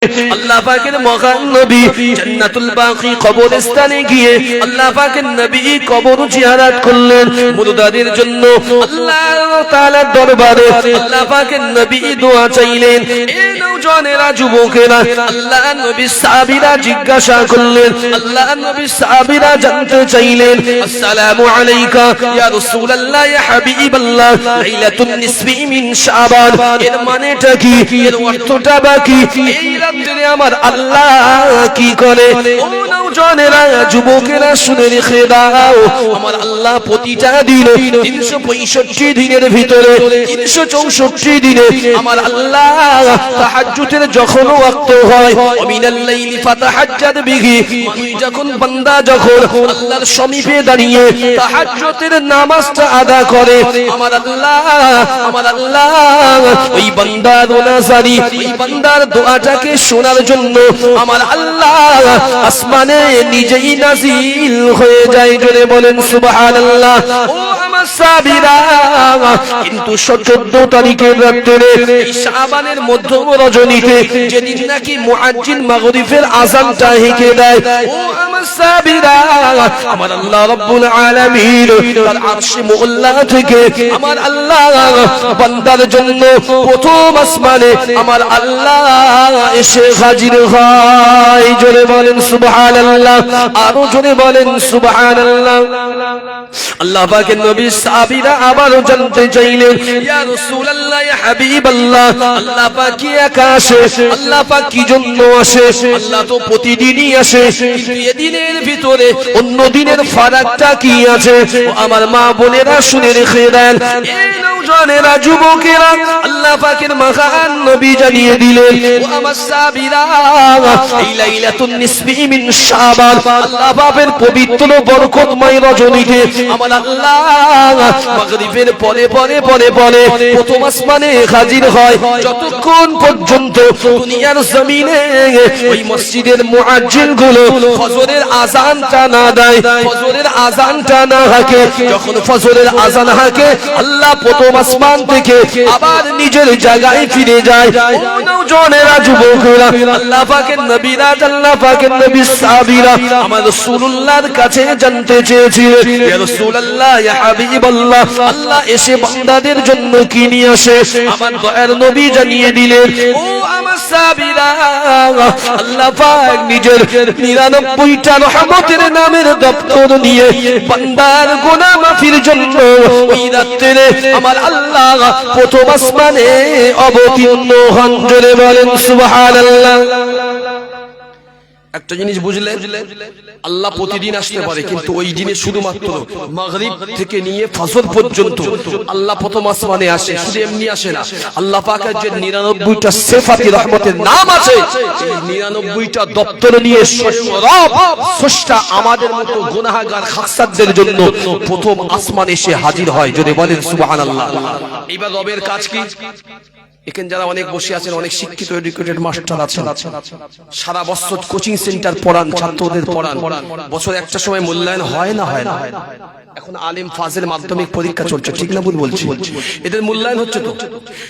আল্লাহ পাকের মহান নবী জান্নাতুল বাকি কবরস্থানে গিয়ে আল্লাহ পাকের নবী কবর জিয়ারত করলেন। মুর্দাদের জন্য আল্লাহ তাআলার দরবারে আল্লাহ পাকের নবী দোয়া চাইলেন। এই নওজওয়ানেরা, যুবকেরা, আল্লাহ নবীর সাহাবীরা জিজ্ঞাসা করলেন, আল্লাহ নবীর সাহাবীরা জানতে চাইলেন, আসসালামু আলাইকা ইয়া রাসূলুল্লাহ ইয়া হাবিবাল্লাহ, লাইলাতুন নিসফি মিন শাবান, এর মানেটা কি, এর অর্থটা বাকি, এই রাত্রে আমার আল্লাহ কি করে? ও নওজওয়ানেরা, যুবকেরা, শুনে রেখে দাও, আমার আল্লাহ প্রতিটা দিনে 365 দিনের ভিতরে 364 দিনে আমার আল্লাহ তাহাজ্জুদের যখন ওয়াক্ত হয়, মিনাল লাইলি ফাতাহাজ্জাদ বিহি, যখন বান্দা যখন আল্লাহর সমীপে দাঁড়িয়ে তাহাজ্জুদের নামাজটা আদা করে, আমার আল্লাহ ওই বান্দার নাজারি, ওই বান্দার দোয়াটাকে শোনার জন্য আমার আল্লাহ আসমানে নিজেই নাজিল হয়ে যায়। জোরে বলেন সুবহানাল্লাহ। ও আমার সাহাবীরা, কিন্তু 14 তারিখের রাতে এই শাবানের মধ্য রজনীতে, যেদিন নাকি মুয়াজ্জিন মাগরিবের আযানটা হেঁকে দেয়, ও আমার সাহাবীরা, আমার আল্লাহ রাব্বুল আলামিন তার আরশে মুআল্লা থেকে আমার আল্লাহ বান্দার জন্য প্রথম আসমানে আমার আল্লাহ এসে হাজির হয়। জোরে বলেন সুবহানাল্লাহ, আরো জোরে বলেন সুবহানাল্লাহ। আল্লাহ পাকের নবী সাহাবীরা আবারো জানতে চাইলেন, ইয়া রাসূলুল্লাহ ইয়া হাবিবাল্লাহ, আল্লাহ পাক কি একা আসে? আল্লাহ পাক কি জন্য আসে? আল্লাহ তো প্রতিদিনই আসে, কিন্তু এদিনের ভিতরে অন্য দিনের ফারাকটা কি আছে? ও আমার মা বোনেরা, শুনে রেখে দেন, এই নওজওয়ানেরা, যুবকেরা, আল্লাহ পাকের মহান নবী জানিয়ে দিলেন, ও আমার সাহাবীরা, এই লাইলাতুন নিসফি মিন শাবান, আল্লাহ পাকের পবিত্র বরকতময় রজনীতে আমার আল্লাহ মাগরিবের পরে প্রথম আসমানে হাজির হয়। যতক্ষণ পর্যন্ত দুনিয়ার জমিনে ওই মসজিদের মুয়াজ্জিন গুলো ফজরের আযানটা না দেয়, ফজরের আযানটা না হাঁকে, যখন ফজরের আযান হাঁকে, আল্লাহ প্রথম আসমান থেকে আবার নিজের জায়গায় ফিরে যায়। ও নওজওয়ানেরা, যুবকেরা, আল্লাহ পাকের নবীরা, আল্লাহ পাকের নবী সাহাবীরা আমার রাসূলুল্লাহর কাছে জানতে চেয়েছিলেন, ইয়া রাসূলুল্লাহ ইয়া হাবিবাল্লাহ, আল্লাহ এসে বান্দাদের জন্য কি নিয়ে আসে? আমার দয়ার নবী জানিয়ে দিলেন, ও আমার সাহাবীরা, আল্লাহ পাক নিজের 99টা রহমতের নামের দপ্তর নিয়ে বান্দার গুনাহ মাফির জন্য ওই রাতে আমার আল্লাহ প্রথম আসমানে অবতীর্ণ হন। জোরে বলেন সুবহানাল্লাহ। একটা জিনিস বুঝলে, আল্লাহ প্রতিদিন আসতে পারে, কিন্তু ওই দিনে শুধুমাত্র মাগরিব থেকে নিয়ে ফজর পর্যন্ত আল্লাহ প্রথম আসমানে আসে। শুধু এমনি আসে না, আল্লাহ পাকের যে 99টা সিফাতি রহমতের নাম আছে, এই 99টা দপ্তর নিয়ে স্বয়ং রব স্রষ্টা আমাদের মতো গুনাহগার খাসসাতদের জন্য প্রথম আসমানে এসে হাজির হয়। যদি বলেন সুবহানাল্লাহ। এইবার রবের কাজ কি? এখানে যারা অনেক বসে আছেন, অনেক শিক্ষিত এডুকেটেড মাস্টার আছেন, সারা বছর কোচিং সেন্টার পড়ান, ছাত্রদের পড়ান, বছর একটা সময় মূল্যায়ন হয় না? এখন আলিম ফাজিল মাধ্যমিক পরীক্ষা চলছে, ঠিক না ভুল বলছি? এদের মূল্যায়ন হচ্ছে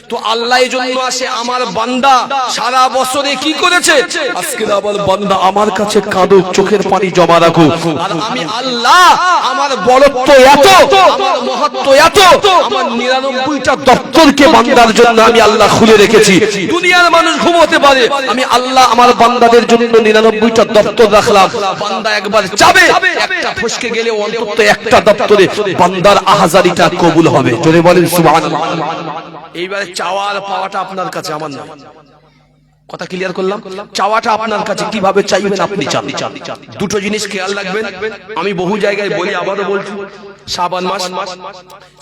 তো আল্লাহ এই জন্য আসে, আমার বান্দা সারা বছরে কি করেছে, আজকে আমার বান্দা আমার কাছে কাঁদো, চোখের পানি জমা রাখো, আর আমি আল্লাহ আমার বড়ত্ব এত, আমার মহত্ব এত, আমার 99টা দপ্তরকে বান্দার জন্য আমি আল্লাহ খুলে রেখেছি। দুনিয়ার মানুষ ঘুমোতে পারে, আমি আল্লাহ আমার বান্দাদের জন্য 99টা দপ্তর রাখলাম। বান্দা একবার যাবে, একটা ফসকে গেলে অন্তত একটা দপ্তরে বান্দার আহাজারিটা কবুল হবে। জোরে বলেন সুবহানাল্লাহ। এইবারে চাওয়ার পাওয়াটা আপনার কাছে, আমার না। কথা ক্লিয়ার করলাম? চাওয়াটা আপনার কাছে, কিভাবে চাইবেন আপনি চান। দুটো জিনিস খেয়াল রাখবেন, আমি বহু জায়গায় বলি, আবারও বলছি, শাবান মাস,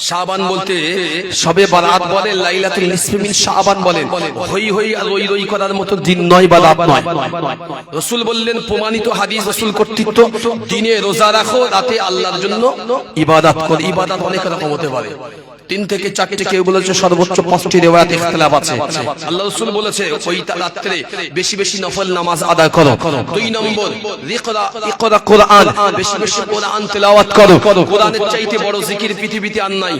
শাবান বলতে শবে বারাত বলে, লাইলাতুল নিসফি মিন শাবান বলেন, হই আর রই করার মতো দিন নয় বা রাত নয়। রাসূল বললেন, প্রমাণিত হাদিস, রাসূল কর্তৃত্ব, দিনে রোজা রাখো, রাতে আল্লাহর জন্য ইবাদত করো। ইবাদত অনেক রকম হতে পারে, 3 থেকে 4টে, কেউ বলেছে সর্বোচ্চ 5টি রিওয়ায়াত ইখতিলাফ আছে। আল্লাহ রাসূল বলেছে ওই রাতে বেশি বেশি নফল নামাজ আদায় করো। 2 নম্বর ইকরা কোরআন, বেশি বেশি কোরআন তেলাওয়াত করো। কোরআনের চাইতে বড় জিকির পৃথিবীতে আর নাই।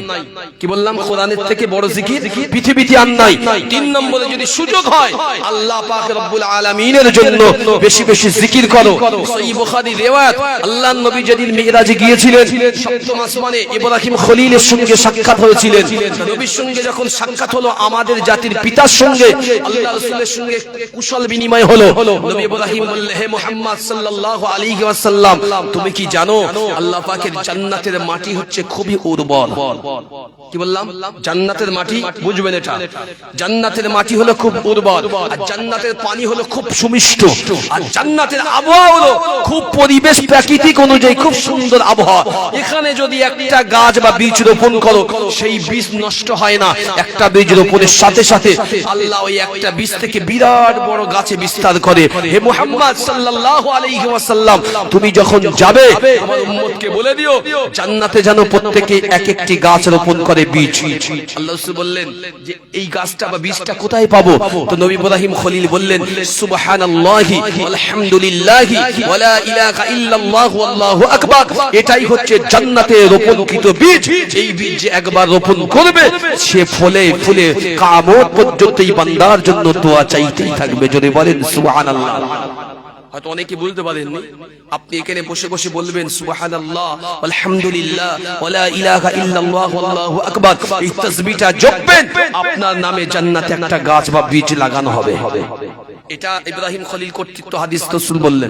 কি বললাম? কোরআনের থেকে বড় জিকির পৃথিবীতে আর নাই। 3 নম্বরে যদি সুযোগ হয় আল্লাহ পাক রব্বুল আলামিনের জন্য বেশি বেশি জিকির করো। সহিহ বুখারী রিওয়ায়াত, আল্লাহর নবী যেদিন মিরাজে গিয়েছিলেন, সপ্তম আসমানে ইব্রাহিম খলিলের সঙ্গে সাক্ষাৎ হয়েছিলেন। নবীর সঙ্গে যখন সাক্ষাৎ হলো, আমাদের জাতির পিতার সঙ্গে আল্লাহ রাসূলের সঙ্গে কুশল বিনিময় হলো। নবী ইব্রাহিম বললেন, হে মুহাম্মদ সাল্লাল্লাহু আলাইহি ওয়াসাল্লাম, তুমি কি জানো আল্লাহ পাকের জান্নাতের মাটি হচ্ছে খুবই উর্বর। কি বললাম? জান্নাতের মাটি, বুঝবেন এটা, জান্নাতের মাটি হলো খুব উর্বর, আর জান্নাতের পানি হলো খুব সুমিষ্ট, আর জান্নাতের আবহাওয়া হলো খুব পরিবেশ প্রাকৃতিক অনুযায়ী খুব সুন্দর আবহাওয়া। এখানে যদি একটা গাছ বা বীজ রোপণ করো, সেই বীজ নষ্ট হয় না। একটা বীজ রোপণের সাথে সাথে আল্লাহ ওই একটা বীজ থেকে বিরাট বড় গাছে বিস্তার করে। হে মুহাম্মদ সাল্লাল্লাহু আলাইহি ওয়াসাল্লাম, তুমি যখন যাবে আমার উম্মতকে বলে দিও জান্নাতে যেন প্রত্যেকে এক একটি গাছ রোপণ করে বীজ। আল্লাহ রাসূল বললেন যে এই গাছটা বা বীজটা কোথায় পাবো? তো নবী ইব্রাহিম খলিল বললেন, সুবহানাল্লাহি আলহামদুলিল্লাহি ওয়া লা ইলাহা ইল্লাল্লাহু আল্লাহু আকবার। এটাই হচ্ছে জান্নাতে রোপণকৃত বীজ। এই বীজ একবার রোপণ করবে, সে ফলে ফুলে কিয়ামত পর্যন্ত এই বান্দার জন্য দোয়া চাইতেই থাকবে। যদি বলেন সুবহানাল্লাহ। হয়তো অনেকে বলতে পারেননি, আপনি এখানে বসে বসে বলবেন সুবহানাল্লাহ আলহামদুলিল্লাহ ওয়া লা ইলাহা ইল্লাল্লাহু আল্লাহু আকবার। এই তাসবিহটা জপবেন, আপনার নামে জান্নাতে একটা গাছ বা বীজ লাগানো হবে। এটা ইব্রাহিম খলিল কর্তৃক হাদিস রাসূল বললেন।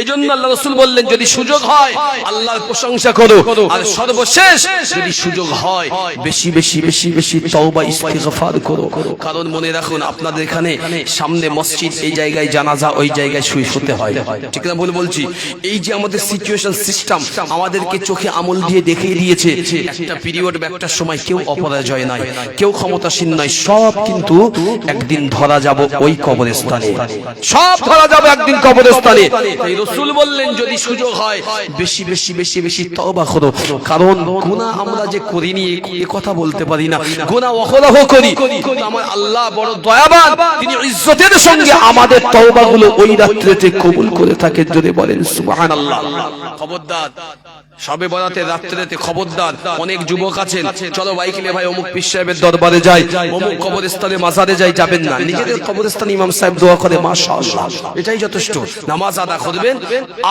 এজন্য আল্লাহ রাসূল বললেন যদি সুযোগ হয় আল্লাহর প্রশংসা করো, আর সর্বশেষ যদি সুযোগ হয় বেশি বেশি বেশি বেশি তওবা ইস্তিগফার করো। কারণ মনে রাখুন, আপনাদের এখানে সামনে মসজিদ, এই জায়গায় জানাজা, ওই জায়গায় শুতে হয়, ঠিক না? বলছি এই যে আমাদের সিচুয়েশন সিস্টেম আমাদেরকে চোখে আমল দিয়ে দেখিয়ে দিয়েছে, একটা পিরিয়ড বা একটা সময় কেউ অপরাজয় নাই, কেউ ক্ষমতাসীন নাই, সব কিন্তু একদিন ধরা যাব ওই কবরস্থানে, সব ধরা যাবে একদিন কবরস্থানে। তাই রাসূল বললেন যদি সুযোগ হয় বেশি বেশি বেশি বেশি তওবা করো। কারণ গুনাহ আমরা যে করিনি এই কথা বলতে পারি না, গুনাহ অহরহ করি, কিন্তু আমার আল্লাহ বড় দয়াবান, তিনি ইজ্জতের সঙ্গে আমাদের তওবাগুলো ওই রাত্রিতে কবুল করে থাকেন। যদি বলেন সুবহানাল্লাহ। খবরদার, সবে বরাতের রাত্রিতে খবরদার, অনেক যুবক আছেন, চলো বাইক নিয়ে ভাই অমুক পীর সাহেবের দরবারে যাই, অমুক কবরস্থানে মাজারে যাই, যাবেন না। নিজেদের কবরস্থানে ইমাম সাহেব দোয়া করে, মাশাআল্লাহ, এটাই যথেষ্ট। নামাজ আদা করবেন,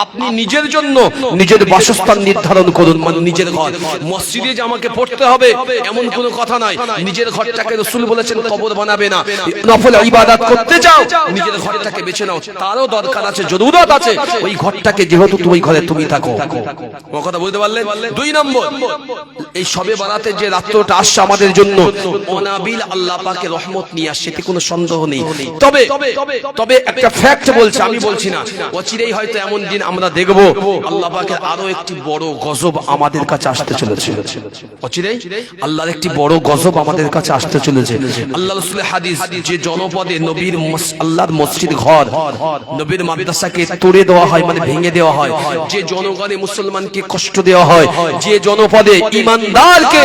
আপনি নিজের জন্য নিজের বাসস্থান নির্ধারণ করুন, মানে নিজের ঘর। মসজিদে যে আমাকে পড়তে হবে এমন কোনো কথা নাই। নিজের ঘরটাকে রাসূল বলেছেন কবর বানাবে না। নফল ইবাদত করতে চাও, নিজের ঘরটাকে বেছে নাও, তারও দরকার আছে, জরুরত আছে ওই ঘরটাকে, যেহেতু তুমি ঘরে তুমি থাকো। কথা বলতে পারলেন? 2 নম্বর, এই সবে বারাতে যে রাত্রটা আসছে আমাদের জন্য অনাবিল আল্লাহ পাকের রহমত নিয়ে আসছে, এতে কোনো সন্দেহ নেই। তবে একটা ফ্যাক্ট বলছে, আমি বলছি না, অচিরেই হয়তো এমন দিন আমরা দেখব আল্লাহ পাকের আরো একটি বড় গজব আমাদের কাছে আসতে চলেছে। অচিরেই আল্লাহর একটি বড় গজব আমাদের কাছে আসতে চলেছে। আল্লাহ রাসূলের হাদিস, যে জনপদে নবীর আল্লাহর মসজিদ ঘর, নবীর মাদ্রাসাকে তুড়ে দেওয়া হয়, মানে ভেঙে দেওয়া হয়, যে জনগণে মুসলমানকে কষ্ট দেওয়া হয়, যে জনপদে ঈমানদারকে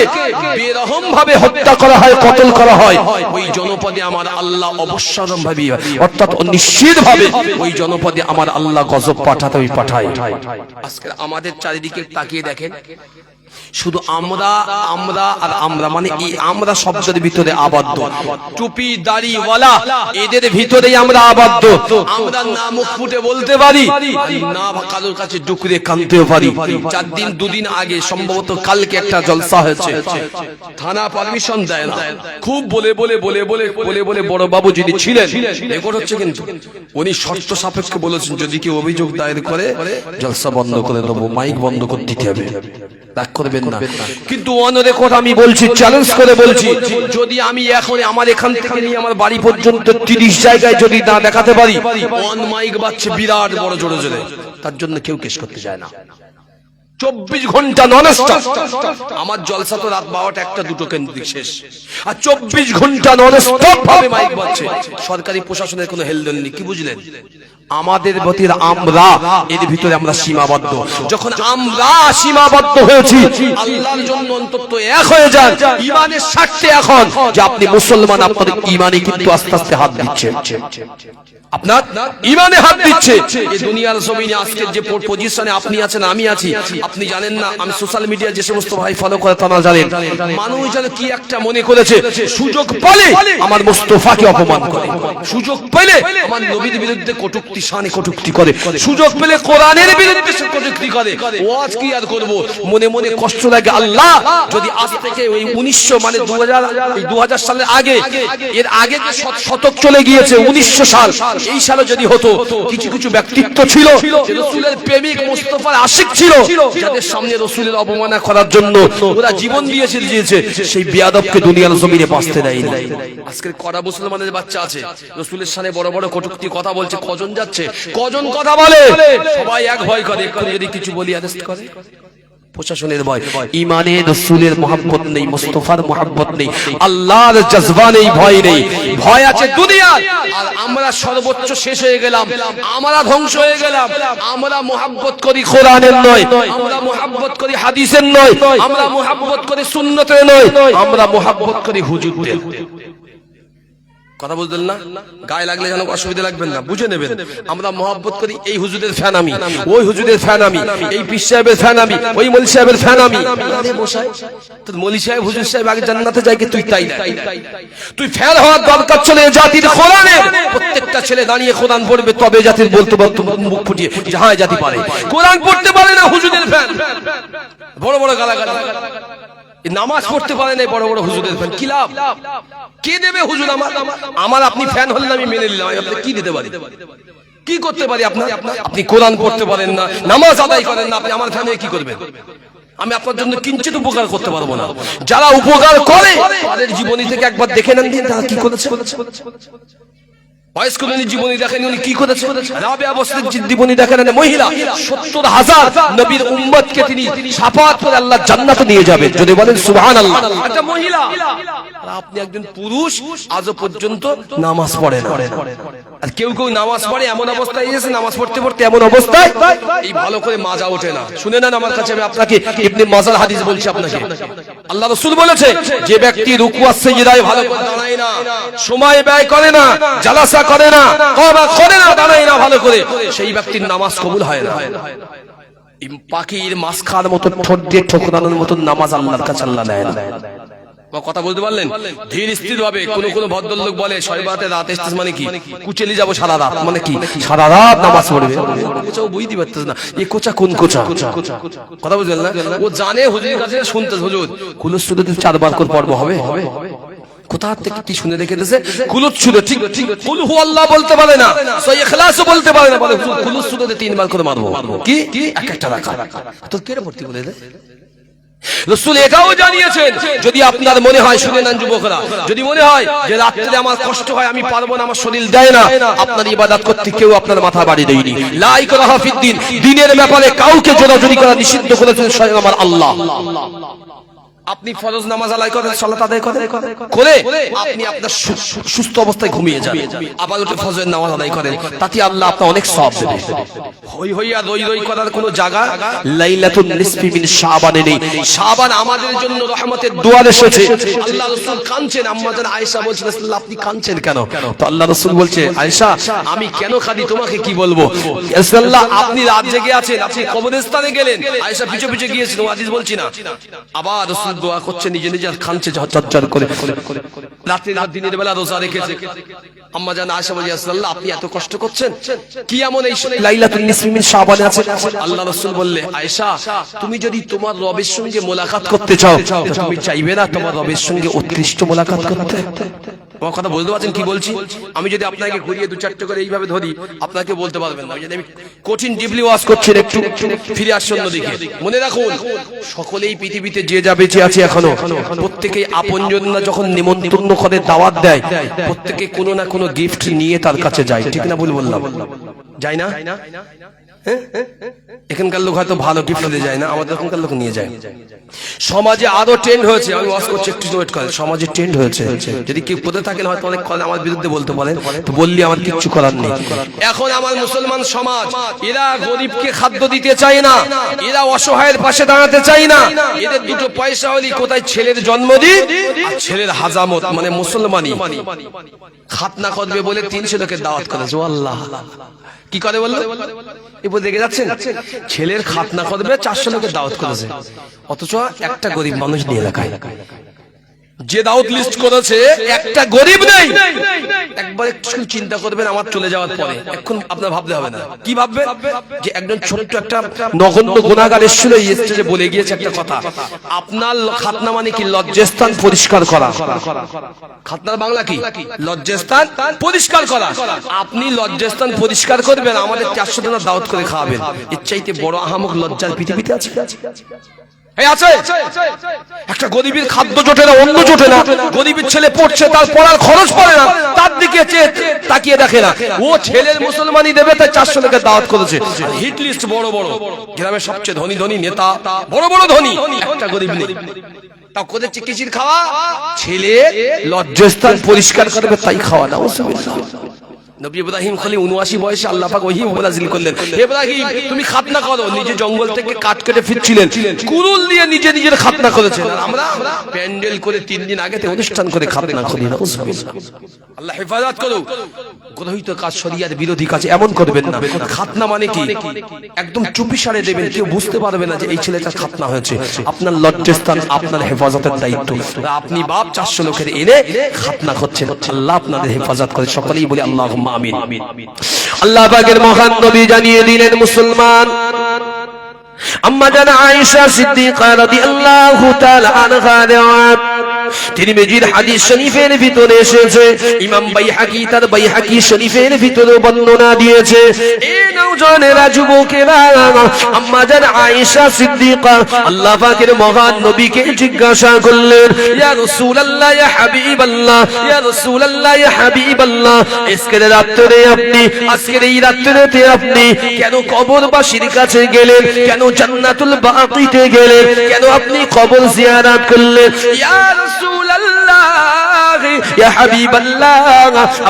বেরহম ভাবে হত্যা করা হয়, কতল করা হয়, ওই জনপদে আমার আল্লাহ অবশ্যম্ভাবী, অর্থাৎ নিশ্চিত ভাবে ওই জনপদে আমার আল্লাহ গজব পাঠায়। আজকে আমাদের চারিদিকে তাকিয়ে দেখেন, শুধু আমরা আর আমরা, মানে এই আমরা শব্দের ভিতরে আবদ্ধ। টুপি দাড়িওয়ালা এদের ভিতরেই আমরা আবদ্ধ। আমরা না মুখ ফুটে বলতে পারি, না কারোর কাছে ডুকরে কাঁদতেও পারি। 4 দিন 2 দিন আগে সম্ভবত কালকে একটা জলসা হয়েছে, থানা পারমিশন দেয় না, খুব বলে বড় বাবু যিনি ছিলেন, রেকর্ড হচ্ছে, কিন্তু উনি শর্ত সাপেক্ষে বলেছেন যদি কেউ অভিযোগ দায়ের করে জলসা বন্ধ করে দেবো, মাইক বন্ধ করে দিতে হবে, রাগ করবেন না। কিন্তু অন রেকর্ড আমি বলছি, চ্যালেঞ্জ করে বলছি, যদি আমি এখন আমার এখান থেকে নিয়ে আমার বাড়ি পর্যন্ত 30 জায়গায় যদি না দেখাতে পারি, অন মাইক বাজছে বিরাট বড় জোরে জোরে, তার জন্য কেউ কেস করতে যায় না। 24 ঘন্টা ননস্টপ। আমার জলসা তো রাত 12টা 1টা 2টো কেন্দ্রিক শেষ, আর 24 ঘন্টা ননস্টপ ভাবে মাইক বাজছে। সরকারি প্রশাসনের কোনো হেলদোল নেই। কি বুঝলেন? আমাদের ভিতরে আমরা, এর ভিতরে আমরা সীমাবদ্ধ। যখন আমরা সীমাবদ্ধ হয়েছি, আল্লাহর জন্য অন্তত এক হয়ে যান। ঈমানের স্বার্থে এখন যে আপনি মুসলমান, আপনার ঈমানে কিন্তু আস্তে আস্তে হাত দিচ্ছে, আপনার ঈমানে হাত দিচ্ছে। এই দুনিয়ার জমিনে আজকে যে পজিশনে আপনি আছেন, আমি আছি, আপনি জানেন না। আমি সোশ্যাল মিডিয়া যে সমস্ত ভাই ফলো করে তারা জানেন, মানুষ যেন কি একটা মনে করেছে, সুযোগ পেলে আমার মুস্তাফাকে অপমান করে, সুযোগ পেলে আমার নবীর বিরুদ্ধে কটূক্তি, শানে কটূক্তি করে, সুযোগ পেলে কোরআনের বিরুদ্ধে কটূক্তি করে। ওয়াজ কি আর করব, মনে মনে কষ্ট লাগে। আল্লাহ যদি আজ থেকে ওই 1900 মানে 2000 সালের আগে, এর আগে যে শতক চলে গিয়েছে 1900 সাল, এই সালে যদি হতো, কিছু কিছু ব্যক্তিত্ব ছিল রাসূলের প্রেমিক, মুস্তাফার আশিক ছিল, যাদের সামনে রাসূলের অবমাননা করার জন্য ওরা জীবন দিয়েছে, সেই বেয়াদবকে দুনিয়ার জমিনে বাঁচতে দেয়নি। আজকের কড়া মুসলমানের বাচ্চা আছে, রাসূলের সামনে বড় বড় কটূক্তি কথা বলছে, কজন যাচ্ছে, কজন কথা বলে, সবাই এক ভয় করে, একটু যদি কিছু বলি অ্যারেস্ট করে। প্রশাসনের ভয়, ঈমানে রাসূলের মহব্বত নেই, মুস্তাফার মহব্বত নেই, আল্লাহর জজবা নেই, ভয় নেই। ভয় আছে দুনিয়ার, আর আমরা সর্বোচ্চ শেষ হয়ে গেলাম, আমরা ধ্বংস হয়ে গেলাম। আমরা মহব্বত করি কোরআনের নয়, আমরা মহব্বত করি হাদিসের নয়, আমরা মহব্বত করি সুন্নতের নয়, আমরা মহব্বত করি হুজুরদের। কথা বুঝলেন না? গায়ে লাগলে যেন অসুবিধা লাগবেন না, বুঝে নেবেন। আমরা মহব্বত করি এই হুজুরের ফ্যান আমি, ওই হুজুরের ফ্যান আমি, এই পীর সাহেবের ফ্যান আমি, ওই মৌলভী সাহেবের ফ্যান আমি। আরে মশাই, তোর মৌলভী সাহেব, হুজুর সাহেব আগে জান্নাতে যায়, তুই তাই না? তুই ফ্যান হওয়ার দরকার চলে জাতির কোরআনের। প্রত্যেকটা ছেলে দাঁড়িয়ে কোরআন পড়বে, তবে জাতির বলতে বলতে মুখ ফুটিয়ে যে হ্যাঁ জাতি পারে। কোরআন পড়তে পারে না, হুজুরের ফ্যান, বড় বড় গালাগালি। নামাজ পড়তে পারে না, বড় বড় হুজুরের ফ্যান। কি লাভ? কে দেবে হুজুর? আমার আপনি ফ্যান হলেন, আমি মেনে নিলাম। আপনি কি দিতে পারি, কি করতে পারি? আপনি কোরআন পড়তে পারেন না, নামাজ আদায় করেন না, আপনি আমার ফ্যান হয়ে কি করবেন? আমি আপনার জন্য কিঞ্চিত উপকার করতে পারবো না। যারা উপকার করে তাদের জীবনী থেকে একবার দেখে নেন দিন, তারা কি করেছে। বয়স্ক জীবনী দেখেন উনি কি করেছে, রাবেয়া বসরির জীবনী দেখেন, মহিলা 70,000 নবীর উম্মতকে তিনি শাফাআত করে আল্লাহ জান্নাতে নিয়ে যাবেন, যদি বলেন সুবহানাল্লাহ। একটা মহিলা, আর আপনি একজন পুরুষ আজও পর্যন্ত নামাজ পড়েন না। আর কেউ কেউ নামাজ পড়ে এমন অবস্থায় এসেছে, নামাজ পড়তে পড়তে এমন অবস্থায় এই ভালো করে মাজা ওঠে না। শুনে নেন আমার কাছে, আমি আপনাকে ইবনে মাজার হাদিস বলছি আপনাকে। আল্লাহ রাসূল বলেছে, যে ব্যক্তি রুকু আর সিজদায় ভালো করে দাঁড়ায় না, সময় ব্যয় করে না, জালাসা করে না, তওবা করে না, দাঁড়ায় না ভালো করে, সেই ব্যক্তির নামাজ কবুল হয় না। পাখির মাছ খাওয়ার মতো, ঠোঁট দিয়ে ঠোকরানোর মতো নামাজ আল্লাহর কাছে আল্লাহ নেয় না। কথা বলতে পারলেন? ধীর স্থির ভাবে। কোন ভদ্রলোক বলে শয়বাতে রাত এসতেছে মানে কি, কুচেলি যাবো সারা রাত, মানে কি সারা রাত নামাজ পড়বে। বুঝতে পারতেছ না এই কোচা কোন কোচা। কথা বুঝলেন না? ও জানে হুজুরের কাছে শুনতে, হুজুর কুলুস সুরতে 4 বার করে পড়বো, হবে। কোথা থেকে কি শুনে রেখে দিয়েছে? কুলুস সুরে, ঠিক কুল হু আল্লাহ বলতে পারে না, সূরা ইখলাসও বলতে পারে না, বলে কুলুস সুরতে 3 বার করে মারবো। কি এক একটা রাকাত তো কেন পড়তে বলে দে? রাসূল এটাও জানিয়েছেন, যদি আপনার মনে হয়, শুনে নেন যুবকরা, যদি মনে হয় যে রাত্রে আমার কষ্ট হয়, আমি পারবো না, আমার শরীর দেয় না, আপনার ইবাদত করতে কেউ আপনার মাথা বাড়ি দেয়নি। লা ইকরাহা ফিদ্দিন, দ্বীনের ব্যাপারে কাউকে জোরাজুরি করা নিষিদ্ধ করেছেন স্বয়ং আমার আল্লাহ। আপনি ফরজ নামাজ আদায় করেন, সালাত আদায় করেন, করে আপনি আপনার সুস্থ অবস্থায় ঘুমিয়ে যান, আবার উঠে ফজরের নামাজ আদায় করেন, তাতে আল্লাহ আপনাকে অনেক সওয়াব দেবে। হই হইয়া রই রই করার কোনো জায়গা লাইলাতুন নিসফি মিন শাবানে নেই। শাবান আমাদের জন্য রহমতের দুয়ার এসেছে। আল্লাহ রাসূল কাঁদছেন, আম্মা জান আয়েশা বলছেন, রাসূলুল্লাহ আপনি কাঁদছেন কেন? তো আল্লাহ রাসূল বলছে, আয়েশা আমি কেন কাঁদি তোমাকে কি বলবো। রাসূলুল্লাহ আপনি রাত জেগে আছেন, আপনি কবরস্থানে গেলেন, আয়েশা পিছে পিছে গিয়েছেন, হাদিস বলছি না। আবার রাসূল দোয়া করছে, নিজে নিজে কাঁদছে ঝরঝর করে, রাতে রাত দিনের বেলা রোজা রেখেছে। আম্মা জান আয়েশা বলেন, রাসূলুল্লাহ আপনি এত কষ্ট করছেন, কি এমন এই লাইলাতুন নিসফি মিন শাবানে আছে? আল্লাহ রাসূল বললে, আয়েশা তুমি যদি তোমার রবের সঙ্গে মোলাকাত করতে চাও, তুমি চাইবে না তোমার রবের সঙ্গে উৎকৃষ্ট মোলাকাত করতে? তোমার কথা বলতে পারছেন কি বলছি? আমি যদি আপনাকে ঘুরিয়ে 2-4টা করে এইভাবে ধরি, আপনাকে বলতে পারবেন না। আমি কঠিন ডিপলি ওয়াজ করছি, একটু ফিরে আসুন দিকে। মনে রাখুন, সকলেই পৃথিবীতে যে যা বেঁচে আছে এখনো, প্রত্যেকেই আপনজনরা যখন নিমন্ত্রণ করে, দাওয়াত দেয়, প্রত্যেকে কোনো না কোনো গিফট নিয়ে তার কাছে যায়, ঠিক না ভুল বললাম? যায় না? এখানকার লোক হয়তো ভালো গিফট দিতে যায় না, আমাদের এখানকার লোক নিয়ে যায়। সমাজে আরো ট্রেন্ড হয়েছে, আমি ওয়াজ করছি একটু ওয়েট করেন, সমাজে ট্রেন্ড হয়েছে, যদি কেউ পদে থাকেন হয়তো অনেক আমার বিরুদ্ধে বলতে পারেন, তো বললি আমার কিচ্ছু করার নেই। এখন আমার মুসলমান সমাজ এরা গরিবকে খাদ্য দিতে চায় না, এরা অসহায়ের পাশে দাঁড়াতে চায় না, এদের দুটো পয়সা হলি কোথায় ছেলের জন্মদিন আর ছেলের হাজামত মানে মুসলমানি খাতনা করবে বলে 300 লোকের দাওয়াত করেছে। আল্লাহ কি করে বললো, এবার দেখে যাচ্ছেন ছেলের খাতনা করবে 400 লোকের দাওয়াত করেছে, অথচ একটা গরিব মানুষ নিয়ে এলাকায় যে দাওয়াত লিস্ট করেছে একটা গরিব নেই। একবার একটু চিন্তা করবেন আমার চলে যাওয়ার পরে, এখন আপনার ভাবতে হবে না, কি ভাববেন যে একজন ছোট্ট একটা নগণ্য গুনাহগার এসেছিল, এই স্টেজে বলে গিয়েছে একটা কথা, আপনার খাতনা মানে কি লজ্জাস্থান পরিষ্কার করা। খাতনার বাংলা কি? লজ্জাস্থান পরিষ্কার করা। আপনি লজ্জাস্থান পরিষ্কার করবেন, আমাদের 400 জনের দাওয়াত করে খাওয়াবেন, এর চাইতে বড় আহামক লজ্জার পৃথিবীতে আছে? একটা গরিবের খাদ্য জোটে না, অন্য জোটে না, গরিবের ছেলে পড়ছে তার পড়ার খরচ পড়ে না, তার দিকে তাকিয়ে দেখে না, ও ছেলের মুসলমানি দেবে তাই 400 লোকের দাওয়াত করেছে। হিট লিস্ট বড় বড়, গ্রামের সবচেয়ে ধনী ধনী নেতা, বড় বড় ধনী, একটা গরিব নেই। তা কোথায় চিকিৎসির খাওয়া, ছেলে লজ্জাস্থান পরিষ্কার করবে তাই খাওয়া না। নবী ইব্রাহিম খালি 79 বয়সে আল্লাহ পাক ওহী নাযিল করলেন, ইব্রাহিম তুমি খাতনা করো। নিজে জঙ্গল থেকে কাঠ কেটে ফিরছিলেন, কুরুল দিয়ে নিজে নিজের খাতনা করেছেন। আমরা প্যান্ডেল করে 3 দিন আগেতে অনুষ্ঠান করে খাতনা করি না। আল্লাহ হেফাজত করুক। গ্রহিত কাজ শরিয়ার বিরোধী কাজ এমন করবেন না। খাতনা মানে কি একদম চুপি সারে দেবেন, কেউ বুঝতে পারবে না যে এই ছেলেটা খাতনা হয়েছে। আপনার লজ্জাস্থান আপনার হেফাজতের দায়িত্ব। আপনি বাপ 400 লোকের এনে খাতনা করছেন, আল্লাহ আপনাদের হেফাজত করে। সকলেই বলি আল্লাহুম্মা আমিন। আল্লাহ পাকের মহান নবী জানিয়ে দিলেন মুসলমান আম্মা জান আয়েশা সিদ্দিকা রাদিয়াল্লাহু তাআলা আনহা তিরমিজির হাদিস শরীফের ভিতরে এসেছে, ইমাম বাইহাকি তার বাইহাকি শরীফের ভিতরে বর্ণনা দিয়েছে। এই নওজওয়ানেরা যুবকেরা আম্মা জান আয়েশা সিদ্দিকা আল্লাহ পাকের মহান নবীকে জিজ্ঞাসা করলেন, ইয়া রাসূলুল্লাহ ইয়া হাবিবাল্লাহ, ইয়া রাসূলুল্লাহ ইয়া হাবিবাল্লাহ, আজকের রাতে আপনি কেন কবরবাসীর কাছে গেলেন, কেন জান্নাতুল বাকিতে গেলেন, কেন আপনি কবর জিয়ারত করলেন? ইয়া রাসূলুল্লাহ ইয়া হাবিবাল্লাহ,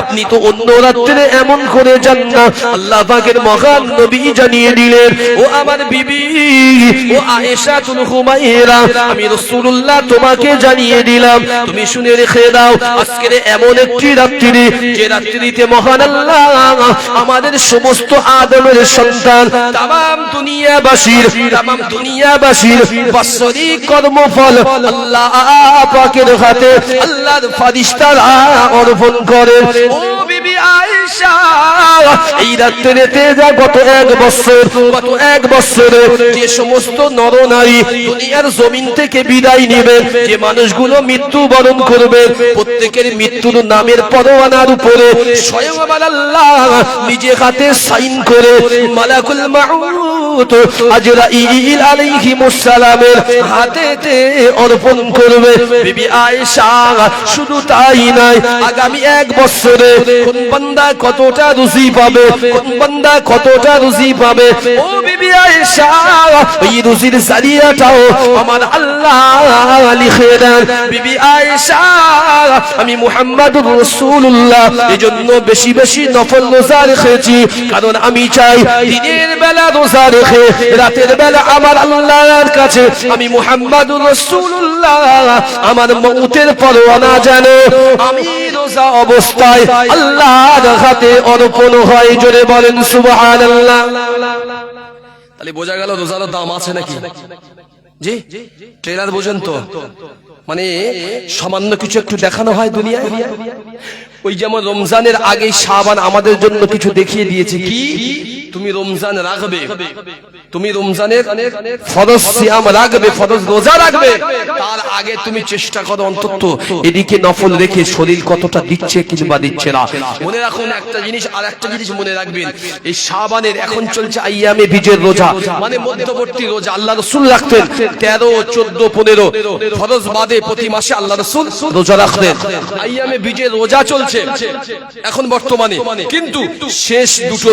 আপনি তো অন্য রাতে এমন করে যান না। আল্লাহ পাকের মহান নবী জানিয়ে দিলেন, ও আমার বিবি, ও আয়েশাতুল হুমায়রা, আমি রাসূলুল্লাহ তোমাকে জানিয়ে দিলাম, তুমি শুনে রেখে দাও, আজকের এমন একটি রাত্রি যে রাত্রিতে মহান আল্লাহ আমাদের সমস্ত আদমের সন্তান তামাম দুনিয়াবাসীর বাৎসরিক কর্মফল আল্লাহ পাকের হাতে আল্লাহর ফেরেশতারা অর্পণ করে। ও বিবি আয়েশা, এই রাত্রিতে যা গত এক বছরে যে সমস্ত নরনারী দুনিয়ার জমিন থেকে বিদায় নেবে, যে মানুষগুলো মৃত্যুবরণ করবে, প্রত্যেকের মৃত্যুর নামের পরোয়ানার উপরে স্বয়ং আমার আল্লাহ নিজে হাতে সাইন করে মালাকুল মাউত আজরাইল আলাইহিস সালামের হাতেতে অর্পণ করবে। বিবি আয়েশা, শুধু তাই নয়, আগামী 1 বছরে কোন বান্দা কতটা রুজি পাবে, কোন বান্দা কতটা রুজি পাবে, ও বিবি আয়েশা, এই রুজির জারিয়াটাও আমার আল্লাহ লিখে দেন। বিবি আয়েশা, আমি মুহাম্মাদুর রাসূলুল্লাহ এজন্য বেশি বেশি নফল রোজা রেখেছি, কারণ আমি চাই দিনের বেলা রোজা রেখে রাতের বেলা আমার আল্লাহর কাছে আমি মুহাম্মাদুর রাসূলুল্লাহ আমার মউতের পরোয়ানা জানে আমি রোজা অবস্থায় আল্লাহর হাতে অর্পণ হয়। জোরে বলেন সুবহানাল্লাহ। তাহলে বোঝা গেল রোজার দাম আছে নাকি? জি, ট্রেলার বোঝেন তো, মানে সামান্য কিছু একটু দেখানো হয় দুনিয়ায়। ওই যেমন রমজানের আগে শাবান আমাদের জন্য কিছু দেখিয়ে দিয়েছে, কি তুমি রমজান রাখবে, তুমি রমজানের ফরজ সিয়াম রাখবে, ফরজ রোজা রাখবে, তার আগে তুমি চেষ্টা করো অন্তত এদিকে নফল রেখে শরীর কতটা দিচ্ছে কিংবা দিচ্ছে না। মনে রাখুন একটা জিনিস, আর একটা জিনিস মনে রাখবেন, এই শাবানের এখন চলছে আইয়ামে বীজের রোজা, মানে মধ্যবর্তী রোজা। আল্লাহ রাসূল রাখতেন 13, 14, 15 ফরজ বাদে প্রতি মাসে আল্লাহ রাসূল রোজা রাখতেন। আইয়ামে বীজের রোজা চলছে এখন বর্তমানে, কিন্তু শেষ দুটো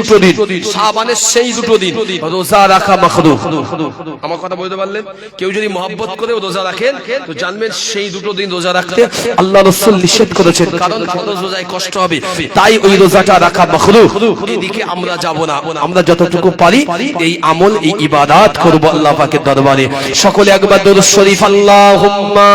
দুটো দিন, শাবানের সেই দুটো দিন রোজা রাখা মাকরুহ। আমার কথা বলতে পারলেন? কেউ যদি মহব্বত করে রোজা রাখেন তো জানবেন সেই দুটো দিন রোজা রাখতে আল্লাহ রাসূল নিষেধ করেছেন, কারণ ফরজ রোজায় কষ্ট হবে, তাই ওই রোজাটা রাখা মাকরুহ। এদিকে আমরা যাব না, আমরা যতটুকু পারি এই আমল, এই ইবাদত করব আল্লাহ পাকের দরবারে। সকলে একবার দরুদ শরীফ আল্লাহুম্মা।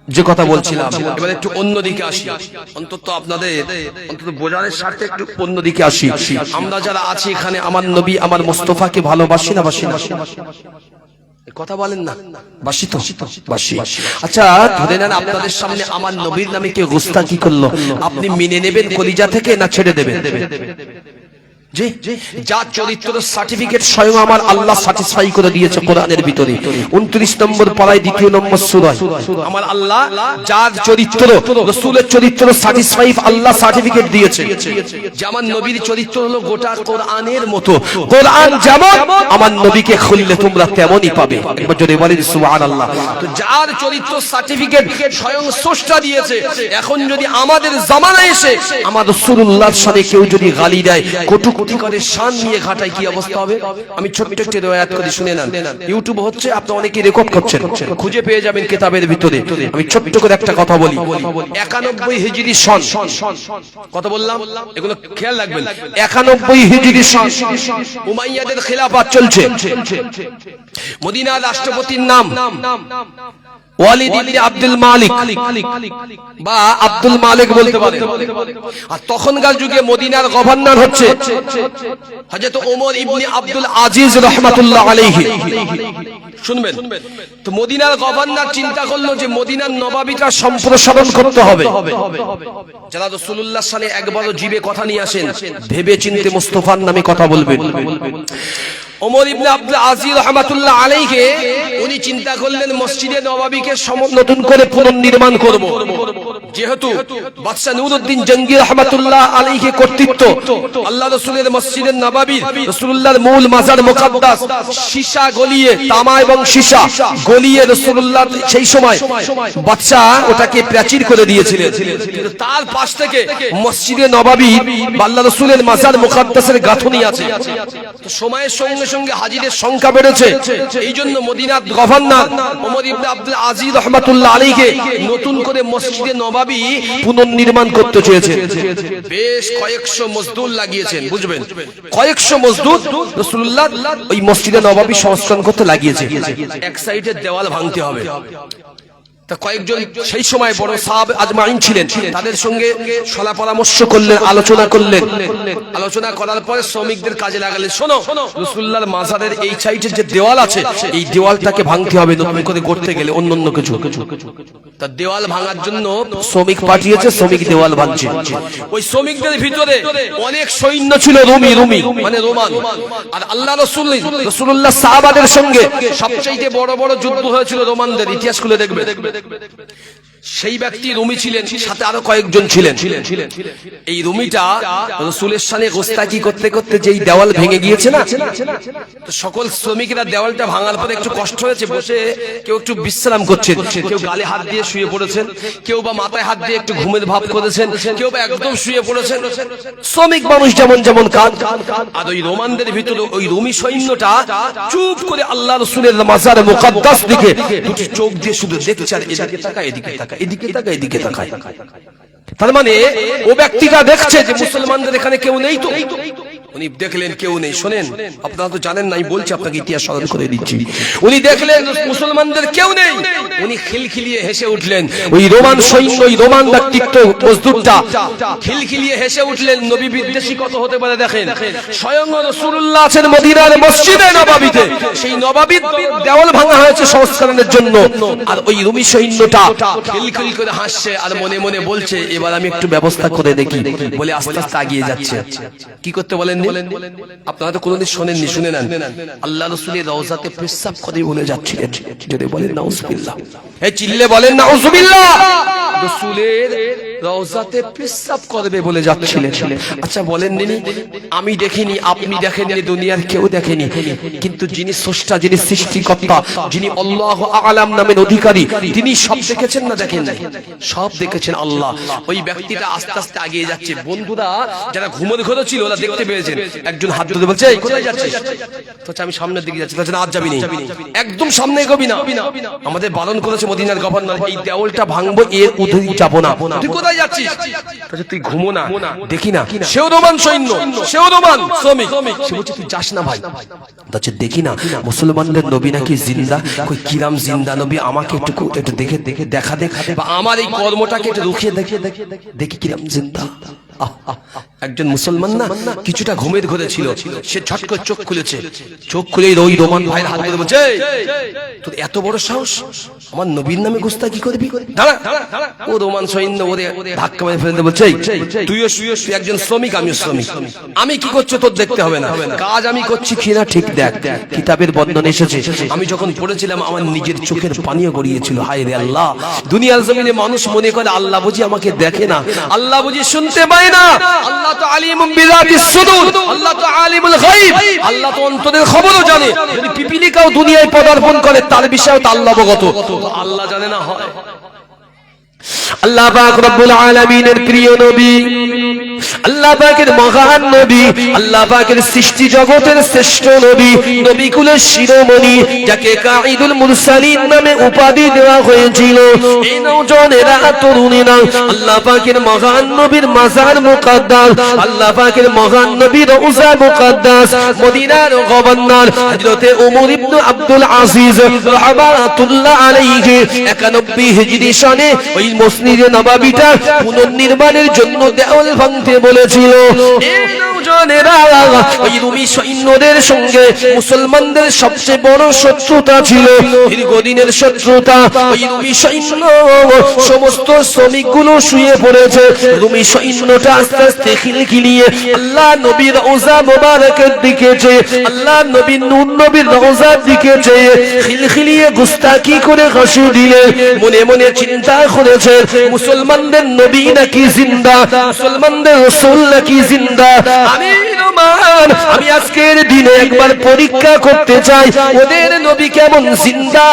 যে কথা বলছিলাম, এবার একটু অন্যদিকে আসি, অন্তত আপনাদের অন্তত বোঝানোর স্বার্থে একটু অন্যদিকে আসি। আমরা যারা আছি এখানে আমার নবী আমার মুস্তাফাকে ভালোবাসি না বাসি না? কথা বলেন না, বাসি তো? বাসি। আচ্ছা ধরে নেন আপনাদের সামনে আমার নবীর নামে কেউ গোস্তাকি করলো, আপনি মেনে নেবেন কলিজা থেকে না ছেড়ে দেবেন? যার চরিত্র সার্টিফিকেট স্বয়ং আমার আল্লাহ স্যাটিসফাই করে দিয়েছে কোরআনের ভিতরে 29 নম্বর পারায় 2 নম্বর সূরায় আমার আল্লাহ যার চরিত্র রাসূলের চরিত্র স্যাটিসফাই আল্লাহ সার্টিফিকেট দিয়েছে যে আমার নবীর চরিত্র হলো গোটা কোরআনের মতো, কোরআন যেমন আমার নবীকে খুললে তোমরা তেমনই পাবে। একবার জোরে বলেন সুবহানাল্লাহ। তো যার চরিত্র সার্টিফিকেট স্বয়ং স্রষ্টা দিয়েছে, এখন যদি আমাদের জামানায় এসে আমার রাসূলুল্লাহর সাথে কেউ যদি গালি দেয়, কটু করে শান নিয়ে ঘাটায়, কি অবস্থা হবে? আমি ছোট্ট একটি রিওয়ায়াত করে শুনে নেন, ইউটিউব হচ্ছে, আপনি অনেকেই রেকর্ড করছেন, খুঁজে পেয়ে যাবেন কিতাবের ভিতরে। আমি ছোট্ট করে একটা কথা বলি, 91 হিজরি সন, কত বললাম এগুলো খেয়াল রাখবেন, 91 হিজরি সন উমাইয়াদের খিলাফত চলছে। মদিনার রাষ্ট্রপতির নাম ওয়ালিদ ইবনে আব্দুল মালিক বা আব্দুল মালিক বলতে পারেন। আর তখনকার যুগে মদিনার গভর্নর হচ্ছে হযরত ওমর ইবনে আব্দুল আজিজ রাহমাতুল্লাহ আলাইহি। শুনবেন তো, মদিনার গভর্নর চিন্তা করলো যে মদিনার নবাবিটা সম্প্রসারণ করতে হবে। যারা রাসূলুল্লাহর সাথে একবারও জিবে কথা নিয়ে আসেন, ভেবে চিন্তে মুস্তাফার নামে কথা বলবেন। ওমর ইবনে আব্দুল আজিজ রাহমাতুল্লাহ আলাইহি উনি চিন্তা করলেন মসজিদে নববীকে নতুন করে পুনর্নির্মাণ করব। যেহেতু বাদশা নুরউদ্দিন জঙ্গি রাহমাতুল্লাহ আলাইহি কর্তৃত্ব আল্লাহ রাসূলের মসজিদে নববীর রাসূলুল্লাহর মূল মাজার মুকদ্দাস সীসা গলিয়ে, তামা এবং সীসা গলিয়ে রাসূলুল্লাহ সেই সময় বাদশা ওটাকে প্রাচীর করে দিয়েছিলেন। কিন্তু তার পাশ থেকে মসজিদে নববী আল্লাহ রাসূলের মাজার মুকদ্দাসের গাঁথনি আছে। তো সময়ের সঙ্গে সঙ্গে হাজিদের সংখ্যা বেড়েছে, এই জন্য মদিনার গভর্নর ওমর ইবনে আব্দুল আজিজ রাহমাতুল্লাহ আলাইহি নতুন করে মসজিদে নববী পুনর্নির্মাণ করতে চেয়েছেন। বেশ কয়েকশো মজদুর লাগিয়েছেন, বুঝবেন, কয়েকশো মজদুর রাসূলুল্লাহ ওই মসজিদে নববী সংস্কার করতে লাগিয়েছে। এক সাইডের দেওয়াল ভাঙতে হবে। তা কয়েকজন সেই সময় বড় সাহাব আজমাইন ছিলেন, তাদের সঙ্গে সলা পরামর্শ করলেন, আলোচনা করলেন। আলোচনা করার পরে শ্রমিকদের কাজে লাগালেন, শোনো রাসূলুল্লাহর মাজারের এই সাইডের যে দেওয়াল আছে এই দেওয়ালটাকে ভাঙতে হবে, নতুন করে করতে গেলে অন্য কিছু। তা দেওয়াল ভাঙার জন্য শ্রমিক পাঠিয়েছে, শ্রমিক দেওয়াল ভাঙছে। ওই শ্রমিকদের ভিতরে অনেক সৈন্য ছিল, রুমি মানে রোমান। আর আল্লাহ রাসূলুল্লাহ সাহাবাদের সঙ্গে সবচেয়ে বড় বড় যুদ্ধ হয়েছিল রোমানদের, ইতিহাস খুলে দেখবে। সেই ব্যক্তি রুমি ছিলেন, সাথে আরো কয়েকজন ছিলেন। এই রুমিটা রাসূলের সাথে গোস্তাকি করতে করতে যেই দেওয়াল ভেঙে গিয়েছে না, তো সকল শ্রমিকরা দেওয়ালটা ভাঙার পরে একটু কষ্ট হয়েছে, বসে কেউ একটু বিশ্রাম করছেন, কেউ গালে হাত দিয়ে শুয়ে পড়েছেন, কেউ বা মাথায় হাত দিয়ে একটু ঘুমের ভাব করেছেন, কেউ বা একদম শুয়ে পড়েছেন। শ্রমিক মানুষ যেমন যেমন কাজ। আর ওই রোমানদের ভিতরে ওই রুমি সৈন্যটা চুপ করে আল্লাহ রাসূলের মাজার মুকদ্দাস দিকে দুটি চোখ দিয়ে শুধু দেখছে, আর এদিকে তাকায়, এদিকে তাকায়, এদিকে তাকায়, এদিকে তাকায়। তার মানে ও ব্যক্তিটা দেখছে যে মুসলমানদের এখানে কেউ নেই। তো উনি দেখলেন কেউ নেই। শোনেন, আপনারা তো জানেন না, আমি বলছি আপনাকে, ইতিহাস স্মরণ করে দিচ্ছি। উনি দেখলেন মুসলমানদের কেউ নেই, উনি খিলখিলিয়ে হেসে উঠলেন। ওই রোমান সৈন্য, ওই রোমান ব্যক্তিত্ব মজদুরটা খিলখিলিয়ে হেসে উঠলেন। নবী বিদ্বেষী কত হতে পারে দেখেন। স্বয়ং রাসূলুল্লাহ আছেন মদিনার মসজিদে নববীতে, সেই নববীর দেওয়াল ভাঙা হয়েছে সংস্কারের জন্য। আর ওই রুমি সৈন্যটা খিলখিল করে হাসছে আর মনে মনে বলছে, এবার আমি একটু ব্যবস্থা করে দেখি, বলে আস্তে আস্তে এগিয়ে যাচ্ছে। কি করতে বলেন? আপনারা তো কোনদিন শোনেননি, শুনে নেন। আল্লাহ রাসূলের রওজাতে পেশাব করে বলে যাচ্ছিলেন, যদি বলেন নাউজুবিল্লাহ, এই চিল্লে বলেন নাউজুবিল্লাহ। রাসূলের রওজাতে পেশাব করবে বলে যাচ্ছিলেন। আচ্ছা বলেন নিনি, আমি দেখিনি, আপনি দেখেননি, দুনিয়ার কেউ দেখেনি, কিন্তু যিনি স্রষ্টা, যিনি সৃষ্টিকর্তা, যিনি আল্লাহু আ'লাম নামের অধিকারী, তিনি সব দেখেছেন না দেখেন নাই? সব দেখেছেন আল্লাহ। ওই ব্যক্তিটা আস্তে আস্তে এগিয়ে যাচ্ছে। বন্ধুরা যারা ঘুমোর ঘরে ছিল ওরা দেখতে পেয়েছেন। একজন হাত তুলে বলছে, এই কোথায় যাচ্ছিস? তো আমি সামনের দিকে যাচ্ছি। বলছে না, আজ যাবি না, একদম সামনে এগোবি না, আমাদের বারণ করেছে মদিনার গভর্নর, এই দেওয়ালটা ভাঙবো, এর উধরি যাবো না। তুই কোথায় যাচ্ছিস? তুই ঘুমো না, দেখি না, সেও রোমান সৈন্য, সেও রোমান শ্রমিক। সে বলছে তুই যাস না ভাই। বলছে দেখি না মুসলমানদের নবী নাকি জিন্দা, কই কিরাম জিন্দা নবী, আমাকে একটু দেখে দেখা বা আমার এই কর্মটাকে একটু রুখিয়ে দেখি কিরাম জিন্দা। একজন মুসলমান না কিছুটা ঘুমের ঘরে ছিল, সে ছট করে চোখ খুলেছে। চোখ খুলে ওই রোমান ভাইয়ের হাত ধরে বলছে, তোর এত বড় সাহস, আমার নবীর নামে গুস্তাখি করবি? দাঁড়া। ও রোমান সৈন্য ওরে ধাক্কা মেরে ফেলতে বলছে, তুইও একজন শ্রমিক, আমিও শ্রমিক, আমি কি করছো তোর দেখতে হবে না, কাজ আমি করছি কিনা ঠিক দেখ। কিতাবের বর্ণনা এসেছে, আমি যখন পড়েছিলাম আমার নিজের চোখের পানিও গড়িয়েছিল। হায় রে আল্লাহ, দুনিয়ার জমিনে মানুষ মনে করে আল্লাহ বুঝি আমাকে দেখে না, আল্লাহ বুঝি শুনতে পায় না। আল্লাহ তো আলিমুম বিযাতিস সুদূর, আল্লাহ তো আলিমুল গায়ব, আল্লাহ তো অন্তরের খবরও জানে। যদি পিপিলিকাও দুনিয়ায় পদার্পণ করে তার বিষয়েও তো আল্লাহ অবগত, আল্লাহ জানে না হয়? আল্লাহ পাক রব্বুল আলামিনের প্রিয় নবী, আল্লাহ পাকের মহান নবী, আল্লাহ পাকের সৃষ্টি জগতের শ্রেষ্ঠ নবী, নবী কুলের শিরোমণি, যাকে কাঈদুল মুরসালিন নামে উপাধি দেওয়া হয়েছিল। এই নওজওয়ানেরা, তরুণীরা আল্লাহ পাকের মহান নবীর মাজার মুকদ্দাস, আল্লাহ পাকের মহান নবীর রওজা মুকদ্দাস, মদিনার গভর্নর হযরতে ওমর ইবনে আব্দুল আজিজ রাহমাতুল্লাহ আলাইহি 91 হিজরি সনে ওই মসজিদে নববীটা পুনর্নির্মাণের জন্য দেওয়াল ভাঙতে বলেছিল। এই নওজওয়ানেরা ওই রুমি সৈন্যদের সঙ্গে মুসলমানদের সবচেয়ে বড় শত্রুতা ছিল, দীর্ঘদিনের শত্রুতা। ওই রুমি সৈন্য সমস্ত শ্রমিকগুলো শুয়ে পড়েছে। রুমি সৈন্যটা আস্তে আস্তে খিলখিলিয়ে আল্লাহ নবীর রওজা মোবারকের দিকে চেয়ে, আল্লাহ নবীর নূর নবীর রওজার দিকে চেয়ে খিলখিলিয়ে গুস্তাখি করে হাসি দিলে। মনে মনে চিন্তা করেছে মুসলমানদের নবী নাকি জিন্দা, মুসলমানদের রাসূল নাকি জিন্দা। আমি আজকের দিনে একবার পরীক্ষা করতে চাই ওদের নবী কেমন জিন্দা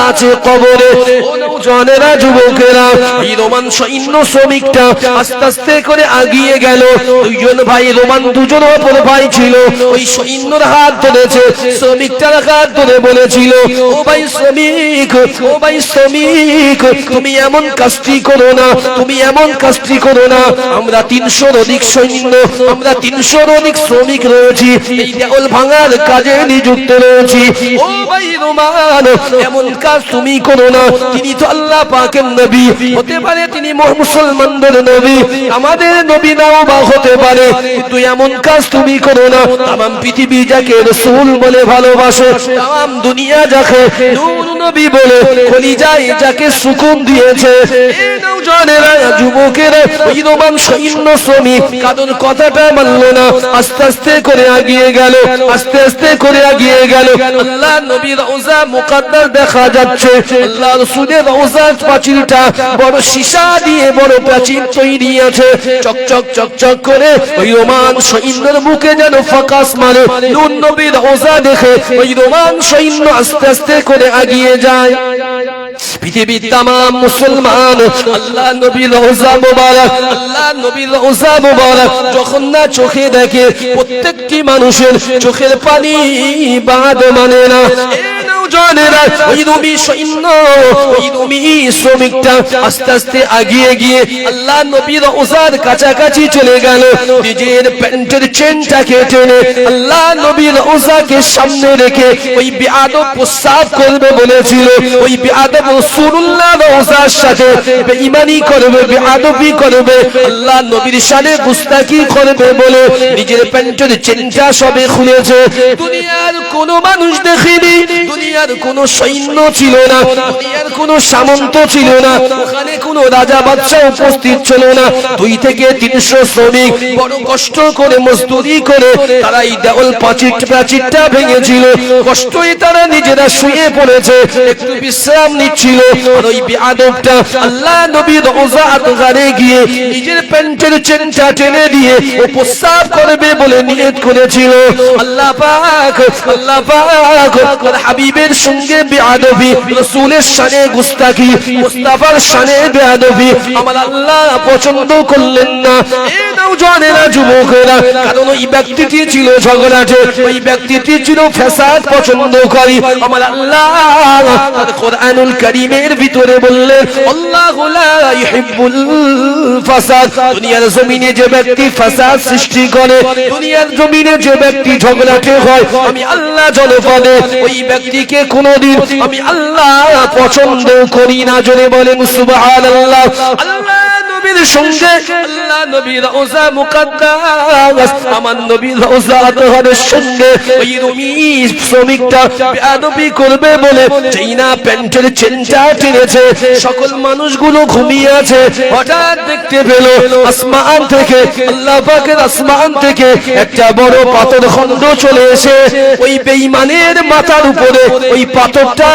আছে কবরে। ও নওজওয়ানেরা, যুবকেরা, এই রোমান সৈন্য শ্রমিকটা আস্তে আস্তে করে আগিয়ে গেল। দুইজন ভাই রোমান, দুজন অপর ভাই ছিল। ওই সৈন্যর হাত ধরেছে, শ্রমিকটার হাত ধরে বলেছিল, ও ভাই শ্রমিক, ও ভাই শ্রমিক, তুমি এমন কাজটি করো না, তুমি এমন কাজটি করো না। আমরা 300 অধিক সৈন্য, আমরা 300 অধিক শ্রমিক রয়েছি, এই দেওয়াল ভাঙার কাজে নিযুক্ত রয়েছি। ও ভাই রোমান, এমন কাজ তুমি করো না। তিনি তো আল্লাহ পাকের নবী, হতে পারে তিনি মুসলমানদের নবী, আমাদের নবী নাও বা হতে পারে, কিন্তু এমন কাজ তুমি করো না। তাম পৃথিবী যাকে রাসূল বলে ভালোবাসে, তাম দুনিয়া যাকে নূর নবী বলে কলিজায় যাকে সুকুন দিয়েছে। এই নওজওয়ানেরা, যুবকেরা, ওই রোমান সৈন্য শ্রমিক কারণ কথাটা মানল না, আস্তে আস্তে করে আগিয়ে গেল, আস্তে আস্তে করে আগিয়ে গেল। আল্লাহ নবীর রওজা মুকদ্দাস দেখা যাচ্ছে। আল্লাহ রাসূলের রওজার প্রাচীরটা বড় সীসা দিয়ে বড় প্রাচীর তৈরি আছে, চকচক চকচক করে। ওই রোমান সৈন্যের মুখে যেন ফোকাস মারে। নূর নবীর রওজা দেখে ওই রোমান সৈন্য আস্তে আস্তে করে আগিয়ে যায়। পৃথিবীর তামাম মুসলমান আল্লাহ নবীর রওজা মোবারক, আল্লাহ নবীর রওজা মোবারক যখন না চোখে দেখে, প্রত্যেকটি মানুষের চোখের পানি বাদ মানে না। নওজওয়ানেরা, ওই রুমি সৈন্য, ওই রুমি শ্রমিকটা আস্তে আস্তে আগিয়ে গিয়ে আল্লাহ নবীর রওজার কাছাকাছি চলে গেল। নিজের প্যান্টের চেনটাকে টেনে আল্লাহ নবীর রওজাকে সামনে রেখে ওই বেয়াদব প্রস্রাব করবে বলেছিল। ওই বেয়াদব রাসূলুল্লাহ রওজার সাথে বেঈমানি করবে, বেয়াদবি করবে, আল্লাহ নবীর শানে গুস্তাখি করবে বলে নিজের প্যান্টের চেনটা সবে খুলেছে। দুনিয়ার কোন মানুষ দেখেনি, দুনিয়ার দুনিয়ার কোনো সৈন্য ছিল না, দুনিয়ার কোনো সামন্ত ছিল না, ওখানে কোনো রাজা বাদশা উপস্থিত ছিল না। 2 থেকে 300 শ্রমিক বড় কষ্ট করে মজদুরি করে তারা এই দেওয়াল প্রাচীরটা ভেঙেছিল। কষ্টই তারা নিজেরা শুয়ে পড়েছে, একটু বিশ্রাম নিচ্ছিল। আর ওই বেয়াদবটা আল্লাহ নবীর রওজা আতহারে গিয়ে নিজের প্যান্টের চেনটা টেনে দিয়ে ও প্রস্রাব করবে বলে নিয়ত করেছিল। আল্লাহ পাক ওর হাবিবের সঙ্গে বেয়াদবি, রাসূলের শানে গুস্তাখি, মুস্তাফার শানে বেয়াদবি আমার আল্লাহ পছন্দ করলেন না। এ নওজওয়ানেরা, যুবকেরা, কারণ ওই ব্যক্তিটি ছিল ঝগড়াটে, ওই ব্যক্তিটি ছিল ফ্যাসাদ পছন্দকারী। আমার আল্লাহ কোরআনুল কারীমের ভিতরে বললেন আল্লাহু লা ইউহিব্বুল ফাসাদ। দুনিয়ার জমিনে যে ব্যক্তি ফাসাদ সৃষ্টি করে, দুনিয়ার জমিনে যে ব্যক্তি ঝগড়াটে হয়, আমি আল্লাহ জনপদে ওই ব্যক্তিকে কোনোদিন আমি আল্লাহ পছন্দ করি না। জোরে বলেন সুবহানাল্লাহ। আল্লাহ নবীর সঙ্গে আল্লাহ নবীর রওজা মুকদ্দাস, আমার নবীর রওজা আতহারের সঙ্গে ওই রুমি শ্রমিকটা বেয়াদবি করবে বলে চাইনা প্যান্টের চেনটা টেনেছে। সকল মানুষগুলো ঘুমিয়ে আছে। হঠাৎ দেখতে পেল আসমান থেকে, আল্লাহ পাকের আসমান থেকে একটা বড় পাথর খণ্ড চলে এসে ওই বেঈমানের মাথার উপরে ওই পাথরটা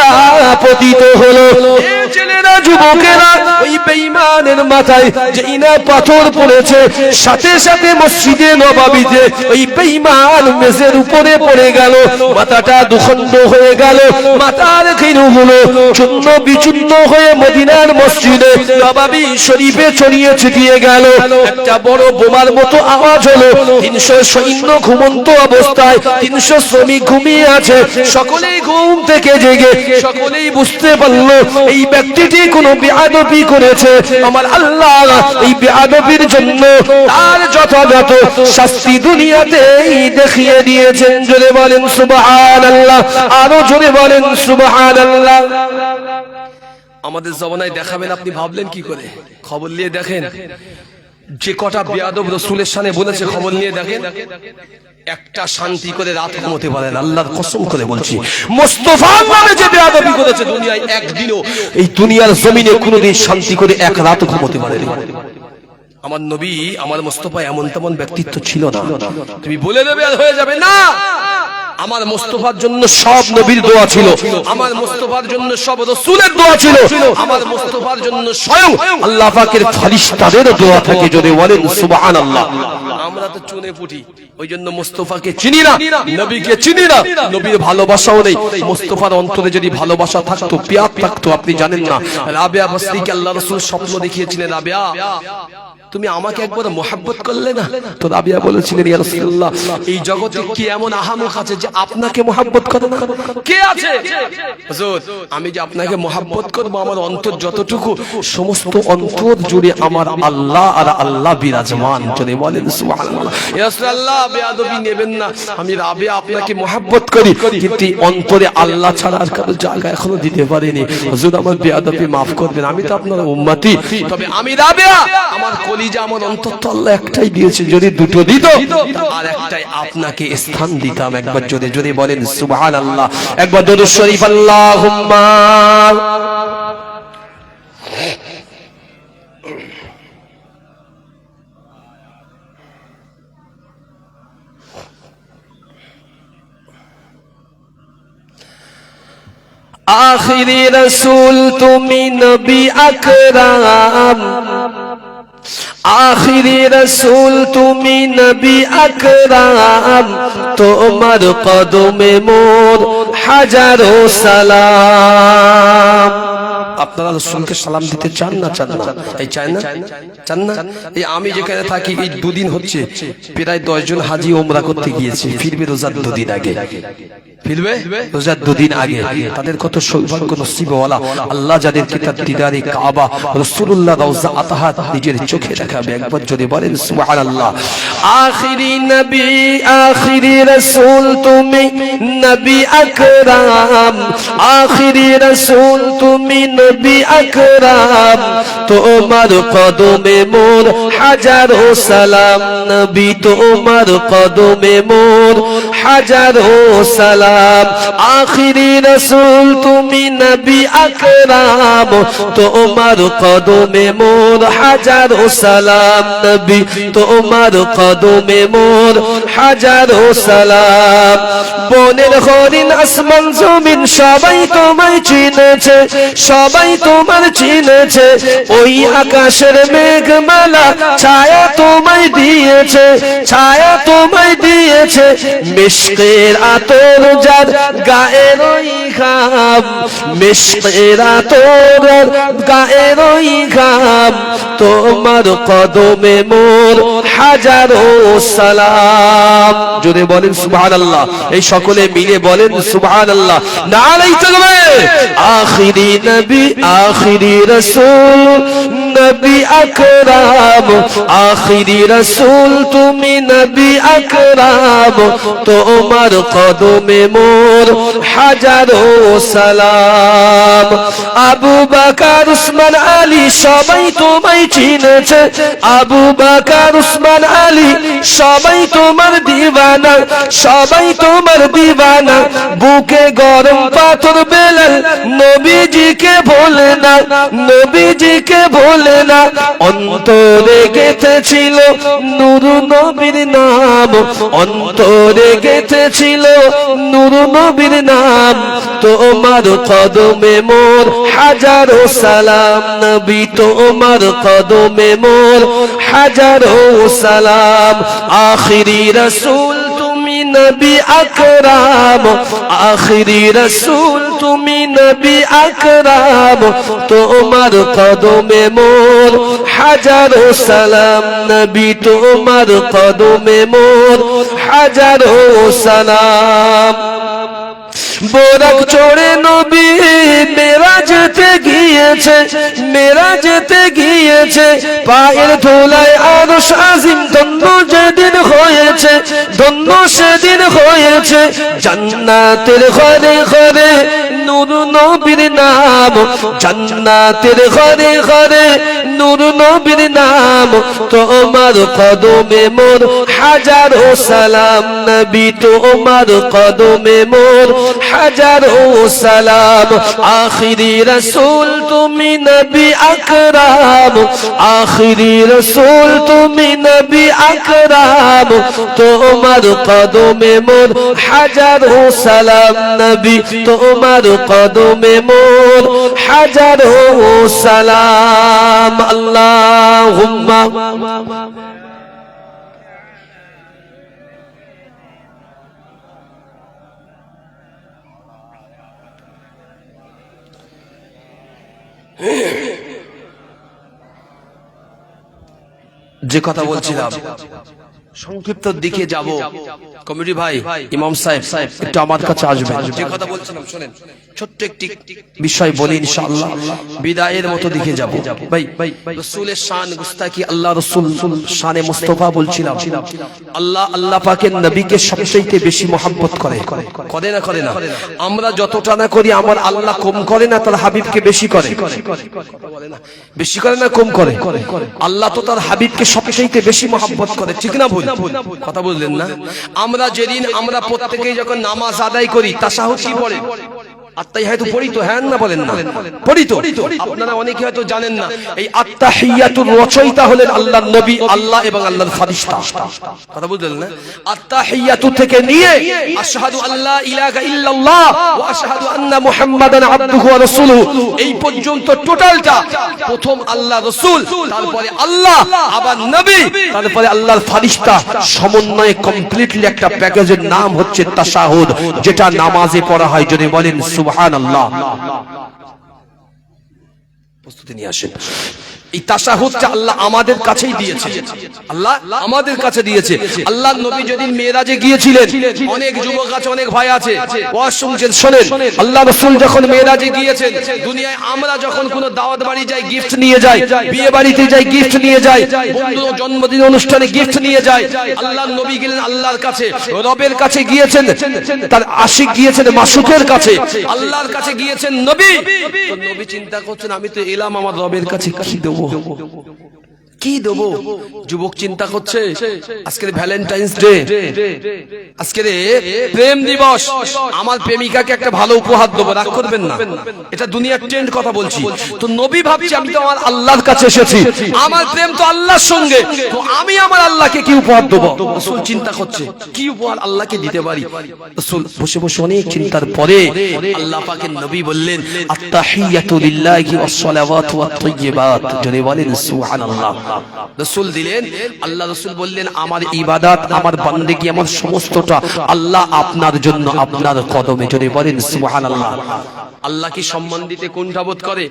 পতিত হলো। ছেলেরা, যুবকেরা, ওই বেঈমানের মাথায় যেই না পাথর পড়েছে, সাথে সাথে মসজিদে নববীতে ওই বেঈমান মেজের উপরে পড়ে গেল, মাথাটা দুখণ্ড হয়ে গেল, মাথার খিরুগুলো চূর্ণ বিচূর্ণ হয়ে মদিনার মসজিদে নববী শরীফে ছড়িয়ে ছিটিয়ে গেল। একটা বড় বোমার মতো আওয়াজ হলো। 300 সৈন্য ঘুমন্ত অবস্থায়, 300 শ্রমিক ঘুমিয়ে আছে। সকলেই ঘুম থেকে জেগে সকলেই বুঝতে পারলো এই ব্যক্তিটি কোনো বেয়াদবি করেছে। আমার আল্লাহ এই বেয়াদবির জন্য তার যথাযথ শাস্তি দুনিয়াতেই দেখিয়ে দিয়েছেন। জোরে বলেন সুবহানাল্লাহ, আরো জোরে বলেন সুবহানাল্লাহ। আমাদের জমানায় দেখাবেন, আপনি ভাবলেন কি করে? খবর নিয়ে দেখেন, যে কটা বেয়াদব রাসূলের শানে বলেছে, খবর নিয়ে দেখেন, একটা শান্তি করে রাত ঘুমোতে পারেন। আল্লাহর কসম করে বলছি, মুস্তাফার নামে যে বেয়াদবি করেছে দুনিয়ায় একদিনও এই দুনিয়ার জমিনে কোনোদিন শান্তি করে এক রাত ঘুমোতে পারেনি। আমার নবী, আমার মুস্তাফা এমন তেমন ব্যক্তিত্ব ছিল না। তুমি বলে দেবে আর হয়ে যাবে না। আমার মুস্তাফার জন্য সব নবীর দোয়া ছিল, আমার মুস্তাফার জন্য সব রাসূলের দোয়া ছিল, আমার মুস্তাফার জন্য স্বয়ং আল্লাহ পাকের ফেরেশতাদের দোয়া থাকে। যদি বলেন সুবহানাল্লাহ। আমরা তো চুনে পুটি, ওই জন্য মুস্তাফাকে চিনি না, নবীকে চিনি না, নবীর ভালোবাসাও নেই। মুস্তাফার অন্তরে যদি ভালোবাসা থাকতো, পিয়ার থাকতো, আপনি জানেন না, রাবিয়া বসরিকে আল্লাহ রাসূল স্বপ্ন দেখিয়েছিলেন, রাবিয়া তুমি আমাকে একবার মোহাব্বত করলে না? তো রাবিয়া বলেছিলেন, ইয়া রাসূলুল্লাহ, এই জগতে কি এমন আহামক আছে যে আপনাকে মোহাব্বত করে না? কে আছে? হুজুর, আমি যে আপনাকে মোহাব্বত করব, আমার অন্তর যতটুকু, সমস্ত অন্তর জুড়ে আমার আল্লাহ আর আল্লাহ বিরাজমান। যদি বলেন সুবহানাল্লাহ। ইয়া রাসূলুল্লাহ, বেয়াদবি নেবেন না, আমি রাবিয়া আপনাকে মোহাব্বত করি, কিন্তু অন্তরে আল্লাহ ছাড়া আর কারো জায়গা এখনো দিতে পারিনি। হুজুর, আমার বেয়াদবি মাফ করবেন, আমি তো আপনার উম্মতি, তবে আমি রাবিয়া, আমার কলিজা, আমার অন্তর তো আল্লাহ একটাই দিয়েছে, যদি দুটো দিত আর একটাই আপনাকে স্থান দিতাম। একবার জোরে জোরে বলেন সুবহানাল্লাহ, একবার দরুদ শরীফ আল্লাহুম্মা। আখিরি রাসূল তুমি নবী আকরাম, আখিরি রাসূল তুমি নবী আকরাম, তোমার কদমে মোর হাজারো সালাম। আপনারা রাসূলকে সালাম দিতে চান না? চান না? এই চান না? চান না? এই আমি যেখানে থাকি, এই 2 দিন হচ্ছে প্রায় 10 জন হাজী ওমরা করতে গিয়েছে, ফিরবে রোজার 2 দিন আগে, ফিরবে রোজার 2 দিন আগে। তাদের কত সৌভাগ্য নসিবওয়ালা, আল্লাহ যাদেরকে তার দিদারে কাবা, রাসূলুল্লাহ রওজা আতাহাত নিজের চোখে দেখাবে। একবার যদি বলেন সুবহানাল্লাহ। আখিরি নবী, আখিরি রাসূল তুমি নবী আকরাম, আখিরি রাসূল তুমি নবী আকরাম তোমার কদমে মোর হাজারো সালাম নবী তোমার কদমে মোর হাজারো সালাম আখিরি রাসূল তুমি নবী আকরাম তোমার কদমে মোর হাজারো সালাম নবী তোমার কদমে মোর হাজারো সালাম বনের হরিণ আসমান জমিন সবাই তোমায় চিনেছে সবাই তোমার চিনেছে ওই আকাশের মেঘমালা ছায়া তোমায় দিয়েছে ছায়া তোমায় দিয়েছে মিশকের আতর যার গায়ের ওই ঘাম মিশকের আতর গায়ের ওই ঘাম তোমার কদমে মোর হাজারো সালাম জোরে বলেন সুবহানাল্লাহ এই সকলে মিলে বলেন সুবহানাল্লাহ নারায়ে তাকবীর আখিরি নবী আখিরি রাসূল নবী আকরাম আখিরি রাসূল তুমি নবী আকরাম তোমার কদমে মোর হাজারো সালাম আবু বকর উসমান আলী সবাই তোমায় চিনেছে আবু বকর উসমান আলী সবাই তোমার দিওয়ানা সবাই তোমার দিওয়ানা বুকে গরম পাথর বেলাল নবীজিকে ভোলে না নবীজিকে ভোলে না অন্তরে গেঁথেছিল নূর নবীর নাম অন্তরে গেঁথেছিল নূর নবীর নাম তোমার কদমে মোর হাজারো সালাম নবী তোমার কদমে মোর হাজারো সালাম আখিরি রাসূল তুমি নবী আকরাম আখিরি রাসূল তুমি নবী আকরাম তোমার কদমে মোর হাজারো সালাম নবী তোমার কদমে মোর হাজারো সালাম বোরাক চড়ে নবী মেরাজেতে গিয়েছে মেরাজেতে গিয়েছে পায়ের ধুলায় আরশ আজিম ধন্য যেদিন হয়েছে ধন্য সেদিন হয়েছে জান্নাতের ঘরে ঘরে নূর নবীর নাম জান্নাতের ঘরে ঘরে নূর নবীর নাম তোমার কদমে মোর হাজারো সালাম নবী তোমার কদমে মোর হাজারো সালাম আখিরি রাসূল তুমি নবী আকরাম আখিরি রাসূল তুমি নবী আকরাম তোমার কদমে মোর হাজারো সালাম নবী তোমার কদমে মোর হাজারো সালাম আল্লাহুম্মা যে কথা বলছিলাম সংক্ষিপ্ত দিকে যাব কমিটি ভাই ইমাম সাহেব একটু আমার কাছে আসবেন যে কথা বলছিলাম শুনেন ছোট্ট একটি বিষয় বলি ইনশাআল্লাহ বিদায়ের মতো দিকে যাব ভাই রাসূলের শান গুস্তাকি আল্লাহ রাসূল শানে মুস্তাফা বলছিলাম আল্লাহ আল্লাহ পাকের নবীকে সবচেয়ে বেশি মহব্বত করে না করে না আমরা যতটা না করি আমার আল্লাহ কম করে না তার হাবিবকে বেশি করে বলে না বেশি করে না কম করে আল্লাহ তো তার হাবিবকে সবচেয়ে বেশি মহব্বত করে ঠিক না ভুল কথা বললেন না আমরা যেদিন আমরা প্রত্যেকেই যখন নামাজ আদায় করি তাশাহুদ কি পড়ে আত্তাহিয়াতু পড়ি তো হ্যাঁ না বলেন না পড়ি তো আপনারা অনেকে হয়তো জানেন না এই আত্তাহিয়াতুর রচয়িতা হলেন আল্লাহর নবী আল্লাহ এবং আল্লাহর ফেরেশতা কথা বুঝলেন না আত্তাহিয়াতু থেকে নিয়ে আশহাদু আল্লা ইলাহা ইল্লাল্লাহ ওয়া আশহাদু আন্না মুহাম্মাদান আবদুহু ওয়া রাসূলুহু এই পর্যন্ত টোটালটা প্রথম আল্লাহ রাসূল তারপরে আল্লাহ আবার নবী তারপরে আল্লাহর ফেরেশতা সমন্বয়ে কমপ্লিটলি একটা প্যাকেজের নাম হচ্ছে তাশাহুদ যেটা নামাজে পড়া হয় যদি বলেন সুবহানাল্লাহ প্রস্তুতি নিয়ে আসেন এই তাশাহুদটা আল্লাহ আমাদের কাছেই দিয়েছে, আল্লাহ আমাদের কাছে দিয়েছে। আল্লাহ নবী যেদিন মেরাজে গিয়েছিলেন, অনেক যুবক আছে, অনেক ভাই আছে, ওয়াজ শুনছেন, শোনেন। আল্লাহ রাসূল যখন মেরাজে গিয়েছেন, দুনিয়ায় আমরা যখন কোনো দাওয়াত বাড়ি যাই গিফট নিয়ে যাই, বিয়ে বাড়িতে যাই গিফট নিয়ে যাই, বন্ধু জন্মদিন অনুষ্ঠানে গিফট নিয়ে যাই। আল্লাহ নবী গেলেন আল্লাহর কাছে, রবের কাছে গিয়েছেন, তার আশিক গিয়েছেন মাসুকের কাছে, আল্লাহর কাছে গিয়েছেন নবী। তো নবী চিন্তা করছেন আমি তো এলাম আমার রবের কাছে, কি দেবো কি দেবো? যুবক চিন্তা করছে আজকের ভ্যালেন্টাইন্স ডে, আজকের প্রেম দিবস, আমার প্রেমিকাকে একটা ভালো উপহার দেবো, রাগ করবেন না, এটা দুনিয়ার ট্রেন্ড কথা বলছি। তো নবী ভাবছে আমি তো আমার আল্লাহর কাছে এসেছি, আমার প্রেম তো আল্লাহর সঙ্গে, তো আমি আমার আল্লাহকে কি উপহার দেবো? রাসূল চিন্তা করছে কি উপহার আল্লাহকে দিতে পারি। রাসূল বসে বসে অনেক চিন্তার পরে আল্লাহ পাকের নবী বললেন আত্তাহিয়াতু লিল্লাহি ওয়াস সালাওয়াতু ওয়াত তাইয়্যিবাত, যদি বলেন সুবহানাল্লাহ। রাসূল দিলেন, আল্লাহ রাসূল বললেন আমার ইবাদত, আমার বান্দেগি, আমার সমস্তটা আল্লাহ আপনার জন্য, আপনার কদমে, যদি বলেন সুবহানাল্লাহ। আল্লাহ কি সম্মান দিতে কোনটা বোধ করে?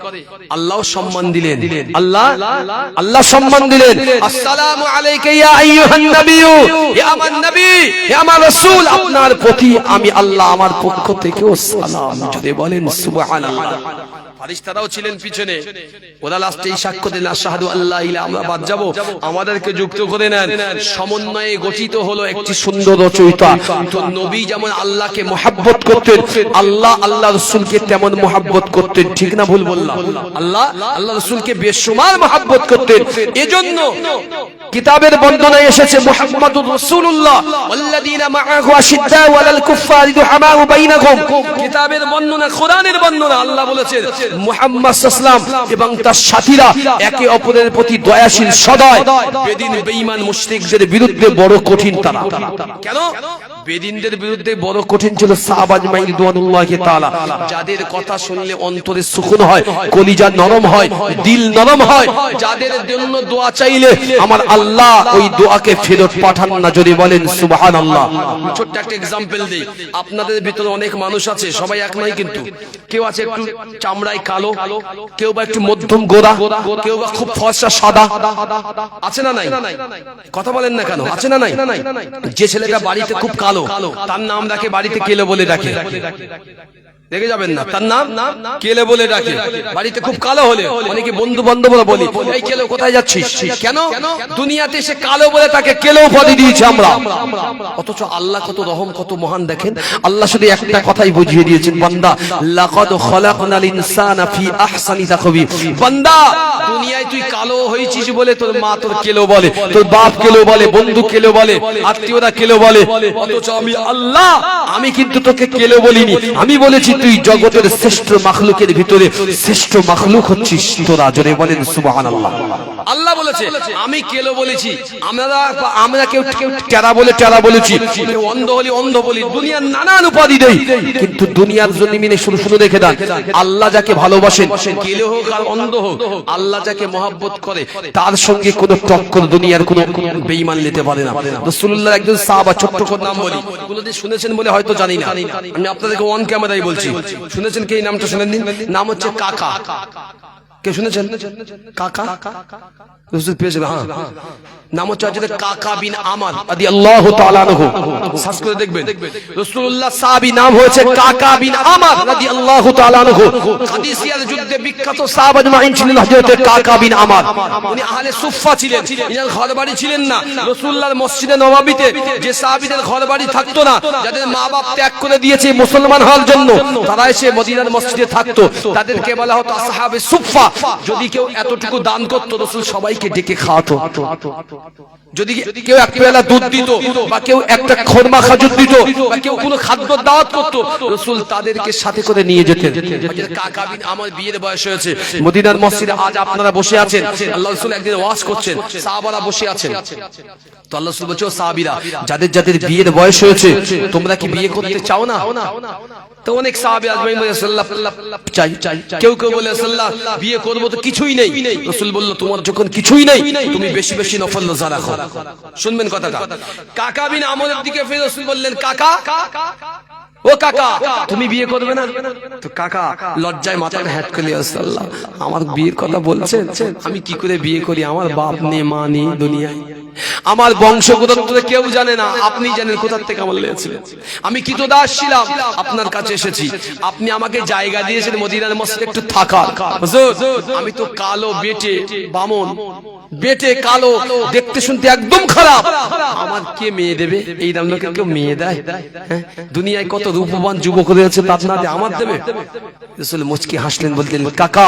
আল্লাহও সম্মান দিলেন, আল্লাহ সম্মান দিলেন। আসসালামু আলাইকা ইয়া আইয়ুহান নাবিয়্যু, হে আমার নবী, হে আমার রাসূল, আপনার প্রতি আমি আল্লাহ আমার পক্ষ থেকেও সালাম, যদি বলেন সুবহানাল্লাহ। ফারিস্তারাও ছিলেন পিছনে, ওরা লাস্টেই সাক্ষ্য দিলেন আশহাদু আল্লাহ ইলাহা, আমরা বাদ যাব, আমাদেরকে যুক্ত করে নেন। সমন্বয়ে গঠিত হলো একটি সুন্দর রচয়িতা। তো নবী যেমন আল্লাহকে মহব্বত করতেন, আল্লাহ আল্লাহ রাসূলকে তেমন মহব্বত করতেন, ঠিক না ভুল বললাম? আল্লাহ আল্লাহ রাসূলকে বেশুমার মহব্বত করতেন। এজন্য কিতাবের বর্ণনায় এসেছে মুহাম্মাদুর রাসূলুল্লাহ ওয়াল্লাযীনা মাআহু আশিদ্দাউ আলাল কুফফারি রুহামাউ বাইনাহুম। কিতাবের বর্ণনা, কোরআনের বর্ণনা, আল্লাহ বলেছেন মুহাম্মদ সাল্লাল্লাহু আলাইহি ওয়াসাল্লাম এবং তার সাথীরা একে অপরের প্রতি দয়াশীল সদয়। বেদিন বেঈমান মুশরিকদের বিরুদ্ধে বড় কঠিন তারা। কেন বেদিনদের বিরুদ্ধে বড় কঠিন ছিল? সাহাবা আজমাইন রিদওয়ানুল্লাহি তাআলা, যাদের কথা শুনলে অন্তরে সুকুন হয়, কলিজা নরম হয়, দিল নরম হয়, যাদের জন্য দোয়া চাইলে আমার আল্লাহ ওই দোয়াকে ফেরত পাঠান না, যদি বলেন সুবহানাল্লাহ। ছোট্ট একটা एग्जांपल দেই, আপনাদের ভিতরে অনেক মানুষ আছে, সবাই এক নয় কিন্তু, কেউ আছে একটু চামড়ায় কালো, কেউ বা একটু মধ্যম গোরা, কেউ বা খুব ফর্সা সাদা, আছে না নাই? কথা বলেন না কেন? আছে না নাই? যে ছেলেটা বাড়িতে খুব কালো, তার নাম রাখে বাড়িতে কেলো বলে ডাকে, দেখে যাবেন না, তার নাম কেলে বলে ডাকে। বাড়িতে খুব কালো হলে অনেকে বন্ধু বান্ধবরা বলি এই কেলো কোথায় যাচ্ছিস? কেন? দুনিয়াতে সে কালো বলে তাকে কেলো উপাধি দিয়েছে আমরা। অথচ আল্লাহ কত রহম, কত মহান দেখেন। আল্লাহ শুধু একটা কথাই বুঝিয়ে দিয়েছেন, বান্দা লাকাদ খালাকনাল ইনসানা ফি আহসানি তাকওয়িম। বান্দা দুনিয়ায় তুই কালো হয়েছিস বলে তোর মা তোর কেলো বলে, তোর বাপ কেলো বলে, বন্ধু কেলো বলে, আত্মীয়রা কেলো বলে, অথচ আমি আল্লাহ আমি কিন্তু তোকে কেলো বলিনি, আমি বলেছি তুই জগতের শ্রেষ্ঠ মাখলুকের ভিতরে শ্রেষ্ঠ মাখলুক হচ্ছিস তোরা, জোরে বলেন সুবহানাল্লাহ। আল্লাহ বলেছে আমি কেলো বলেছি, আমরা কেউ টেরা বলে টেরা বলেছি, কেউ অন্ধ হলে অন্ধ বলি, দুনিয়ার নানান উপাধি দেই, কিন্তু দুনিয়ার জমিনে শুরু শুরু দেখে দেন আল্লাহ যাকে ভালোবাসেন, কেলো হোক আর অন্ধ হোক, আল্লাহ যাকে মহব্বত করে তার সঙ্গে কোনো টক্কর দুনিয়ার কোনো বেঈমান নিতে পারে না। রাসূলুল্লাহ একজন সাহাবা, ছোট্ট করে নাম বলি, কোনদিন শুনেছেন বলে হয়তো জানি না, আমি আপনাদেরকে অন ক্যামেরায় বলছি, শুনেছেন কি? এই নামটা শুনেননি? নাম হচ্ছে কাকা। কে শুনেছেন? কাকা রাসূল পেয়েছিল, হ্যাঁ, নাম হচ্ছে কাকা বিন আমর রাদিয়াল্লাহু তাআলা আনহু। সার্চ করে দেখবেন রাসূলুল্লাহ সাহাবী নাম হয়েছে কাকা বিন আমর রাদিয়াল্লাহু তাআলা আনহু। কাদিসিয়ার যুদ্ধে বিখ্যাত সাহাবা আজমাইন ছিলেন হযরত কাকা বিন আমর। উনি আহলে সুফফা ছিলেন, ইনার ঘরবাড়ি ছিলেন না রাসূলুল্লাহর মসজিদে নববীতে। যে সাহাবীদের ঘরবাড়ি থাকতো না, যাদের মা বাপ ত্যাগ করে দিয়েছে মুসলমান হওয়ার জন্য, তারা এসে মদিনার মসজিদে থাকতো, তাদেরকে বলা হতো আসহাবে সুফফা। যদি কেউ এতটুকু দান করতো, রাসূল সবাইকে ডেকে খাওয়াতো। যদি কেউ এক পেয়ালা দুধ দিত, বা কেউ একটা খরমা খাজুর দিত, বা কেউ কোনো খাদ্য দাওয়াত করতো, রাসূল তাদেরকে সাথে করে নিয়ে যেতেন। কাকা বিন আমর বিয়ের বয়স হয়েছে, মদিনার মসজিদে আজ আপনারা বসে আছেন, আল্লাহ রাসূল একদিন ওয়াজ করছেন, সাহাবারা বসে আছেন, তো আল্লাহ রাসূল বলছে সাহাবীরা যাদের যাদের বিয়ের বয়স হয়েছে তোমরা কি বিয়ে করতে চাও না? তো অনেক সাহাবী আজমাইন বলে সাল্লাল্লাহু চাই, কেউ কেউ বলে সাল্লাল্লাহু বিয়ে করব তো কিছুই নেই। রাসূল বলল তোমার যখন কিছুই নেই তুমি বেশি বেশি নফল রোজা রাখো। শুনবেন কথাটা। কাকা বিন আমরের দিকে ফিরে রাসূল বললেন কাকা ও কাকা তুমি বিয়ে করবে না? তো কাকা লজ্জায় মাথাটা হ্যাট করে আল্লাহ আমার বিয়ের কথা বলছেন, আমি কি করে বিয়ে করি? আমার বাপ নেই মা নেই দুনিয়ায়, আমার বংশগত কেউ জানে না, আপনি জানেন কোথা থেকে আমার লেগেছিলেন। আমি কৃতদাস ছিলাম, আপনার কাছে এসেছি, আপনি আমাকে জায়গা দিয়েছেন মদিনার মসজিদে একটু থাকার। হুজুর আমি তো কালো বেটে বামন, বেটে কালো, দেখতে শুনতে একদম খারাপ, আমার কে মেয়ে দেবে? এই দাম লোকে কেউ মেয়ে দেয়? দুনিয়ায় কত রূপবান যুবক রয়েছে, তার না আমার দেবে? রাসূল মুচকি হাসলেন, বললেন কাকা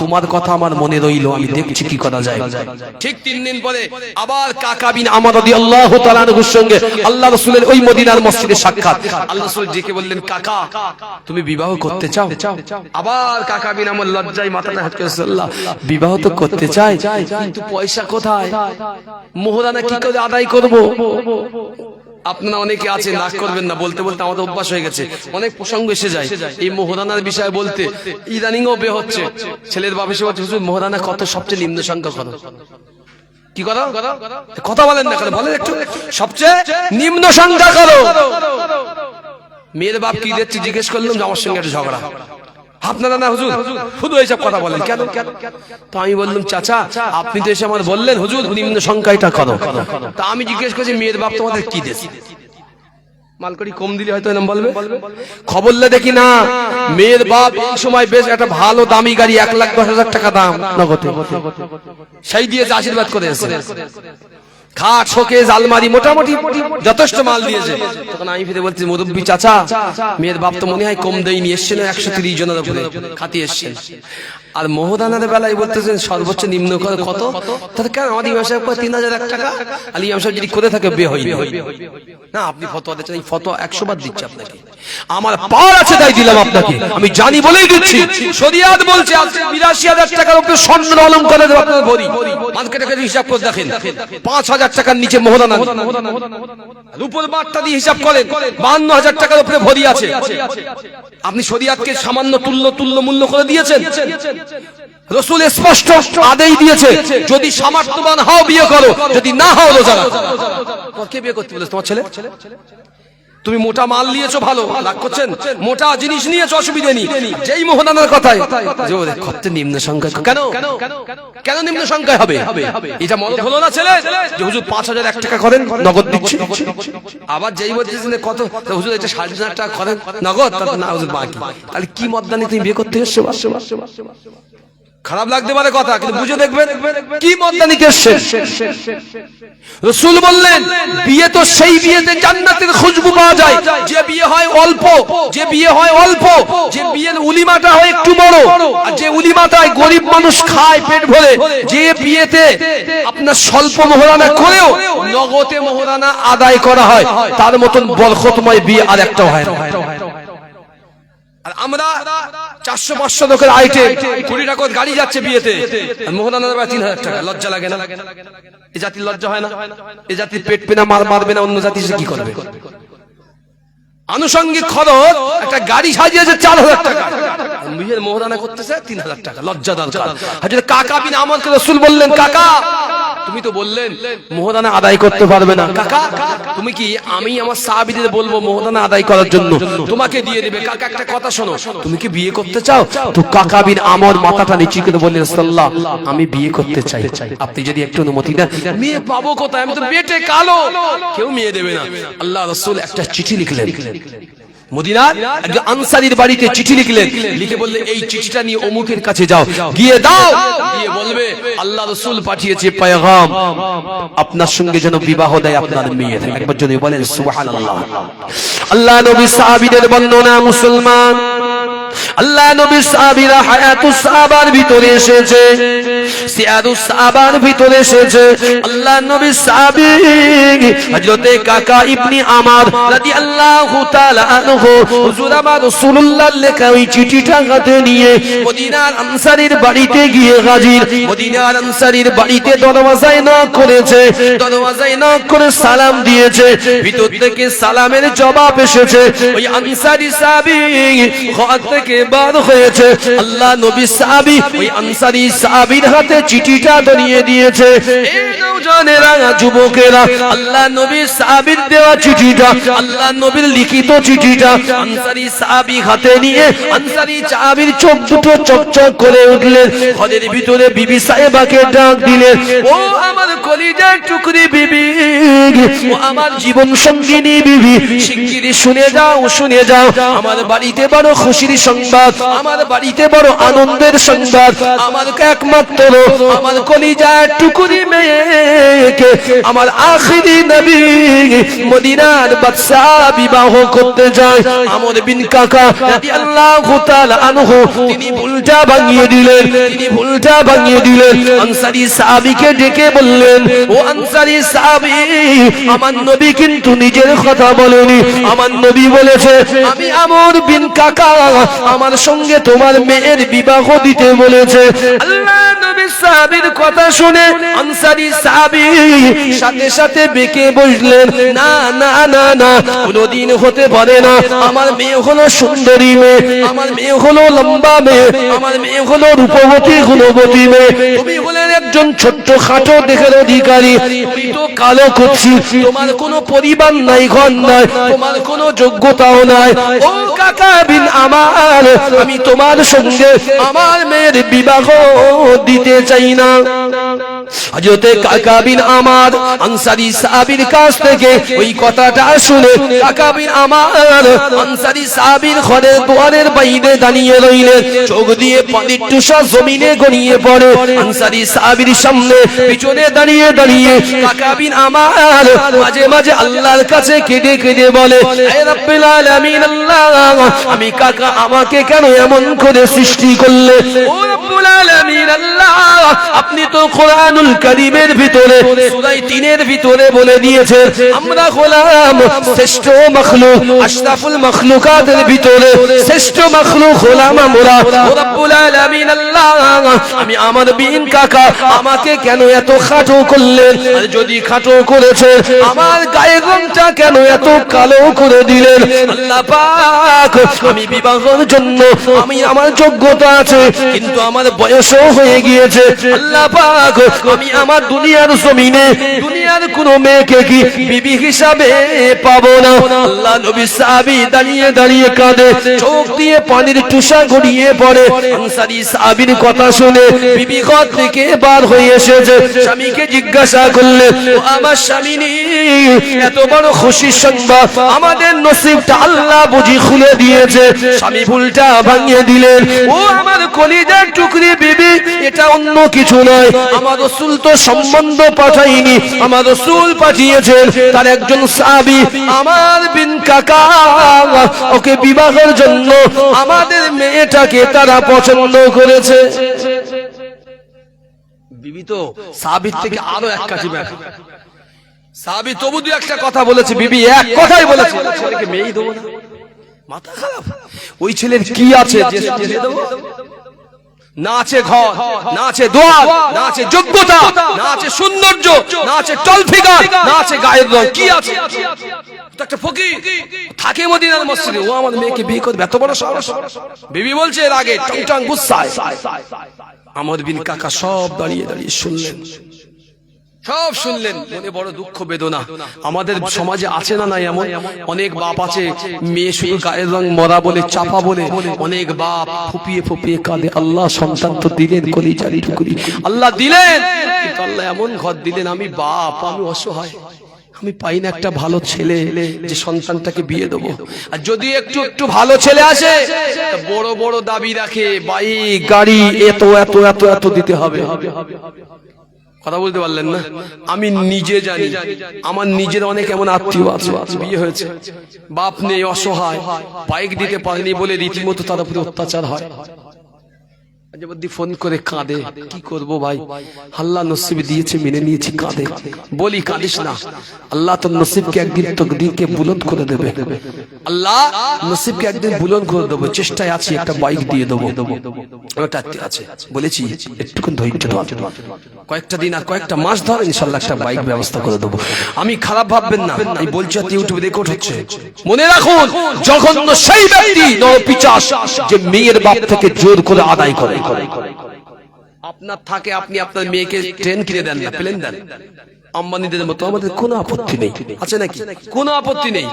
তোমার কথা আমার মনে রইল, আমি দেখছি কি করা যায়। ঠিক 3 দিন পরে আবার কাকা বিন আমর রাদিয়াল্লাহু তাআলা আনহুর সঙ্গে আল্লাহ রাসূলের ওই মদিনার মসজিদে সাক্ষাৎ। আল্লাহ রাসূল ডেকে বললেন কাকা তুমি বিবাহ করতে চাও? আবার কাকা বিন আমর লজ্জায় মাথাটা হাত করে আল্লাহ বিবাহ তো করতে চাই, কিন্তু পয়সা কোথায়? মোহরানা কি করে আদায় করব? আপনারা অনেকে আছে নাক করবেন না, বলতে বলতে আমাদের অভ্যাস হয়ে গেছে, অনেক প্রসঙ্গ এসে যায় এই মোহরানার বিষয়ে বলতে, ইদানিংও বে হচ্ছে। ছেলের বাবা এসে বলছে হুজুর মোহরানা কত, সবচেয়ে নিম্ন সংখ্যা কত? কি করো কথা বলেন না কেন, বলেন একটু সবচেয়ে নিম্ন সংখ্যা করো। মেয়ের বাপ কি দিচ্ছে জিজ্ঞেস করলাম, আমার সঙ্গে একটা ঝগড়া, আপনারা না হুজুর শুধু এইসব কথা বলেন কেন? তো আমি বললাম চাচা আপনি তো এসে আমার বললেন হুজুর নিম্ন সংখ্যাটা করো, তা আমি জিজ্ঞেস করছি মেয়ের বাপ তোমাদের কি দিয়েছে? মালকড়ি কম দিলে হয়তো এরকম বলবে, খবরলে দেখি না মেয়ের বাপ এই সময় বেশ একটা ভালো দামি গাড়ি 1,10,000 টাকা দাম নগদে সেই দিয়েছে, আশীর্বাদ করে এসেছে, খাট শোকেস আলমারি মোটামুটি যথেষ্ট মাল দিয়েছে। তখন আমি ফিরে বলছি মুরব্বী চাচা মেয়ের বাপ তো মনে হয় কম দেয়নি, এসছেন 130 জনের উপরে খাতি এসছেন, আর মোহদানার বেলায় বলতেছেন সর্বোচ্চ নিম্ন করে কত? তাহলে কেন আমাদের ইমাম সাহেব 3,001 টাকা, আর ইমাম সাহেব যদি করে থাকে বিয়ে হয়নি না, আপনি ফতোয়া দিচ্ছেন, এই ফতোয়া 100 বার দিচ্ছে আপনাকে, আমার পাওয়ার আছে তাই দিলাম আপনাকে, আমি জানি বলেই দিচ্ছি। শরিয়াত বলছে আজকে 82,000 টাকার উপরে স্বর্ণ অলংকারের আপনার ভরি, মার্কেটে হিসাব করে দেখেন 5,000 টাকার নিচে মোহরানা, রূপোর বাট্টা দিয়ে হিসাব করেন 52,000 টাকার উপরে ভরি আছে। আপনি শরিয়াতকে সামান্য তুল্য মূল্য করে দিয়েছেন? রাসূল স্পষ্ট আদেশ দিয়েছে যদি সামর্থ্যবান হও বিয়ে করো, যদি না হও রোজা রাখো। কে বিয়ে করতে বলেছে? তোমার ছেলে? তুমি মোটা মাল নিয়েছো ভালো, রাগ করছেন, মোটা জিনিস নিয়েছো অসুবিধা নেই, যেই মোহনানার কথায় কত নিম্ন সংখ্যা, কেন কেন নিম্ন সংখ্যায় হবে? এটা মদত হলো না ছেলে যে হুজুর 5,001 টাকা করেন নগদ দিচ্ছি, আবার যেই বলতেছেন কত হুজুর এটা 3,500 টাকা করেন নগদ, না হুজুর বাকি, তাহলে কি মদদানি তুমি বিয়ে করতে এসছো? খারাপ লাগতে পারে কথা, কিন্তু বুঝে দেখবেন কি মদদানি এসছে। রাসূল বললেন বিয়ে তো সেই বিয়েতে জান্নাতের খুশবু পাওয়া যায় যে বিয়ে হয় অল্প, যে বিয়ে হয় অল্প, যে বিয়ের উলিমাটা হয় একটু বড়, আর যে উলিমাটায় গরিব মানুষ খায় পেট ভরে, যে বিয়েতে আপনার স্বল্প মোহরানা করেও নগদে মোহরানা আদায় করা হয়, তার মতন বরকতময় বিয়ে আর একটাও হয় না। আর আমরা 400-500 লোকের আইটেম 20 টাকা গাড়ি যাচ্ছে বিয়েতে, মোহরানা 3,000 টাকা, লজ্জা লাগে না? এই জাতির লজ্জা হয় না? এই জাতির পেট পেনা মারবে না, অন্য জাতি সে কি করবে? আনুষঙ্গিক খরচ একটা গাড়ি সাজিয়েছে 4,000 টাকা, বিয়ের মোহরানা করতেছে 3,000 টাকা, লজ্জা দরকার। হযরত কাকা বিন আমরকে রাসূল বললেন কাকা তুমি তো বললেন মোহরানা আদায় করতে পারবে না, কাকা তুমি কি আমি আমার সাহাবীদের বলবো মোহরানা আদায় করার জন্য, তোমাকে দিয়ে দেবে। কাকা একটা কথা শোনো, তুমি কি বিয়ে করতে চাও? তো কাকা বিন আমর মাথাটা নিচু করে বললেন রাসূলুল্লাহ আমি বিয়ে করতে চাই, আপনি যদি একটু অনুমতি দেন। মেয়ে পাবো কোথায়? আমি তো বেটে কালো, কেউ মেয়ে দেবে না। আল্লাহ রাসূল একটা চিঠি লিখলেন, মদিনার একজন আনসারীর বাড়িতে চিঠি লিখলেন, লিখে বললেন এই চিঠিটা নিয়ে অমুকের কাছে যাও, গিয়ে দাও, গিয়ে বলবে আল্লাহ রাসূল পাঠিয়েছে পয়গাম আপনার সঙ্গে যেন বিবাহ দেয় আপনার মেয়ে। একবার যদি বলেন সুবহানাল্লাহ। আল্লাহ নবী সাহাবীদের বর্ণনা, মুসলমান আল্লাহ নবী সাহাবীরা হায়াতুস সাহাবার ভিতরে এসেছে, সিয়ারুস সাহাবার ভিতরে এসেছে। আল্লাহ নবী সাহাবী হযরতে কাকা ইবনে আমর রাদিয়াল্লাহু তাআলা আনহু হুজুর আমার রাসূলুল্লাহর লেখা ওই চিঠিটা হাতে নিয়ে মদিনার আনসারীর বাড়িতে গিয়ে হাজির। মদিনার আনসারীর বাড়িতে দরওয়াজায় নক করেছে, দরওয়াজায় নক করে সালাম দিয়েছে, ভিতর থেকে সালামের জবাব এসেছে। ওই আনসারী সাহাবী ঘর থেকে বার হয়েছে, আল্লাহ নবী সাহাবী ওই আনসারী সাহাবীর হাতে চিঠিটা ধরিয়ে দিয়েছে। নওজওয়ানেরা যুবকেরা আল্লাহ নবীর সাহাবীর দেওয়া চিঠিটা আল্লাহ নবীর লিখিত চিঠিটা আনসারী সাহাবী হাতে নিয়ে আনসারী সাহাবীর চোখ দুটো চকচক করে উঠলেন ঘরের ভিতরে বিবি সাহেবাকে ডাক দিলেন ও আমার কলিজার টুকরি বিবি ও আমার জীবন সঙ্গিনী বিবি শিগগিরই শুনে যাও আমার বাড়িতে বড় খুশির সংবাদ আমার বাড়িতে বড় আনন্দের সংবাদ আমার একমাত্র আমার কলিজার টুকরি মেয়েকে আমার আখিরি নবী মদিনার বাদশা বিবাহ করতে যায় আমর বিন কাকা রাদিয়াল্লাহু তাআলা আনহু তিনি ভুলটা ভাঙিয়ে দিলেন আনসারী সাহাবীকে ডেকে বললেন ও আনসারী সাহাবী আমার নবী কিন্তু নিজের কথা বলেনি আমার নবী বলেছে আমি আমর বিন কাকা আমার সঙ্গে তোমার মেয়ের বিবাহ দিতে বলেছে আল্লাহ নবীর সাহাবীর কথা শুনে আনসারী সাহাবী সাথে সাথে বেঁকে বসলেন না না না না কোনদিন হতে পারে না আমার মেয়ে হলো সুন্দরী মেয়ে আমার মেয়ে হলো লম্বা মেয়ে আমার মেয়ে হলো রূপবতী গুণবতী মেয়ে তুমি হলেন একজন ছোট্ট খাটো দেহের অধিকারী তুমি তো কালো কুৎসি তোমার কোনো পরিবার নাই ঘর নাই তোমার কোনো যোগ্যতাও নাই ও কাকা বিন আমার আমি তোমার সঙ্গে আমার মেয়ের বিবাহ দিতে চাই না হযরতে কাকা বিন আমার আনসারী সাহাবীর কাছ থেকে ওই কথাটা শুনে কাকা বিন আমার আনসারী সাহাবীর ঘরের দুয়ারের বাইরে দাঁড়িয়ে রইলেন চোখ দিয়ে পানির টুসা জমিনে গড়িয়ে পড়ে আনসারী সাহাবীর সামনে পিছনে দাঁড়িয়ে কাকা বিন আমার মাঝে মাঝে আল্লাহর কাছে কেঁদে কেঁদে বলে হে রব্বুল আলামিন আল্লাহ আমি কাকা আমাকে কেন এমন করে সৃষ্টি করলে ও রব্বুল আলামিন আল্লাহ আপনি তো কোরআনুল কারীমের ভিতরে সূরা 3 এর ভিতরে বলে দিয়েছেন আমরা হলাম শ্রেষ্ঠ মাখলুক আশরাফুল মাখলুকাতের ভিতরে শ্রেষ্ঠ মাখলুক হলাম আমরা ও রব্বুল আলামিন আল্লাহ আমি আমার বিন কাকা আমাকে কেন এত খাটো করলেন আর যদি খাটো করেছে আমার গায়ের রংটা কেন এত কালো করে দিলেন আল্লাহ পাক আমি বিবাহের জন্য আমি আমার যোগ্যতা আছে কিন্তু আমার বয়সও হয়ে গিয়েছে আল্লাহ পাক আমি আমার দুনিয়ার জমিনে দুনিয়ার কোন মেয়েকে কি বিবি হিসাবে পাবো না আল্লাহ নবী সাহাবী দাঁড়িয়ে কাঁদে চোখ দিয়ে পানির টুসা গড়িয়ে পড়ে আনসারী সাহাবীর কথা শুনে বিবি ঘর থেকে বার হয়ে এসেছে স্বামীকে জিজ্ঞাসা করলেন আমার স্বামী এত বড় খুশির সংবাদ আমাদের নসিবটা আল্লাহ বুঝি খুলে দিয়েছে স্বামী ভুলটা ভাঙিয়ে দিলেন ও আমার কলিজার টুকরি বিবি এটা অন্য কিছু নয় আমার রাসূল তো সম্বন্ধ পাঠায়নি আমার রাসূল পাঠিয়েছেন তার একজন সাহাবী আমার বিন কাকা ওকে বিবাহের জন্য আমাদের মেয়েটাকে তারা পছন্দ করেছে বিবি তো সাহাবীর থেকে আরো এক কাঠি বেশি সাহাবী তবু দুই একটা কথা বলেছে বিবি এক কথাই বলেছে ছেলেকে মেয়েই দেবো না মাথা খারাপ ওই ছেলের কি আছে যে দেবো না আছে ঘর না আছে দুয়ার না আছে যোগ্যতা না আছে সৌন্দর্য না আছে টল ফিগার না আছে গায়ের রং কি আছে একটা ফকির থাকে মদিনার মসজিদে ও আমার মেয়েকে বিয়ে করবে এত বড় সাহস বিবি বলছে এর আগে টংটং গুসায় আমর বিন কাকা সব দাঁড়িয়ে শুনলেন সব শুনলেন মনে বড় দুঃখ বেদনা আমাদের সমাজে আছে না নাই এমন অনেক বাপ আছে মেয়ে শুধু গায়ের রং মরা বলে চাপা বলে অনেক বাপ ফুপিয়ে ফুপিয়ে কাঁদে আল্লাহ সন্তান তো দিলেন কলিজারি টুকরি আল্লাহ দিলেন কিন্তু আল্লাহ এমন ঘর দিলেন আমি বাপ আমি অসহায় আমি পাই না একটা ভালো ছেলে যে সন্তানটাকে বিয়ে দেবো আর যদি একটু একটু ভালো ছেলে আসে বড় বড় দাবি রাখে বাইক গাড়ি এত এত এত এত দিতে হবে কথা বলতে পারলেন না আমি নিজে জানি আমার নিজের অনেক এমন আত্মীয় আছে বিয়ে হয়েছে বাপ নেই অসহায় বাইক দিতে পারেনি বলে রীতিমতো তার উপরে অত্যাচার হয় ফোন করে কাঁদে কি করব ভাই আল্লাহ নসিব দিয়েছে মেনে নিয়েছি কাঁদে বলি কাঁদিস না আল্লাহ তোর নসিবকে একদিন তকদীরকে বুলন্দ করে দেবে আল্লাহ নসিবকে একদিন বুলন্দ করে দেবে চেষ্টায় আছি একটা বাইক দিয়ে দেবো ওটা আছে বলেছি একটুক্ষণ ধৈর্য ধর কয়েকটা দিন আর কয়েকটা মাস ধর ইনশাআল্লাহ একটা বাইক ব্যবস্থা করে দেবো আমি খারাপ ভাববেন না আমি বলছি ইউটিউবে রেকর্ড হচ্ছে মনে রাখুন জঘন্য সেই ব্যক্তি নরপিশাচ যে মেয়ের বাপ থেকে জোর করে আদায় করে আপনার থাকে, আপনি আপনার মেয়েকে ট্রেন কিনে দেন না, প্লেন দেন, আম্বানিদের মতো, আমাদের কোনো আপত্তি নেই, আছে নাকি? কোনো আপত্তি নেই।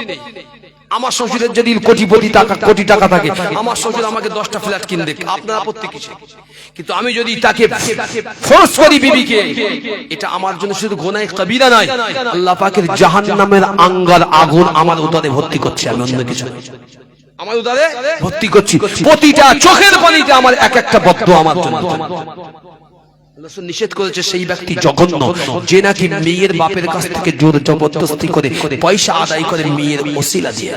আমার শ্বশুরের যদি কোটি টাকা থাকে, আমার শ্বশুর আমাকে 10টা ফ্ল্যাট কিনে দেখ, আপনার আপত্তি কিসে? কিন্তু আমি যদি তাকে ফোর্স করি বিবিকে, এটা আমার জন্য শুধু গুনাহে কবিরা নয়, আল্লাহ পাকের জাহান্নামের আঙ্গার আগুন আমার উদরে ভর্তি করছে, আমি অন্য কিছু নয়, আমার উদরে ভর্তি করছি। প্রতিটা চোখের পানিতে আমার এক একটা বদদুয়া আমার জন্য। রাসূল নিষেধ করেছে সেই ব্যক্তি জঘন্য যে নাকি মেয়ের বাপের কাছ থেকে জোর জবরদস্তি করে পয়সা আদায় করে মেয়ের ওসিলা দিয়ে।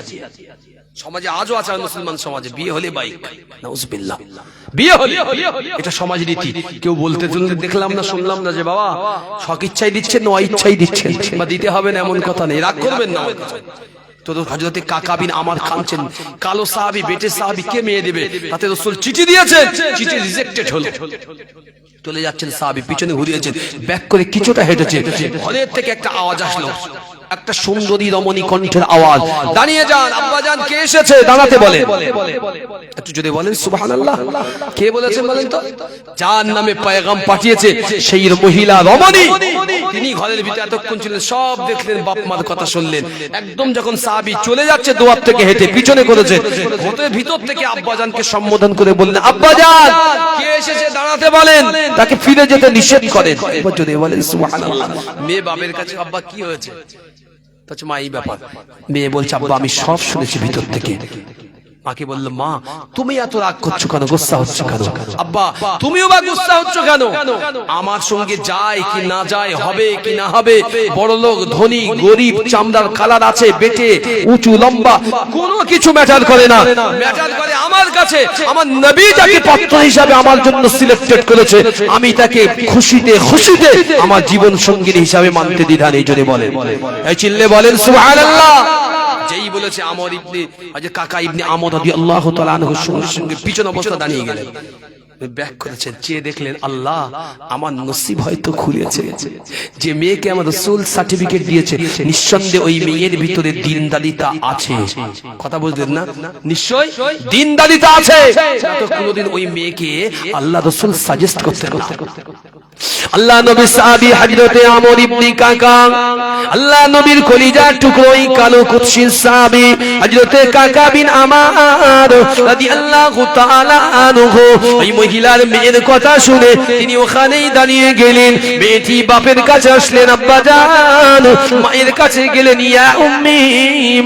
সমাজে আজও আছে, মুসলমান সমাজে বিয়ে হলে বাইক, নাউজুবিল্লাহ, বিয়ে হলে এটা সমাজ রীতি। কেউ বলতে দেখলাম না, শুনলাম না যে বাবা শখ ইচ্ছাই দিচ্ছেন, না ইচ্ছাই দিচ্ছেন, বা দিতে হবে না এমন কথা নেই, রাগ করবেন না। তো হযরতে কাকা বিন আমার কাঁদছেন, কালো সাহাবী, বেটে সাহাবী, কে মেয়ে দেবে? তাতে রাসূল চিঠি দিয়েছেন, চিঠি রিজেক্টেড হলো। চলে যাচ্ছেন সাহাবী, পিছনে ঘুরিয়েছেন, ব্যাক করে কিছুটা হেঁটেছে, ঘরের থেকে একটা আওয়াজ আসলো, একটা সুন্দরী রমণী কণ্ঠের আওয়াজ, দাঁড়িয়ে যান আব্বাজান, কে এসেছে? দাঁড়াতে বলেন। একটু যদি বলেন সুবহানাল্লাহ, কে বলেছেন বলেন তো? যার নামে পয়গাম পাঠিয়েছে সেই মহিলা রমণী, তিনি ঘরের ভিতরে এতক্ষণ ছিলেন, সব দেখলেন, বাপ মার কথা শুনলেন। একদম যখন সাহাবী চলে যাচ্ছে দুয়ার থেকে হেঁটে, পিছনে করেছে, ঘরের ভিতর থেকে আব্বাজানকে সম্বোধন করে বললেন, আব্বাজান কে এসেছে? দাঁড়াতে বলেন, তাকে ফিরে যেতে নিষেধ করেন। যদি বলেন সুবহানাল্লাহ। মেয়ে বাবার কাছে, আব্বা কি হয়েছে? মা এই ব্যাপার। মেয়ে বলছে, আব্বা আমি সব শুনেছি ভিতর থেকে। মাকে বলল, মা তুমি এত রাগ করছো কেন, গুসা হচ্ছ কেন? আব্বা তুমিও বা গুসা হচ্ছ কেন? আমার সঙ্গে যায় কি না যায়, হবে কি না হবে, বড় লোক ধনী গরিব, চামড়ার কালার আছে, বেটে উঁচু লম্বা, কোনো কিছু ম্যাটার করে না। ম্যাটার করে আমার কাছে আমার নবী যাকে পাত্র হিসাবে আমার জন্য সিলেক্টেড করেছে, আমি তাকে খুশিতে খুশিতে আমার জীবন সঙ্গী হিসাবে মানতে দ্বিধা নেই। যদি বলেন, এই চিল্লে বলেন সুবহানাল্লাহ। যেই বলেছে আমর ইবনে কাকা ইবনে আমর রাদিয়াল্লাহু তাআলা আনহুর সঙ্গে পিছন অবস্থা দাঁড়িয়ে গেলেন, ব্যাক করেছেন, চেয়ে দেখলেন আল্লাহ আমার নসিব হয়তো খুলেছে, যে মেয়েকে আমার রাসূল সার্টিফিকেট দিয়েছে, নিঃসন্দেহে ওই মেয়ের ভিতরে দ্বীনদারিতা আছে। কথা বুঝলেন না? নিশ্চয় দ্বীনদারিতা আছে। তো কোনদিন ওই মেয়েকে আল্লাহ রাসূল সাজেস্ট করতে আল্লাহ নবী সাহাবী হযরতে আমর ইবনে কাকা, আল্লাহ নবীর কলিজার টুকরো, ওই কালো কুৎসির সাহাবী হযরতে কাকা বিন আমার রাদিয়াল্লাহু তাআলা আনহু, ওই মহিলার মেয়ের কথা শুনে তিনি ওখানেই দাঁড়িয়ে গেলেন। মেয়েটি বাপের কাছে আসলেন, আব্বা জান, মায়ের কাছে গেলেন, ইয়া উম্মি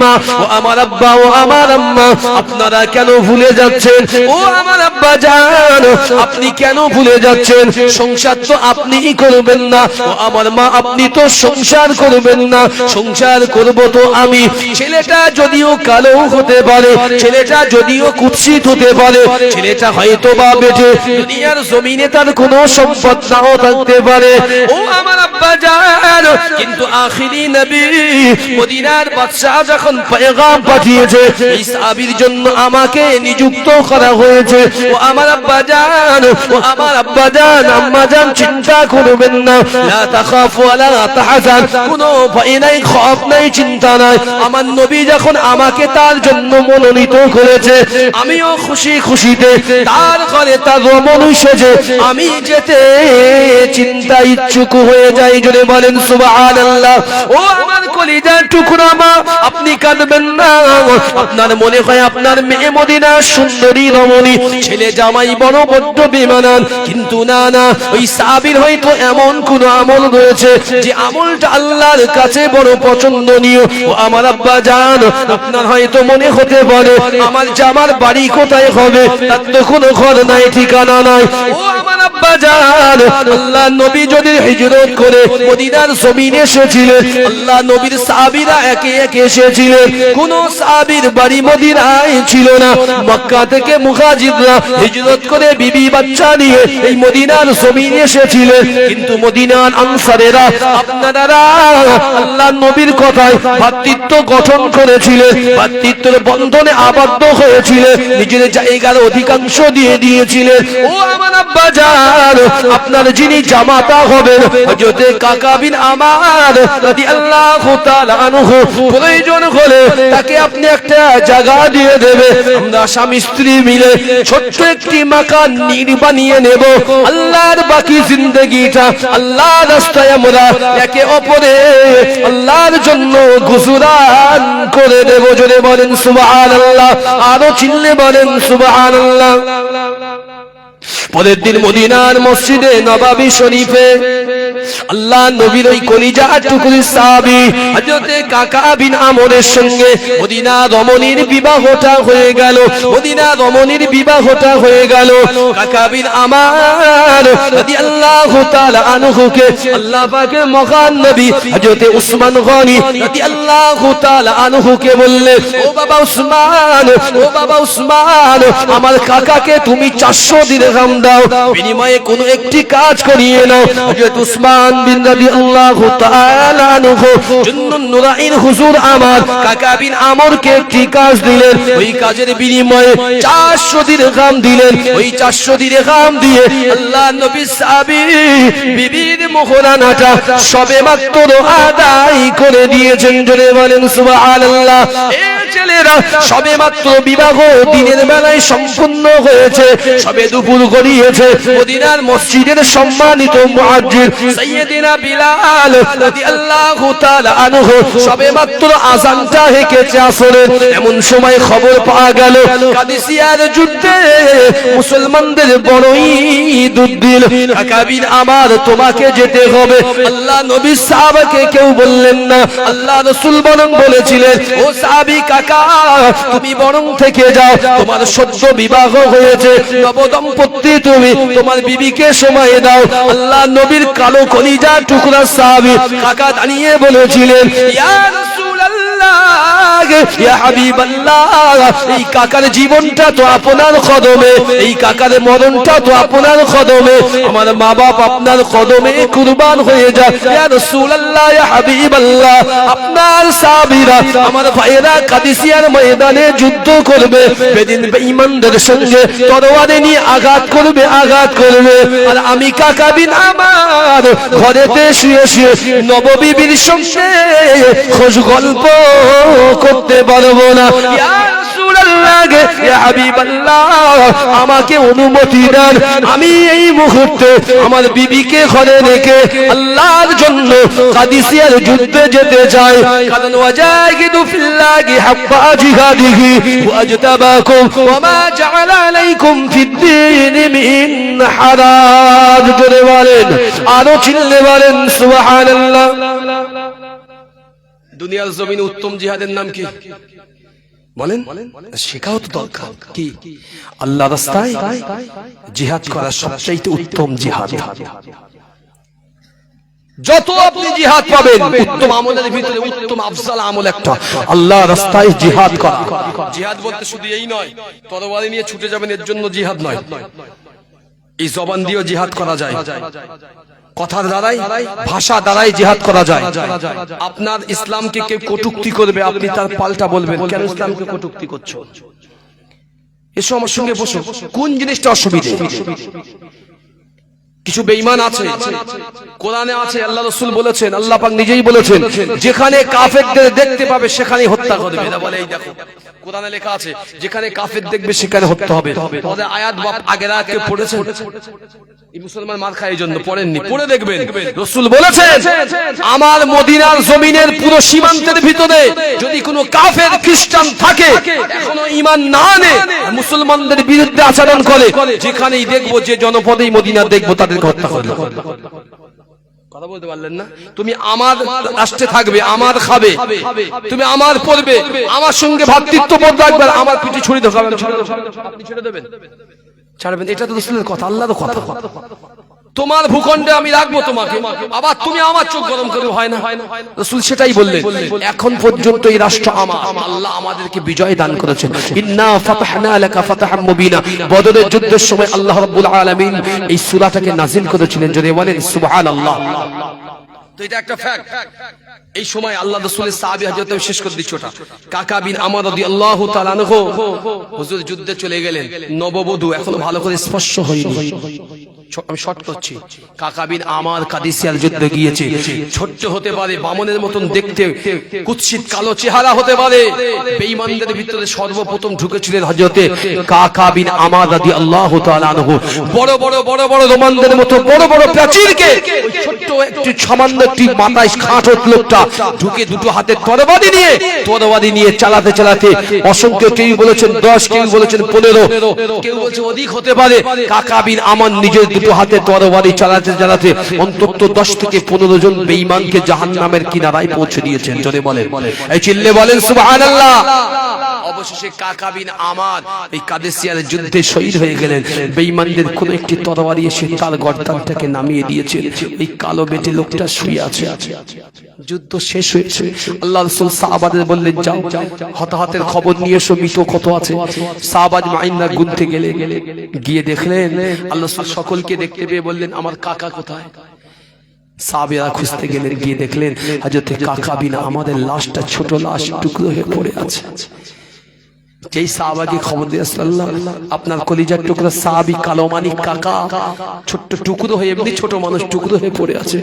মা, ও আমার আব্বা, ও আমার আম্মা, আপনারা কেন ভুলে যাচ্ছেন? ও আমার আব্বা জান, আপনি কেন ভুলে যাচ্ছেন? সংসার তো আপনিই করবেন না। ও আমার মা, আপনি তো সংসার করবেন না। সংসার করব তো আমি। ছেলেটা যদিও কালো হতে পারে, ছেলেটা যদিও কুৎসিত হতে পারে, ছেলেটা হয়তো বা বেটে, দুনিয়ার জমিনে তার কোনো সম্পদ নাও থাকতে পারে। ও আমার আব্বা জান, কিন্তু আখিরি নবী মদিনার বাদশা যখন পয়গাম পাঠিয়েছে, এই সাহাবীর জন্য আমাকে নিযুক্ত করা হয়েছে। ও আমার আব্বা জান, ও আমার আব্বা জান, আম্মা জান, চিন্তা করবেন না, লা তাখাফু ওয়া লা তাহজান, কোনো ভয় নাই, খৌফ নাই, চিন্তা নাই। আমার নবী যখন আমাকে তার জন্য মনোনীত করেছে, আমিও খুশি খুশিতে তার ঘরে তার রমণী সেজে আমি যেতে চিন্তা ইচ্ছুক হয়ে যাই। জোরে বলেন সুবহানাল্লাহ। ও আমার কলিজার টুকরা মা, আপনি কাঁদবেন না। আপনার মনে হয় আপনার মেয়ে মদিনার সুন্দরী রমণী, ছেলে জামাই বড় বড্ড বেমানান, কিন্তু না না, ওই সাহাবীর হয়তো এমন কোন আমল রয়েছে যে আমলটা আল্লাহর কাছে বড় পছন্দনীয়। ও আমার আব্বা জান, আপনার হয়তো মনে হতে পারে আমার জামার বাড়ি কোথায় হবে, তার তো কোনো ঘর নাই, ঠিকানা নাই। ও আমার আব্বা জান, আল্লাহ নবী যদি হিজরত করে মদিনার জমিনে এসেছিলেন, আল্লাহ নবীর সাহাবীরা একে একে এসেছিলেন, কোন সাহাবীর বাড়ি মদিনায় ছিল না। মক্কা থেকে মুহাজিররা হিজরত করে বিবি বাচ্চা নিয়ে এই মদিনার জমিনে এসেছিলেন, কিন্তু মদিনার আনসারেরা আপনারা আল্লাহ নবীর কথায় ভ্রাতৃত্ব গঠন করেছিলেন, ভ্রাতৃত্বের বন্ধনে আবদ্ধ হয়েছিলেন, নিজের জায়গার অধিকাংশ দিয়ে দিয়েছিলেন। ও আমার আব্বা জান, আমার আপনার যিনি জামাতা হবেন হযরতে কাকা বিন আমার রাদিয়াল্লাহু তাআলা আনহু প্রয়োজন হলে তাকে আপনি একটা জায়গা দিয়ে দেবে আমরা স্বামী স্ত্রী মিলে ছোট্ট একটি মাকান বানিয়ে নেব আল্লাহর বাকি জিন্দেগিটা আল্লাহর রাস্তায় আমরা একে অপরে আল্লাহর জন্য গুজরান করে দেব জোরে বলেন সুবহানাল্লাহ আরো চিল্লে বলেন সুবহানাল্লাহ পরের দিন মদিনার মসজিদে নববী শরীফে আল্লাহ নবীর ওই কলিজার টুকরি সাহাবী হযরতে কাকা বিন আমরের সঙ্গে মদিনা রমণীর বিবাহটা হয়ে গেল মদিনা রমণীর বিবাহটা হয়ে গেল কাকা বিন আমার রাদিয়াল্লাহু তাআলা আনহুকে আল্লাহ পাকের মহান নবী হযরতে উসমান গনি রাদিয়াল্লাহু তাআলা আনহুকে বললেন ও বাবা উসমান আমার কাকাকে তুমি 400 দিরহাম দাও বিনিময়ে কোনো একটি কাজ করিয়ে নাও হযরত উসমান বিন রাদিয়াল্লাহু তাআলা আনহু জুন্নুন নুরাইন হুজুর আমার কাকা বিন আমরকে একটি কাজ দিলেন ওই কাজের বিনিময়ে 400 দিরহাম দিলেন ওই 400 দিরহাম দিয়ে আল্লাহ নবী সাহাবী বিবির মোহরানাটা সবেমাত্র আদায় করে দিয়েছেন জোরে বলেন সুবহানাল্লাহ এই ছেলেরা সবেমাত্র বিবাহ দিনের বেলায় সম্পূর্ণ হয়েছে সবে দুপুর গড়িয়েছে মদিনার মসজিদের সম্মানিত মুয়াজ্জিন সাইয়্যিদিনা বিলাল রাদিয়াল্লাহু তাআলা আনহু সবেমাত্র আযানটা হেঁকেছে আসরের এমন সময় খবর পাওয়া গেল কাদিসিয়ার যুদ্ধে মুসলমানদের বড়ই দুর্দিন কাকা বিন আমার তোমাকে যেতে হবে আল্লাহ নবী সাহাবাকে কেউ বললেন না আল্লাহ রাসূল বরং বলেছিলেন ও সাহাবী কাকা তুমি বরং থেকে যাও তোমার সদ্য বিবাহ হয়েছে নবদম্পতি তুমি তোমার বিবিকে সময় দাও আল্লাহ নবীর কালো কলিজা টুকরা সাহাবী কাকা দাঁড়িয়ে বলেছিলেন ইয়া রাসূলুল্লাহ ইয়া হাবিবাল্লাহ এই কাকার জীবনটা তো আপনার কদমে এই কাকার মরণটা তো আপনার কদমে আমার মা বাপ আপনার কদমে কুরবান হয়ে যায় ইয়া রাসূলুল্লাহ ইয়া হাবিবাল্লাহ আপনার সাহাবীরা আমার ভাইয়েরা কাদিসিয়ার ময়দানে যুদ্ধ করবে বেদিন বেঈমানদের সঙ্গে তরবারি নিয়ে আঘাত করবে আর আমি কাকা বিন আমার ঘরেতে শুয়ে শুয়ে নববীর সঙ্গে খোঁজ গল্প করতে পারবো না ইয়া রাসূলুল্লাহ ইয়া হাবিবাল্লাহ আমাকে অনুমতি দেন আমি এই মুহূর্তে আমার বিবিকে ঘরে রেখে আল্লাহর জন্য কাদিসিয়ার যুদ্ধে যেতে চাই কারণ ওয়াজাহিদু ফিল্লাহি হাক্কা জিহাদিহি ওয়াজতাবাকুম ওয়া মা জাআলা আলাইকুম ফিদ-দীন মিন হারাজ জোরে বলেন আরো চিল্লে বলেন সুবহানাল্লাহ দুনিয়ার জমিনে উত্তম জিহাদের নাম কি বলেন শেখাও তো দরকার কি আল্লাহর রাস্তায় জিহাদ করা সবচেয়ে উত্তম জিহাদ যত আপনি জিহাদ পাবেন উত্তম আমলের ভিতরে উত্তম আফজাল আমল একটা আল্লাহর রাস্তায় জিহাদ করা জিহাদ বলতে শুধু এই নয় তরবারি নিয়ে ছুটে যাবেন এর জন্য জিহাদ নয় এই জবান দিয়েও জিহাদ করা যায় কথার দ্বারাই ভাষা দ্বারাই জিহাদ করা যায় আপনার ইসলামকে কেউ কটূক্তি করবে আপনি তার পাল্টা বলবেন কেন ইসলামকে কটূক্তি করছো এসো আমার সঙ্গে বসো কোন জিনিসটা অসুবিধা কিছু বেঈমান আছে কোরআনে আছে আল্লাহ রাসূল বলেছেন আল্লাহ পাক নিজেই বলেছেন যেখানে কাফেরদের দেখতে পাবে সেখানেই হত্যা করবে এরা বলে এই দেখো কোরআনে লেখা আছে যেখানে কাফের দেখবে সেখানে হত্যা হবে ওদের আয়াত বাপ আগেরা কে পড়েছেন এই মুসলমান মার খায় এইজন্য পড়েননি পড়ে দেখবেন রাসূল বলেছেন আমার মদিনার জমিনের পুরো সীমান্তের ভিতরে যদি কোনো কাফের খ্রিস্টান থাকে এখনো ঈমান না আনে মুসলমানদের বিরুদ্ধে আচরণ করে যেখানেই দেখবো যে জনপদেই মদিনা দেখবো তাদেরকে হত্যা করবে কথা বলতে পারলেন না তুমি আমার রাষ্ট্রে থাকবে আমার খাবে তুমি আমার পড়বে আমার সঙ্গে ভ্রাতৃত্ববোধ রাখবে আমার পিঠে ছুরি দেখাবেন আপনি ছেড়ে দেবেন ছাড়বেন এটা তো রাসূলের কথা আল্লাহর কথা তোমার ভূখণ্ডে আমি রাখবো তোমাকে আবার তুমি আমার চোখ গরম করে হয় না রাসূল সেটাই বললেন এখন পর্যন্ত এই রাষ্ট্র আমার আল্লাহ আমাদেরকে বিজয় দান করেছেন ইন্না ফাতাহনা লাকা ফাতাহাম মুবিনা বদরের যুদ্ধের সময় আল্লাহ রাব্বুল আলামিন এই সূরাটাকে নাযিল করেছিলেন জোরে বলেন সুবহানাল্লাহ তো এটা একটা ফ্যাক্ট এই সময় আল্লাহ রাসূলের সাহাবী হযরত শেষ করে দিচ্ছি ওটা কাকা বিন আমর রাদিয়াল্লাহু তাআলা আনহু হুজুর যুদ্ধে চলে গেলেন নববধূ এখনো ভালো করে স্পর্শ হয়নি আমি শর্ট করছি, কাকা বিন আমার কাদিসিয়ার যুদ্ধে গিয়েছে। ছোট্ট হতে পারে, বামনের মতন দেখতে, কুৎসিত কালো চেহারা হতে পারে। বেঈমানদের ভিতরে সর্বপ্রথম ঢুকেছিলেন হযরতে কাকা বিন আমার রাদিয়াল্লাহু তাআলা আনহু। বড় বড় বড় বড় রোমানদের মতো বড় বড় প্রাচীরকে ওই ছোট্ট একটু সামান্য একটি মাথায় খাটো লোকটা ঢুকে দুটো হাতে তরবারি নিয়ে চালাতে চালাতে অসংখ্য, কেউ বলেছেন 10, কেউ বলেছেন 15, কেউ বলেছেন অধিক হতে পারে। কাকা বিন আমার নিজের দুটো হাতে তরবারি চালাতে চালাতে অন্তত 10 থেকে 15 জন বেঈমানকে জাহান্নামের কিনারায় পৌঁছে দিয়েছেন। জোরে বলেন, এই চিল্লে বলেন সুবহানাল্লাহ। অবশেষে কাকা বিন আমার এই কাদেসিয়ার যুদ্ধে শহীদ হয়ে গেলেন। বেঈমানদের কোন একটি তরবারি এসে তার গর্দানটাকে নামিয়ে দিয়েছে। এই কালো বেটে লোকটা শুয়ে আছে। যুদ্ধ শেষ হয়েছে। আল্লাহ রাসূল সাহাবাদের বললেন, যাও হতাহতের খবর নিয়ে এসো, মৃত কত আছে। সাহাবাজ মাইন্না গুনতে গিয়ে দেখলেন, আল্লাহ রাসূল সকলকে দেখতে পেয়ে বললেন, আমার কাকা কোথায়? সাহাবীরা খুঁজতে গেলেন, গিয়ে দেখলেন হযরতে কাকা বিন আমাদের লাশটা ছোট লাশ টুকরো হয়ে পড়ে আছে। যেই সাহাবাকে খবর দিয়ে সাল্লাল্লাহু, আপনার কলিজার টুকরা সাহাবী কালো মানিক কাকা ছোট্ট টুকরো হয়ে, এমনি ছোট মানুষ টুকরো হয়ে পড়ে আছে।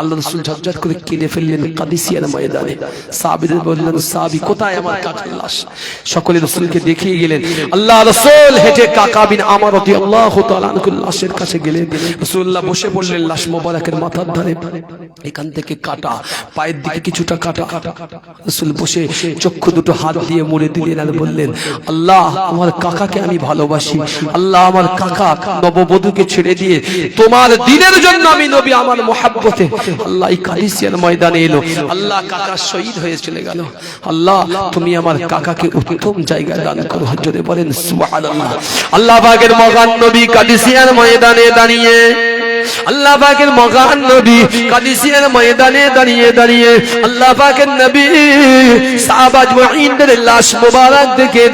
আল্লাহ রাসূল ঝটঝট করে কেঁদে ফেললেন কাদিসিয়ার ময়দানে। সাহাবীদের বললেন, সাহাবী কোথায় আমার কাকার লাশ? সকলে রাসূলকে দেখিয়ে গেলেন। আল্লাহ রাসূল হেঁটে কাকা বিন আমার রাদিয়াল্লাহু তাআলা আনহুর লাশের কাছে গেলেন। রাসূলুল্লাহ বসে পড়লেন লাশ মোবারকের মাথার ধারে। এখান থেকে কাটা, পায়ের দিকে কিছুটা কাটা। রাসূল বসে চক্ষু দুটো হাত দিয়ে মুড়ে দিলেন আর বললেন, আল্লাহ আমার কাকাকে আমি ভালোবাসি। আল্লাহ আমার কাকা নববধূকে ছেড়ে দিয়ে তোমার দ্বীনের জন্য আমি নবী আমার মুহাব্বতে আল্লাহ এই কাদিসিয়ার ময়দানে এলো। আল্লাহ কাকা শহীদ হয়ে চলে গেল। আল্লাহ তুমি আমার কাকাকে উত্তম জায়গা দান করো। জোরে বলেন সুবহানাল্লাহ। আল্লাহ পাকের মহান নবী কাদিসিয়ার ময়দানে দাঁড়িয়ে, আল্লাহ পাকের মহান নবী কাদিসিয়ার ময়দানে দাঁড়িয়ে আল্লাহ পাকের নবী সাহাবা আজমাইনদের লাশ মোবারক দেখে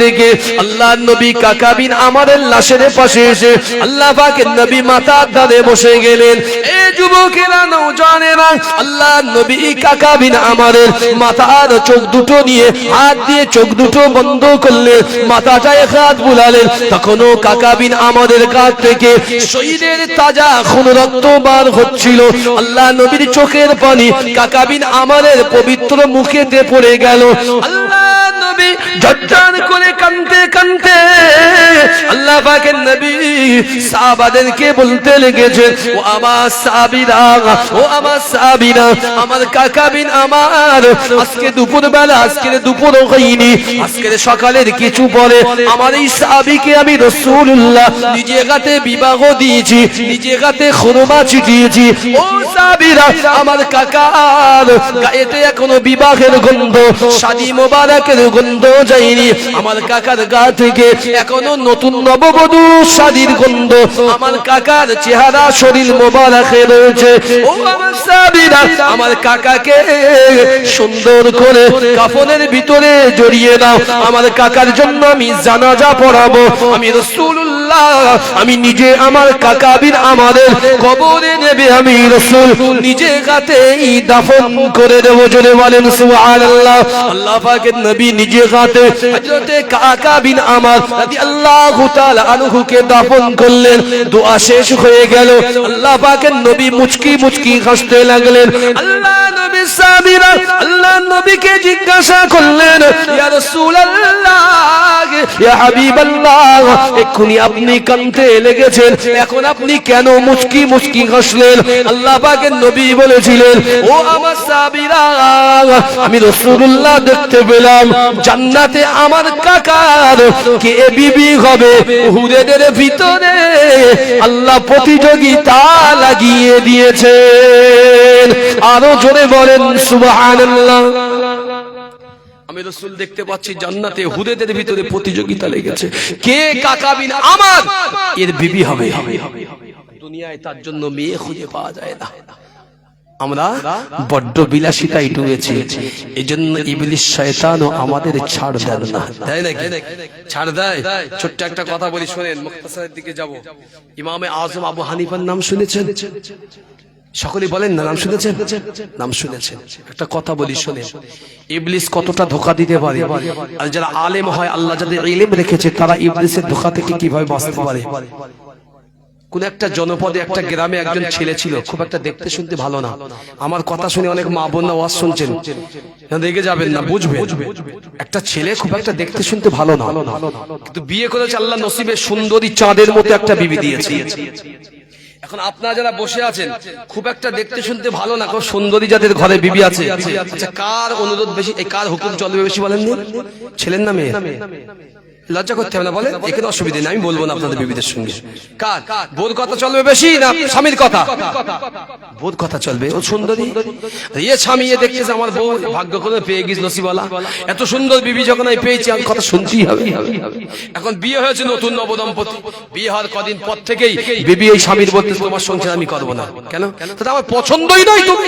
আল্লাহ নবী কাকা বিন আমাদের লাশের পাশে এসে আল্লাহ পাকের নবী মাথার ধারে বসে গেলেন। এ যুবকেরা, নওজওয়ানেরা, আল্লাহ নবী কাকা বিন আমাদের মাথার চোখ দুটো নিয়ে হাত দিয়ে চোখ দুটো বন্ধ করলেন, মাথাটায় হাত বুলালেন। তখনও কাকা বিন আমাদের কাছ থেকে শহীদের তাজা খুন রক্ত বার হচ্ছিল। আল্লাহ নবীর চোখের পানি কাকা বিন আমাদের পবিত্র মুখেতে পড়ে গেল। আল্লাহ নবী ঝরঝর করে কাঁদতে কাঁদতে আল্লাহ পাকের নবী সাহাবাদেরকে বলতে লেগেছেন, ও আমার সাহাবীরা, ও আমার সাহাবীরা, আমার কাকা বিন আমার আজকে দুপুরবেলা, আজকের দুপুরও হয়নি, আজকের সকালের কিছু পরে আমার এই সাহাবীকে আমি রাসূলুল্লাহ নিজে হাতে বিবাহ দিয়েছি, নিজে হাতে খুরমা ছিটিয়েছি। ও সাহাবীরা, আমার কাকার গায়েতে এখনো বিবাহের গন্ধ, শাদী মোবারকের গন্ধ যায়নি। আমার কাকার গা থেকে এখনো নতুন নববধূ শাদীর গন্ধ আমার কাকার চেহারা শরীর মোবারকে রয়েছে। ও আমার সাহাবীরা, আমার কাকাকে সুন্দর করে কাফনের ভিতরে জড়িয়ে দাও। আমার কাকার জন্য আমি জানাজা পড়াবো। আমি রাসূলুল্লাহ, আমি নিজে আমার কাকা বিন আমাদের কবরে নেবে আমি রাসূল নিজে হাতেই দাফন করে দেব। জোরে বলেন সুবহানাল্লাহ। আল্লাহ পাকের নবী নিজে হাতে হযরতে কাকা বিন আমার রাদিয়াল্লাহু তাআলা আনহুকে দাফন করলেন। দোয়া শেষ হয়ে গেল। আল্লাহ পাকের নবী মুচকি মুচকি হাসতে লাগলেন। আল্লাহ নবী সাহাবীরা আল্লাহ নবীকে জিজ্ঞাসা করলেন, ইয়া রাসূলুল্লাহ, ইয়া হাবিবাল্লাহ, এক্ষুনি আপনি কাঁদতে লেগেছেন, এখন আপনি কেন মুচকি মুচকি হাসলেন? আল্লাহ পাকের নবী বলেছিলেন, ও আমার সাহাবীরা, আমি রাসূলুল্লাহ দেখতে পেলাম জান্নাতে আমার কাকার কে বিবি হবে উহুদের ভিতরে আল্লাহ প্রতিযোগিতা লাগিয়ে দিয়েছেন। আরো জোরে বলেন সুবহানাল্লাহ। আমি রাসূল দেখতে পাচ্ছি জান্নাতে উহুদের ভিতরে প্রতিযোগিতা লেগেছে, কে কাকা বিন আমার এর বিবি হবে। দুনিয়ায় তার জন্য মেয়ে খুঁজে পাওয়া যায় না। আমরা বড্ড বিলাসিতায় ডুবেছি, এজন্য ইবলিস শয়তানও আমাদের ছাড় দেয় না। তাই নাকি? ছাড় দেয়। ছোট্ট একটা কথা বলি শুনেন, মুখতাসারের দিকে যাব। ইমামে আযম আবু হানিফার নাম শুনেছেন? সকলে বলেন না, নাম শুনেছেন? নাম শুনেছেন। একটা কথা বলি শুনেন, ইবলিস কতটা ধোঁকা দিতে পারে, আর যারা আলেম হয়, আল্লাহ যাদের ইলম রেখেছে, তারা ইবলিসের ধোঁকা থেকে কিভাবে বাঁচতে পারে। কোন একটা জনপদে একটা গ্রামে একজন ছেলে ছিল, খুব একটা দেখতে শুনতে ভালো না। আমার কথা শুনে অনেক মা বোনরা ওয়াজ শুনছেন, রেগে যাবেন না, বুঝবে। একটা ছেলে খুব একটা দেখতে শুনতে ভালো না, কিন্তু বিয়ে করেছে আল্লাহ নসিবে সুন্দরী চাঁদের মতো একটা বিবি দিয়েছে। এখন আপনারা যারা বসে আছেন, খুব একটা দেখতে শুনতে ভালো না, খুব সুন্দরী যাদের ঘরে বিবি আছে, আচ্ছা কার অনুরোধ বেশি, এই কার হুকুম চলবে বেশি বলেন? ছেলের না মেয়ে? লজ্জা করতে হবে না, বলে এখানে অসুবিধা নেই, আমি বলবো না আপনাদের বিবিদের সঙ্গে। কার বোর কথা চলবে বেশি না স্বামীর কথা? বোর কথা চলবে। ও সুন্দরী, এ স্বামী এ দেখতেছে আমার বউ ভাগ্য করে পেয়ে গেছে, নসিবালা, এত সুন্দর বিবি যখন আমি পেয়েছি, আমি কথা শুনতেই হবে। এখন বিয়ে হয়েছে নতুন নবদম্পতি, বিয়ে হওয়ার কদিন পর থেকেই বিবি এই স্বামীর বলতে তোমার সংসার আমি করবো না। কেন? তাহলে আমার পছন্দই নয়। তুমি,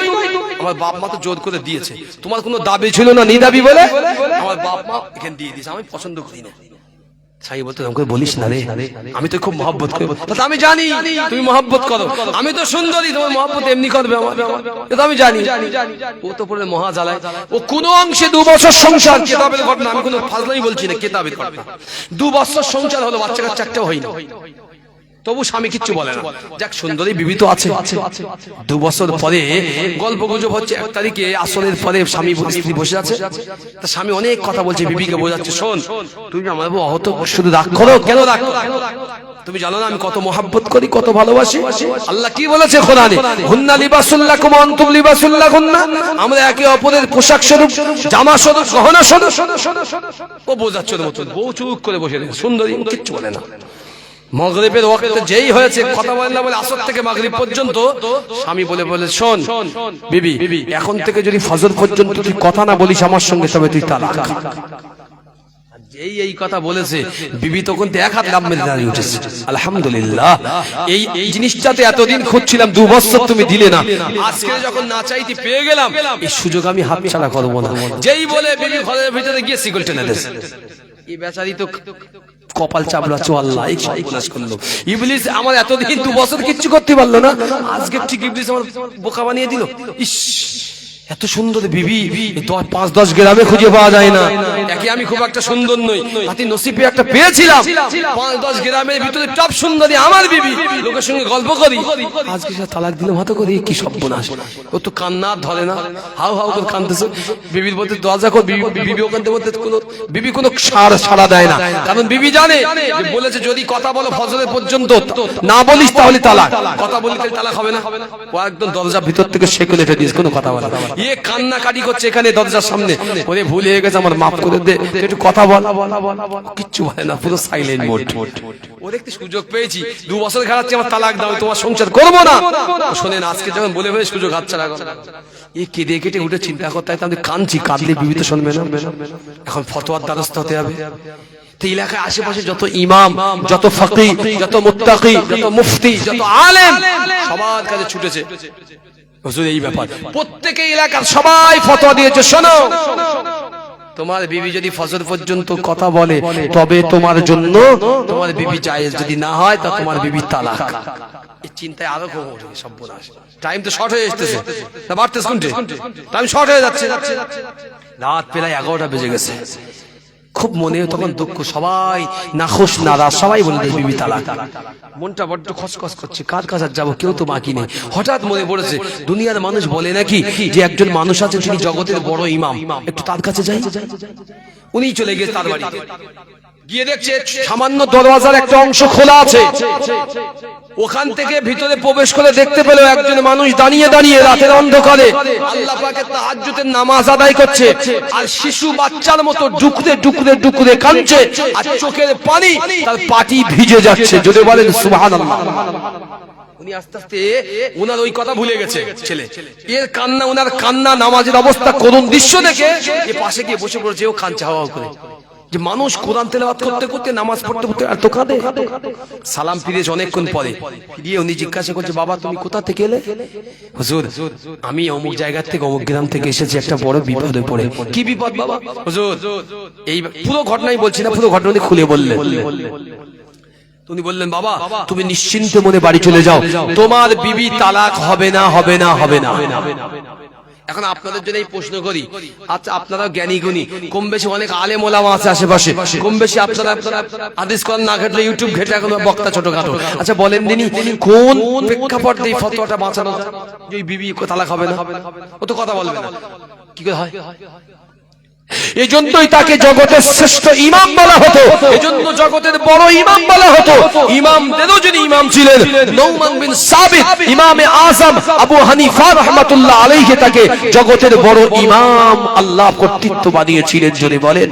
আমার বাপ মা তো জোর করে দিয়েছে, তোমার কোনো দাবি ছিল না, নিদাবি বলে আমার বাপ মা এখানে দিয়ে দিয়েছে, আমি পছন্দ করি না। সাই বলতো আমাকে বলিস না রে, আমি তো খুব মহব্বত করি। আমি জানি তুমি মহব্বত করো, আমি তো সুন্দরী, তোমার মহব্বত এমনি করবে আমার, আমি জানি। ও তো পড়ে মহা জ্বালায়। ও কোন অংশে 2 বছর সংসার, কেতাবের ঘটনা, আমি কোনো ফাজলাই বলছি না, কেতাবের ঘটনা। 2 বছর সংসার হলো, বাচ্চা কাচ্চা একটাও হয়নি, তবু স্বামী কিচ্ছু বলে না। যাক সুন্দরী বিবি তো আছে। 2 বছর পরে গল্প গুজব হচ্ছে, 1 তারিখে আসরের পরে স্বামী স্ত্রী বসে আছে, তা স্বামী অনেক কথা বলছে, বিবিকে বোঝাচ্ছে, শোন তুমি আমার অহত শুধু রাগ করো, কেন রাগ করো? তুমি জানো না আমি কত মহব্বত করি, কত ভালোবাসি। আল্লাহ কি বলেছে কোরআনে? হুন্না লিবাসুল লাকুম ওয়া আনতুম লিবাসুল লাহুন্না, আমরা একে অপরের পোশাক স্বরূপ, জামা স্বরূপ, গহনা স্বরূপ। ও বোঝাচ্ছর মতো বউ চুপ করে বসে রয়েছে, সুন্দরী কিচ্ছু বলে না। মাগরিবের ওয়াক্তে যেই হয়েছে, কথা বলেন না বলে আসর থেকে মাগরিব পর্যন্ত স্বামী বলে শোন বিবি, এখন থেকে যদি ফজর পর্যন্ত তুই কথা না বলিস আমার সঙ্গে, তবে তুই তালাক। এই কথা বলেছে, বিবি তখন 1 হাত লাভ মেরে দাঁড়িয়ে উঠেছে। আলহামদুলিল্লাহ, এই জিনিসটাতে এতদিন খুঁজছিলাম, 2 বছর তুমি দিলে না, আজকে যখন না চাইতে পেয়ে গেলাম, এই সুযোগ আমি হাতছাড়া করব না। যেই বলে বিবি ঘরের ভিতরে গিয়ে সিগল টেনে দিয়েছে। এই বেচারি তো কপাল চাপড়াচ্ছে, আল্লাহ এই সর্বনাশ করলো। ইবলিস আমার এতদিন 2 বছর কিচ্ছু করতে পারলো না, আজকে ঠিক ইবলিস আমার বোকা বানিয়ে দিল। ইস, এত সুন্দর বিবি 5-10 গ্রামে খুঁজে পাওয়া যায় না। একে আমি খুব একটা সুন্দর নই, তাতে নসিবে একটা পেয়েছিলাম, 5-10 গ্রামের ভিতরে টপ সুন্দরী আমার বিবি, লোকের সঙ্গে গল্প করি, আজকে সে তালাক দিলাম হাতে করে, কি সর্বনাশ। ও তো কান্না ধরে না, হাউ হাউ করে কাঁদতেছে। বিবির বলতে দরজা কর, বিবি ওখান থেকে বলতে বিবি কোনো সাড়া দেয় না, কারণ বিবি জানে বলেছে যদি কথা বলো ফজরের পর্যন্ত না বলিস তাহলে তালাক, কথা বলি তাহলে তালাক হবে না। ও একদম দরজার ভিতর থেকে শেকল লেটে দিয়েছে, কোনো কথা বলে না। এ কান্না কাটি করছে এখানে দরজার সামনে, ওরে ভুল হয়ে গেছে, আমার মাফ করে দে, একটু কথা বল, কিচ্ছু বলে না, পুরো সাইলেন্ট মোড। ও দেখতে সুযোগ পেয়েছি, 2 বছর ঘাড়াচ্ছি, আমার তালাক দাও, তোমার সংসার করবো না। শোনেন, আজকে যখন বলে হয়ে সুযোগ হাতছাড়া করো, এই কেঁদে কেটে উঠে চিন্তা করতে হয়, আমি কাঁদছি, কাঁদলে বিবি তো শুনবে না। এখন ফতোয়ার দ্বারস্থ হতে হবে। এলাকায় আশেপাশে যত ইমাম, যত ফাকিহ, যত মুত্তাকি, যত মুফতি, যত আলেম, সবার কাছে ছুটেছে হুজুর এই ব্যাপার। প্রত্যেক এলাকার সবাই ফতোয়া দিয়েছে, শোনো তোমার বিবি যদি ফজর পর্যন্ত কথা বলে তবে তোমার জন্য তোমার বিবি জায়েজ, যদি না হয় তা তোমার বিবি তালাক। এই চিন্তায় আরো খুব সর্বনাশ। টাইম তো শর্ট হয়ে আসতেছে না, বাড়তেছে কোনটি, টাইম শর্ট হয়ে যাচ্ছে। রাত প্রায় 11টা বেজে গেছে। খুব মনে তখন দুঃখ, সবাই নাখুশ নারাজ, সবাই বলে দেয় বিবি তালাক। মনটা বড্ড খসখস করছে, কার কাছে যাবো, কেউ তো বাকি নেই। হঠাৎ মনে পড়েছে দুনিয়ার মানুষ বলে নাকি যে একজন মানুষ আছে তিনি জগতের বড় ইমাম, একটু তার কাছে যাই। উনি চলে গেছে তার বাড়িতে, গিয়ে দেখছে সামান্য দরওয়াজার একটা অংশ খোলা আছে, ওখান থেকে ভিতরে প্রবেশ করে দেখতে পেল একজন মানুষ দাঁড়িয়ে দাঁড়িয়ে রাতের অন্ধকারে আল্লাহ পাকের তাহাজ্জুদের নামাজ আদায় করছে, আর শিশু বাচ্চার মতো ডুকরে ডুকরে ডুকরে কাঁদছে, আর চোখের পানি তার পাটি ভিজে যাচ্ছে। জোরে বলেন সুবহানাল্লাহ। উনি আস্তে আস্তে ওনার ওই কথা ভুলে গেছে, ছেলে এর কান্না, ওনার কান্না, নামাজের অবস্থা, করুণ দৃশ্য দেখে এ পাশে গিয়ে বসে পড়েছে, ও কাঁদছে হাওয়া করে, যে মানুষ কোরআন তেলাওয়াত করতে করতে, নামাজ পড়তে পড়তে এত কাঁদে। সালাম ফিরেছে অনেকক্ষণ পরে, ফিরিয়ে উনি জিজ্ঞাসা করছে, বাবা তুমি কোথা থেকে এলে? হুজুর আমি অমুক জায়গা থেকে, অমুক গ্রাম থেকে এসেছি, একটা বড় বিপদে পড়ে। কি বিপদ বাবা? হুজুর এই পুরো ঘটনাই বলছি না, পুরো ঘটনা খুলে বললেন। উনি বললেন, বাবা তুমি নিশ্চিন্তে মনে বাড়ি চলে যাও, তোমার বিবি তালাক হবে না, হবে না, হবে না। এখন আপনাদের জন্য এই প্রশ্ন করি, আচ্ছা আপনারা জ্ঞানী গুণী, কম বেশি অনেক আলেম ওলামা আছে আশেপাশে, কম বেশি আপনারা হাদিস কোরআন না ঘেটলে ইউটিউব ঘেটে এখন বক্তা ছোটখাটো, আচ্ছা বলেন দিনই কোন প্রেক্ষাপট দিয়ে ফতোয়াটা বাঁচানো যে বিবি তালাক হবে না? ও তো কথা বলবে না, কি করে হয়? এই জন্যই তাকে জগতের শ্রেষ্ঠ ইমাম বলা হতো, এই জন্য জগতের বড় ইমাম বলা হতো। ইমামদেরও যিনি ইমাম ছিলেন নউমান বিন সাবিত, ইমামে আযম আবু হানিফা রাহমাতুল্লাহ আলাইহি, তাকে জগতের বড় ইমাম আল্লাহ কর্তৃত্ব বানিয়েছিলেন। জোরে বলেন,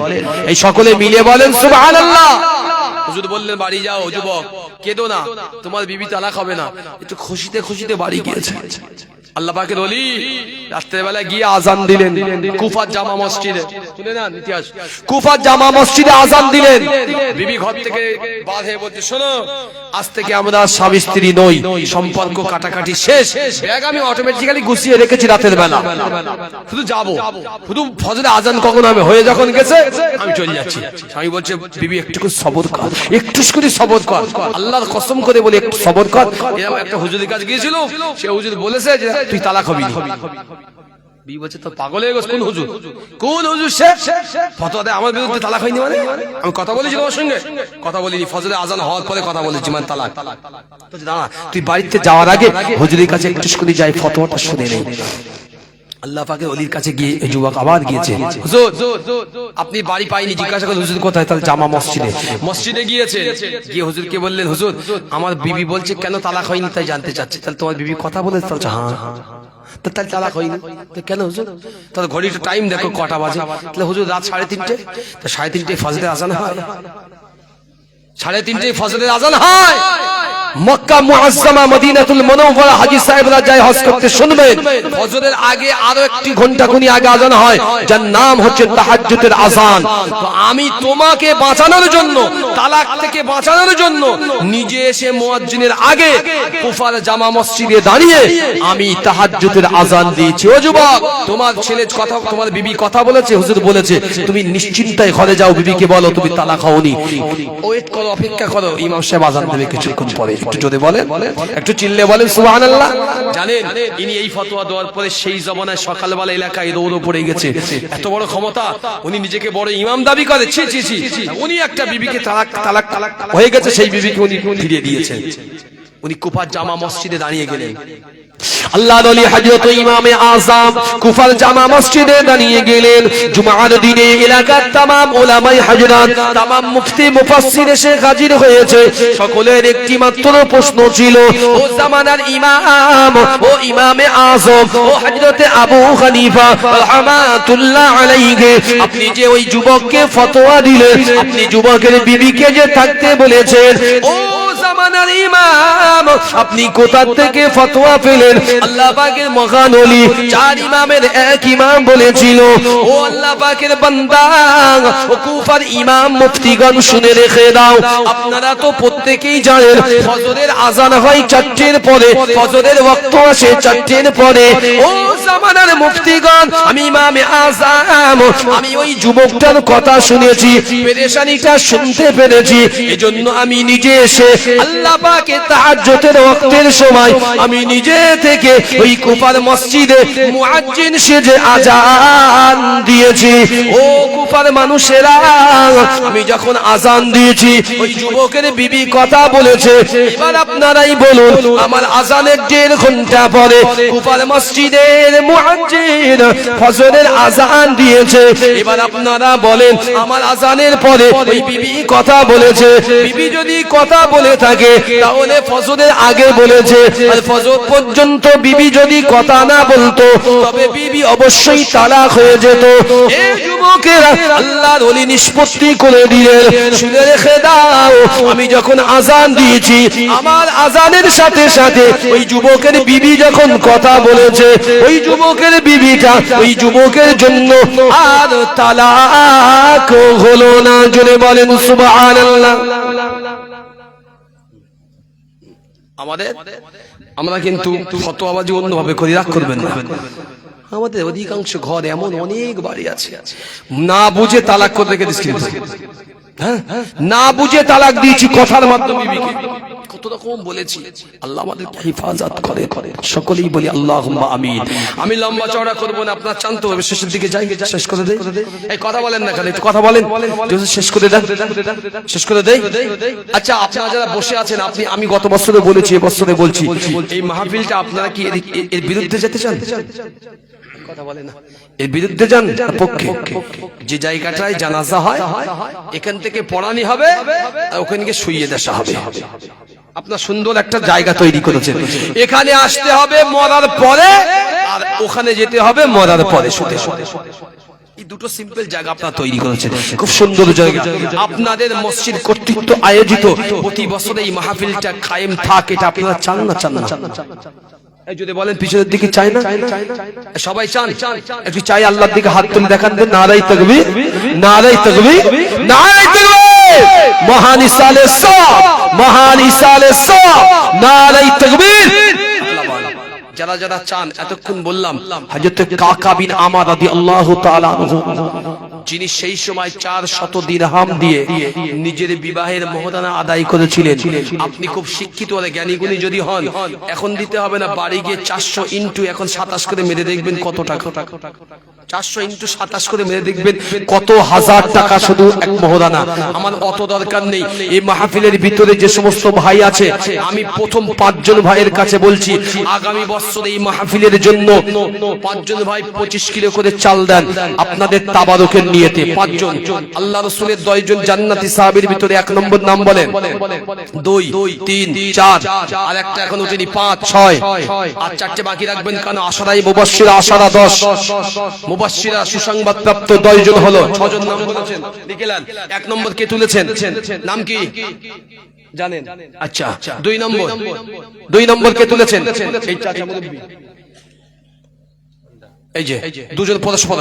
এই সকলে মিলে বলেন সুবহানাল্লাহ। হুজুর বললেন বাড়ি যাও যুবক, কেঁদো না, তোমার বিবি তালাক হবে না। একটু খুশিতে খুশিতে বাড়ি গিয়েছে। আল্লাহ পাকের ওলি রাতের বেলা গিয়ে আজান দিলেন কুফার জামা মসজিদে। শুনে না ইতিহাস, কুফার জামা মসজিদে আজান দিলেন। বিবি ঘর থেকে বাঁধে বলতে, শোনো আজ থেকে আমরা স্বামী স্ত্রী নই, সম্পর্ক কাটাকাটি শেষ, ব্যাগ আমি অটোমেটিক্যালি গুছিয়ে রেখেছি রাতের বেলা, শুধু যাবো, শুধু ফজরে আজান কখন হবে হয়ে যখন গেছে আমি চলে যাচ্ছি। আমি বলছে বিবি একটু সবর কর, একটু করে সবর কর, আল্লাহর কসম করে বলে একটু সবর কর। এরকম একটা হুজুরের কাছে গিয়েছিল, সে হুজুর বলেছে যে তুই তালাক হবি না। বিবি বলছে তো পাগল হয়ে গেছে, কোন হুজুর, কোন হুজুর সে ফতোয়া দেয় আমার বিরুদ্ধে তালাক হয়নি? মানে আমি কথা বলেছি তোমার সঙ্গে? কথা বলিনি, ফজরে আজান হওয়ার পরে কথা বলেছি, মানে তালাক। দাঁড়া, তুই বাড়িতে যাওয়ার আগে হুজুরের কাছে একটু করে যাই, ফতোয়াটা শুনে নেই। আল্লাহ পাকের ওলির কাছে গিয়ে এই যুবক আবার গিয়েছে, হুজুর আপনি বাড়ি পাইনি, জিজ্ঞাসা করলেন হুজুর কোথায়? তাহলে জামা মসজিদে। মসজিদে গিয়েছে, গিয়ে হুজুরকে বললেন হুজুর আমার বিবি বলছে কেন তালাক হয়নি তাই জানতে চাচ্ছে। তাহলে তোমার বিবি কথা বলেছে? তাহলে হ্যাঁ। তাহলে তালাক হয়নি কেন হুজুর? তাহলে ঘড়িটা টাইম দেখো কটা বাজে। তাহলে হুজুর রাত 3:30, তা 3:30 ফজরের আজান হয়, 3:30 ফজরের আজান হয়। মক্কা মুআজ্জামা মদিনাতুল মুনাওয়ারা হাজী সাহেবরা যায় হজ করতে, শুনবেন ফজরের আগে আরো 1 ঘন্টা খুনি আগে আজান হয়, যার নাম হচ্ছে তাহাজ্জুদের আজান। তো আমি তোমাকে বাঁচানোর জন্য, তালাক থেকে বাঁচানোর জন্য নিজে এসে মুয়াজ্জিনের আগে কুফার জামা মসজিদে দাঁড়িয়ে আমি তাহাজ্জুদের আজান দিয়েছি। ও যুবক, তোমার ছেলে কথা, তোমার বিবি কথা বলেছে, হুজুর বলেছে, তুমি নিশ্চিন্তায় ঘরে যাও, বিবিকে বলো তুমি তালাক হওনি, ওয়েট করো, অপেক্ষা করো, ইমাম সাহেব আজান দেবে কিছুক্ষণ পরে। একটু জোরে বলেন, একটু চিল্লে বলেন সুবহানাল্লাহ। জানেন ইনি এই ফতোয়া দেওয়ার পরে সেই জমানায় সকালবেলা এলাকায় দৌড় পড়ে গেছে, এত বড় ক্ষমতা, উনি নিজেকে বড় ইমাম দাবি করে। ছি ছি ছি, উনি একটা বিবিকে তালাক হয়ে গেছে, সেই বিবিকে উনি ফিরিয়ে দিয়েছেন। উনি কুফার জামা মসজিদে দাঁড়িয়ে গেলেন। আল্লাহর ওলি হযরত ইমামে আযম কুফার জামা মসজিদে দাঁড়িয়ে গেলেন। জুমার দিনে এলাকার तमाम উলামায়ে হযরত, तमाम মুফতি মুফাসসির এসে হাজির হয়েছে। সকলের একটি মাত্র প্রশ্ন ছিল, ও জামানার ইমাম, ও ইমামে আযম, ও হযরত আবু হানিফা রাহমাতুল্লাহ আলাইহি, আপনি যে ওই যুবককে ফতোয়া দিলেন, আপনি যুবকের বিবিকে যে থাকতে বলেছেন, ও জামানার ইমাম আপনি কোথা থেকে ফতোয়া পেলেন? আল্লাহ পাকের মহান ওলি, 4 ইমামের এক ইমাম বলেছিল, ও আল্লাহ পাকের বান্দা, ও কুফার ইমাম মুফতিগণ শুনে রেখে দাও, আপনারা তো প্রত্যেকেই জানেন ফজরের আজান হয় 4টের পরে, ফজরের ওয়াক্ত আসে 4টের পরে। ও জামানার মুফতিগণ, আমি ইমামে আযম, আমি ওই যুবকটার কথা শুনেছি, পেরেশানিটা শুনতে পেরেছি, এজন্য আমি নিজে এসে আল্লাহ পাকের তাহাজ্জুদের ওয়াক্তের সময় আমি নিজে থেকে ওই কুফার মসজিদে মুয়াজ্জিন সেজে আজান দিয়েছি। ও কুফার মানুষেরা, আমি যখন আজান দিয়েছি ওই যুবকের বিবি কথা বলেছে, এবার আপনারাই বলুন, আমার আজানের 1.5 ঘন্টা পরে কুফার মসজিদের মুয়াজ্জিন ফজরের আজান দিয়েছে। এবার আপনারা বলেন, আমার আজানের পরে ওই বিবি কথা বলেছে, বিবি যদি কথা বলে থাকে তাহলে ফজরের আগে বলেছে, আর ফজর পর্যন্ত বিবি যদি কথা না বলতো তবে বিবি অবশ্যই তালাক হয়ে যেত। এই যুবকেরা আল্লাহর ওলি নিষ্পত্তি করে দিলেন, শুনে রেখে দাও, আমি যখন আজান দিয়েছি আমার আজানের সাথে সাথে ওই যুবকের বিবি যখন কথা বলেছে, ওই যুবকের বিবিটা ওই যুবকের জন্য আর তালাক হলো না। জোরে বলেন সুবহানাল্লাহ। আমরা কিন্তু ফতোয়াবাজি অন্যভাবে করি, রাগ করবেন না। আমাদের অধিকাংশ ঘর এমন অনেক বাড়ি আছে, না বুঝে তালাক করে রেখে দিচ্ছি, না বুঝে তালাক দিয়েছি কথার মাধ্যমে বিবিকে। কত রকম বলেছি, আল্লাহ আমাদেরকে হেফাজত করে। সকলেই বলি আল্লাহুম্মা আমিন। আমি লম্বা চওড়া করব না, আপনার শান্ত হবে, শেষের দিকে যাই, শেষ করে দেই। এই কথা বলেন না কেন, একটু কথা বলেন, শেষ করে দেন, শেষ করে দেই। আচ্ছা, আপনারা যারা বসে আছেন, আমি গত বছরে বলেছি, এবছরে বলছি, এই মাহফিলটা আপনারা কি এর বিরুদ্ধে যেতে চান? কথা বলে না, এর বিরুদ্ধে যান পক্ষে? যে জায়গাটায় জানাজা হয় এখান থেকে পড়ানি হবে আর ওখানে গিয়ে শুইয়ে দেওয়া হবে। আপনার সুন্দর একটা জায়গা তৈরি করেছেন, এখানে আসতে হবে মরার পরে আর ওখানে যেতে হবে মরার পরে শুতে। এই দুটো সিম্পল জায়গা আপনারা তৈরি করেছেন, খুব সুন্দর জায়গা। আপনাদের মসজিদ কর্তৃত্ব আয়োজিত প্রতি বছর এই মাহফিলটা কায়েম থাক, এটা আপনারা চান না? চান না? এই যদি বলেন পিছনের দিকে চাই না, সবাই চান? একটু চাই, আল্লাহর দিকে হাত তুলে দেখান দেন। নারায়ে তাকবীর, নারায়ে তাকবীর, নারায়ে তাকবীর। মহান ইসালে সব, মহান ইসালে সব, নারায়ে তাকবীর। যারা যারা চান, এতক্ষণ বললাম হযরত কাকা বিন আমর রাদিয়াল্লাহু তাআলা আনহু, যিনি সেই সময় 400 দিরহাম দিয়ে নিজের বিবাহের মোহরানা আদায় করেছিলেন। আপনি খুব শিক্ষিত হলে জ্ঞানী গুণী যদি হন, এখন দিতে হবে না, বাড়ি গিয়ে 400 ইনটু এখন 27 করে মেরে দেখবেন কত টাকা। 400 ইনটু 27 করে মেরে দেখবেন কত হাজার টাকা শুধু এক মোহরানা। আমার অত দরকার নেই। এই মাহফিলের ভিতরে যে সমস্ত ভাই আছে, আমি প্রথম 5 জন ভাইয়ের কাছে বলছি, আগামী বছর এই মাহফিলের জন্য 5 জন ভাই 25 কিলো করে চাল দেন আপনাদের তাবারুকের নিয়তে। 5 জন আল্লাহ রাসূলের 10 জন জান্নাতি সাহাবীর ভিতরে 1 নম্বর নাম বলেন। 2 3 4 আর একটা এখন উঠেনি, 5 6 আর 4টে বাকি রাখবেন, কারণ আশারায়ে মুবাশশিরা আশারা 10 মুবাশশিরা সুসংবাদ প্রাপ্ত 10 জন হলো। 6 জন নাম বলেছেন, লিখলেন। 1 নম্বর কে তুলেছেন, নাম কি জানেন? আচ্ছা, 2 নম্বর কে তুলেছেন? এই চাচা মুরব্বি, এই যে দুজন পরস্পর।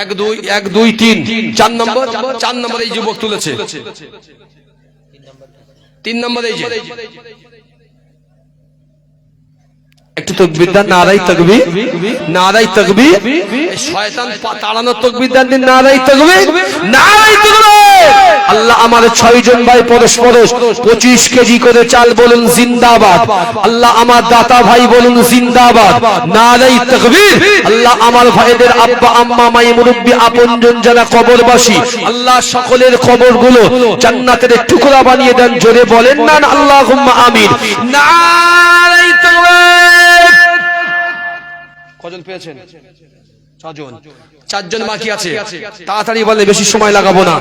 1 2 3 4 নম্বর এই যুবক তুলেছে। 3 নম্বর এই যে, একটু তাকবীর দেন, নারায়ে তাকবীর, নারায়ে তাকবীর। শয়তান তাড়ানোর তাকবীর দেন, নারায়ে তাকবীর, নারায়ে তাকবীর। আল্লাহ আমার 6 জন ভাই পরস্পর 25 কেজি করে চাল বলুন জিন্দাবাদ। আল্লাহ আমার দাতা ভাই বলুন জিন্দাবাদ, নারায়ে তাকবীর। আল্লাহ আমার ভাইদের আব্বা আম্মা মাই মুরব্বি আপনজন যারা কবরবাসী, আল্লাহ সকলের কবরগুলো জান্নাতের টুকরা বানিয়ে দেন। জোরে বলেন না আল্লাহুম্মা আমিন। নারায়ে তাকবীর। কজন পেয়েছেন? 6 জন। 4 জন বাকি আছে, তাড়াতাড়ি বলে, বেশি সময় লাগাবো না,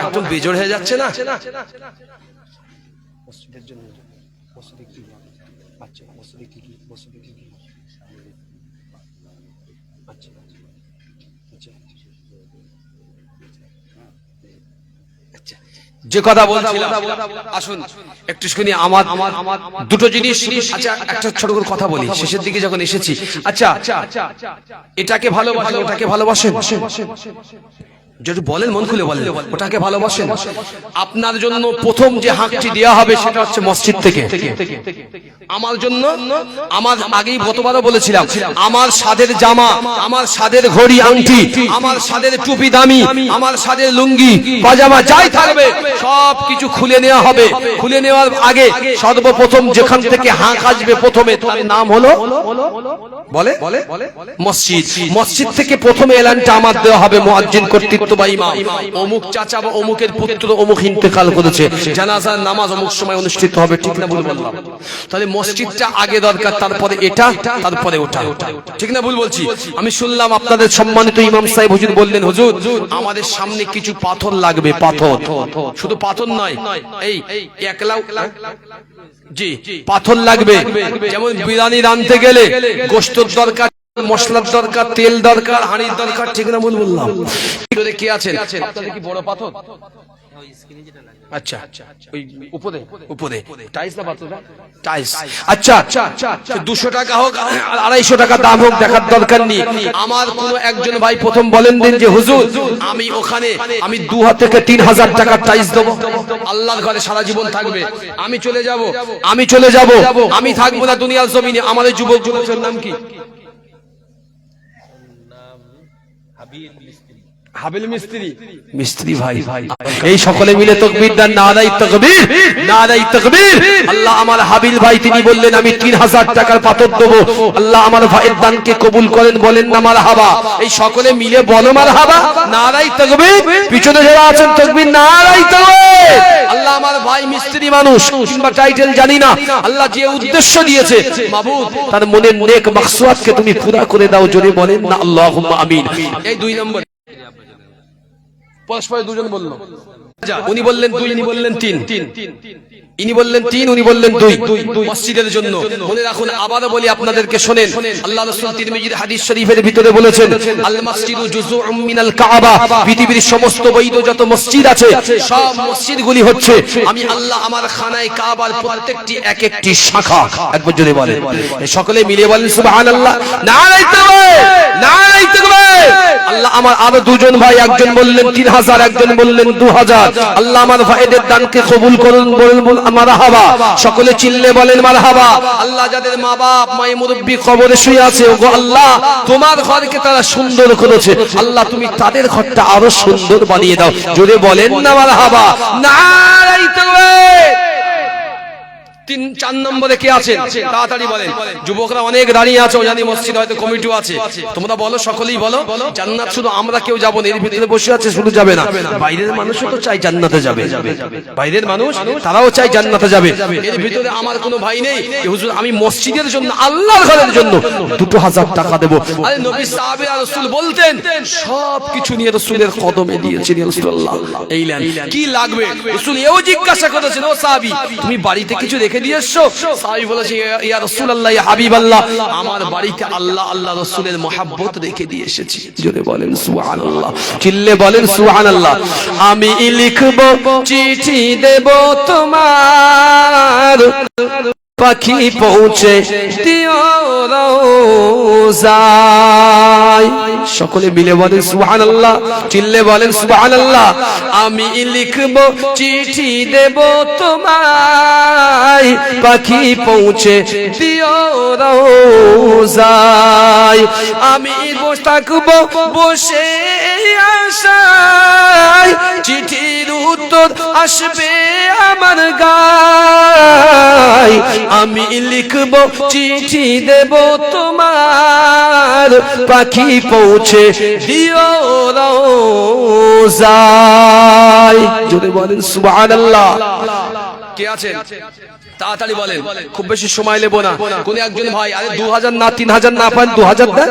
একদম বেজোড় হয়ে যাচ্ছে না। মসজিদের জন্য মসজিদে কি আচ্ছা, মসজিদে কি আচ্ছা আচ্ছা, যে কথা বলছিলাম, আসুন একটু শুনি। আমার দুটো জিনিস, আচ্ছা একটা ছোট করে কথা বলি শেষের দিকে যখন এসেছি। আচ্ছা, এটাকে ভালোবাসেন, ওটাকে ভালোবাসেন? যদি বলেন, মন খুলে বলেন, ওটাকে ভালোবাসেন? আপনার জন্য প্রথম যে হাঁকটি দেওয়া হবে সেটা হচ্ছে মসজিদ থেকে। আমার জন্য, আমার আগেই গতবারও বলেছিলাম, আমার সাদের জামা, আমার সাদের ঘড়ি আংটি, আমার সাদের টুপি দামি, আমার সাদের লুঙ্গি পাজামা যাই থাকবে সব কিছু খুলে নেওয়া হবে। খুলে নেওয়ার আগে সর্বপ্রথম যেখান থেকে হাঁক আসবে প্রথমে, তার নাম হলো বলে মসজিদ। মসজিদ থেকে প্রথমে এলানটা আমার দেওয়া হবে মুয়াজ্জিন কর্তৃক বা ইমাম, অমুক চাচা বা অমুকের পুত্র অমুক ইন্তেকাল করেছে, জানাজার নামাজ অমুক সময় অনুষ্ঠিত হবে। ঠিক না ভুল বললাম? তাহলে মসজিদটা আগে দরকার, তারপরে এটা, তারপরে ওটা। ঠিক না ভুল বলছি? আমি শুনলাম আপনাদের সম্মানিত ইমাম সাহেব হুজুর বললেন, হুজুর আমাদের সামনে কিছু পাথর লাগবে। পাথর, শুধু পাথর নয়, এই একলাও জি পাথর লাগবে। যেমন বিরিয়ানি রাঁধতে গেলে গোশতের দরকার, মশলার দরকার, তেল দরকার, হাঁড়ির দরকার। ঠিক না ভুল বললাম? কি আছেন আপনাদের? কি বড় পাথর? আচ্ছা, ওই উপরে উপরে টাইলস না পাথর? টাইলস। আচ্ছা, 200 টাকা হোক আর 250 টাকা দাম হোক, দেখার দরকার নেই। আমার কোন একজন ভাই প্রথম বলেন দিন যে হুজুর আমি ওখানে 2000 থেকে 3000 টাকা টাইলস দেবো, আল্লাহর ঘরে সারা জীবন থাকবে, আমি চলে যাব, আমি থাকবো না দুনিয়ার জমিনে। আমাদের যুবকগুলোর নাম কি? হাবিল মিস্ত্রি ভাই এই সকলে মিলে তাকবীর দেন, নারায়ে তাকবীর, নারায়ে তাকবীর। আল্লাহ আমার হাবিল ভাই তিনি বললেন আমি 3000 টাকার পাথর দেব। আল্লাহ আমার ভাইয়ের দানকে কবুল করেন, বলেন না মারহাবা। এই সকলে মিলে বলো মারহাবা, নারায়ে তাকবীর। পিছনে যারা আছেন তাকবীর, নারায়ে তাকবীর। আল্লাহ আমার ভাই মিস্ত্রি মানুষ কিংবা টাইটেল জানি না, আল্লাহ যে উদ্দেশ্য দিয়েছে মাবুদ তার মনের নেক মাকসুদকে তুমি পুরা করে দাও, জোরে বলেন না আল্লাহুম্মা আমিন। এই 2 নম্বর পরস্পর দুজন বলল, উনি বললেন 2, ইনি বললেন 3, ইনি বললেন 3, উনি বললেন 2 মসজিদের জন্য। মনে রাখুন, আবার বলি আপনাদেরকে, শুনেন, আল্লাহ রাসূল তিরমিজির হাদিস শরীফের ভিতরে বলেছেন আল মসজিদু জুজউম মিনাল কাবা। পৃথিবীর সমস্ত বৈধ যত মসজিদ আছে সব মসজিদগুলি হচ্ছে আমি আল্লাহ আমার খানায় কাবার প্রত্যেকটি এক একটি শাখা। একবার জোরে বলেন, সকলে মিলে বলেন সুবহানাল্লাহ, নারায়ে তাকবীর, নারায়ে তাকবীর। আল্লাহ আমার আরো 2 জন ভাই, একজন বললেন 3000, একজন বললেন 2000। আল্লাহ আমার ভাইদের দানকে কবুল করুন, বলুন মারহাবা। সকলে চিল্লে বলেন মারহাবা। আল্লাহ যাদের মা বাপ মাই মুরব্বি কবরে শুয়ে আছে, ওগো আল্লাহ তোমার ঘরকে তারা সুন্দর করেছে, আল্লাহ তুমি তাদের ঘরটা আরো সুন্দর বানিয়ে দাও, জোরে বলেন না মারহাবা, নারায়ে তাকবীর। 3-4 নম্বরে কে আছেন তাড়াতাড়ি বলেন। যুবকরা অনেক দাঁড়িয়ে আছে, জানি মসজিদ হয়তো কমিটিও আছে, তোমরা বলো, সকলেই বলো। জান্নাত শুধু আমরা কেউ যাব না, এর ভিতরে বসে আছে শুধু যাবে না, বাইরের মানুষও তো চাই জান্নাতে যাবে, বাইরের মানুষ তারাও চাই জান্নাতে যাবে। এর ভিতরে আমার কোনো ভাই নেই হুজুর আমি মসজিদের জন্য আল্লাহর ঘরের জন্য 2000 টাকা দেব। আরে নবী সাহাবে আর রাসূল বলতেন সব কিছু নিয়ে রাসূলের কদমে দিয়েছেন, ইয়া রাসূলুল্লাহ এই নেন কি লাগবে। রাসূল এও জিজ্ঞাসা করেছেন, ও সাহাবী তুমি বাড়িতে কিছু রেখে দিয়েছো? সাহাবী বলেছে, ইয়া রাসূলুল্লাহ, ইয়া হাবিবাল্লাহ, আমার বাড়িতে আল্লাহ আল্লাহ রাসূলের মহব্বত রেখে দিয়ে এসেছি। জোরে বলেন সুবহানাল্লাহ, চিল্লে বলেন সুবহানাল্লাহ। আমি লিখব চিঠি দেব তোমার, পাখি পৌঁছে দিও রোজায়। সকলে মিলে বলেন সুবহানাল্লাহ, চিল্লে বলেন সুবহানাল্লাহ। আমি লিখব চিঠি দেব তোমায়, পাখি পৌঁছে দিও রোজায়। আমি বসে থাকবো বসে আশায়, চিঠির উত্তর আসবে আমার গায়। আমি লিখব চিঠি দেব তোমার, পাখি পৌঁছে দিও রোজায়। জোরে বলেন সুবহানাল্লাহ। কে আছেন তাড়াতাড়ি বলেন, খুব বেশি সময় নেব না। কোন একজন ভাই আরে 2000 না 3000 না পান 2000 দেন,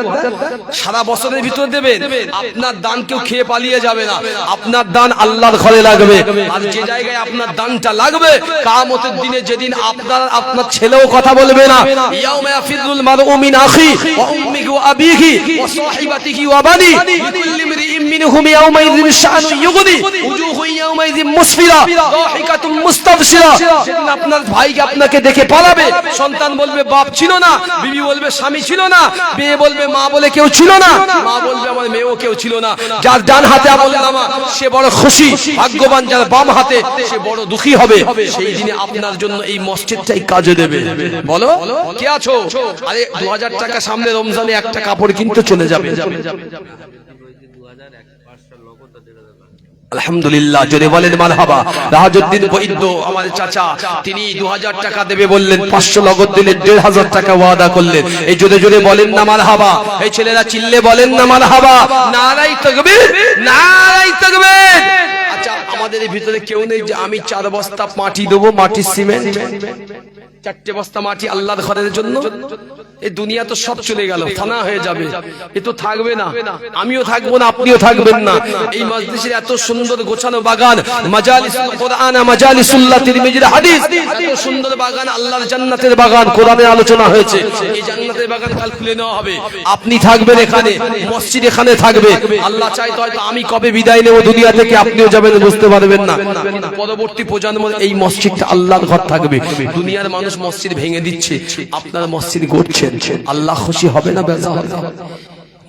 সারা বছরের ভিতর দেবেন। আপনার দান কেউ খেয়ে পালিয়ে যাবে না, আপনার দান আল্লাহর ঘরে লাগবে। আর যে জায়গায় আপনার দানটা লাগবে কিয়ামতের দিনে যেদিন আপনার ছেলেও কথা বলবে না, ইয়াউমা ইয়াফিরুল মারউ মিন আখি ওয়া উম্মিহি ওয়া আবিহি ওয়া সাহিবাতিহি ওয়া বানি লিকুল্লি ইমরিইন মিনহুম ইয়াউমাইযিন শাআনুন ইউগনি উজুহু ইয়াউমাইযিন মুসফিরা দাহিকাতুম মুস্তাবশিরা। যেদিন আপনার ভাই আপনাকে দেখে পালাবে, সন্তান বলবে বাপ ছিল না, বিবি বলবে স্বামী ছিল না, মেয়ে বলবে মা বলে কেউ ছিল না, মা বলবে আমার মেয়েও কেউ ছিল না। যার ডান হাতে আমল নামা সে বড় খুশি, ভাগ্যবান, যার বাম হাতে সে বড় দুঃখী হবে। সেই দিনে আপনার জন্য এই মসজিদটাই কাজে দেবে। বলো কে আছো? আরে 2000 টাকা সামনে রমজানে একটা কাপড় কিনতে চলে যাবে। আলহামদুলিল্লাহ, জোরে বলেন মারহাবা। রাহাজউদ্দিন বৈদ্য আমার চাচা, তিনি 2000 টাকা দেবে বললেন, 500 নগদ দিলেন, 1500 টাকা ওয়াদা করলেন। এই জোরে জোরে বলেন না মারহাবা। এই ছেলেরা চিল্লে বলেন না মারহাবা, নারায়ে তাকবীর, নারায়ে তাকবীর। আচ্ছা আমাদের ভিতরে কেউ নেই যে আমি 4 বস্তা মাটি দেবো, মাটির সিমেন্ট, 4টে বস্তা মাটি আল্লাহর ঘরের জন্য? এই দুনিয়া তো সব চলে গেল, ফানা হয়ে যাবে, এ তো থাকবে না, আমিও থাকবো না, আপনিও থাকবেন না। এই মজলিসের এত সুন্দর গোছানো বাগান, মাজালিসুল কোরআন, মাজালিসুল্লাহ, তিরমিজির হাদিস, এত সুন্দর বাগান, আল্লাহর জান্নাতের বাগান, কোরআনে আলোচনা হয়েছে। এই জান্নাতের বাগান কাল খুলে নেওয়া হবে, আপনি থাকবেন এখানে, মসজিদ এখানে থাকবে। আল্লাহ চাইতো হয়তো আমি কবে বিদায় নেব দুনিয়া থেকে, আপনিও যাবেন, বুঝতে পারবেন না। পরবর্তী প্রজন্ম এই মসজিদটা আল্লাহর ঘর থাকবে। দুনিয়ার মানুষ মসজিদ ভেঙে দিচ্ছে, আপনার মসজিদ গড়ছেন, আল্লাহ খুশি হবে না বেজার হবে?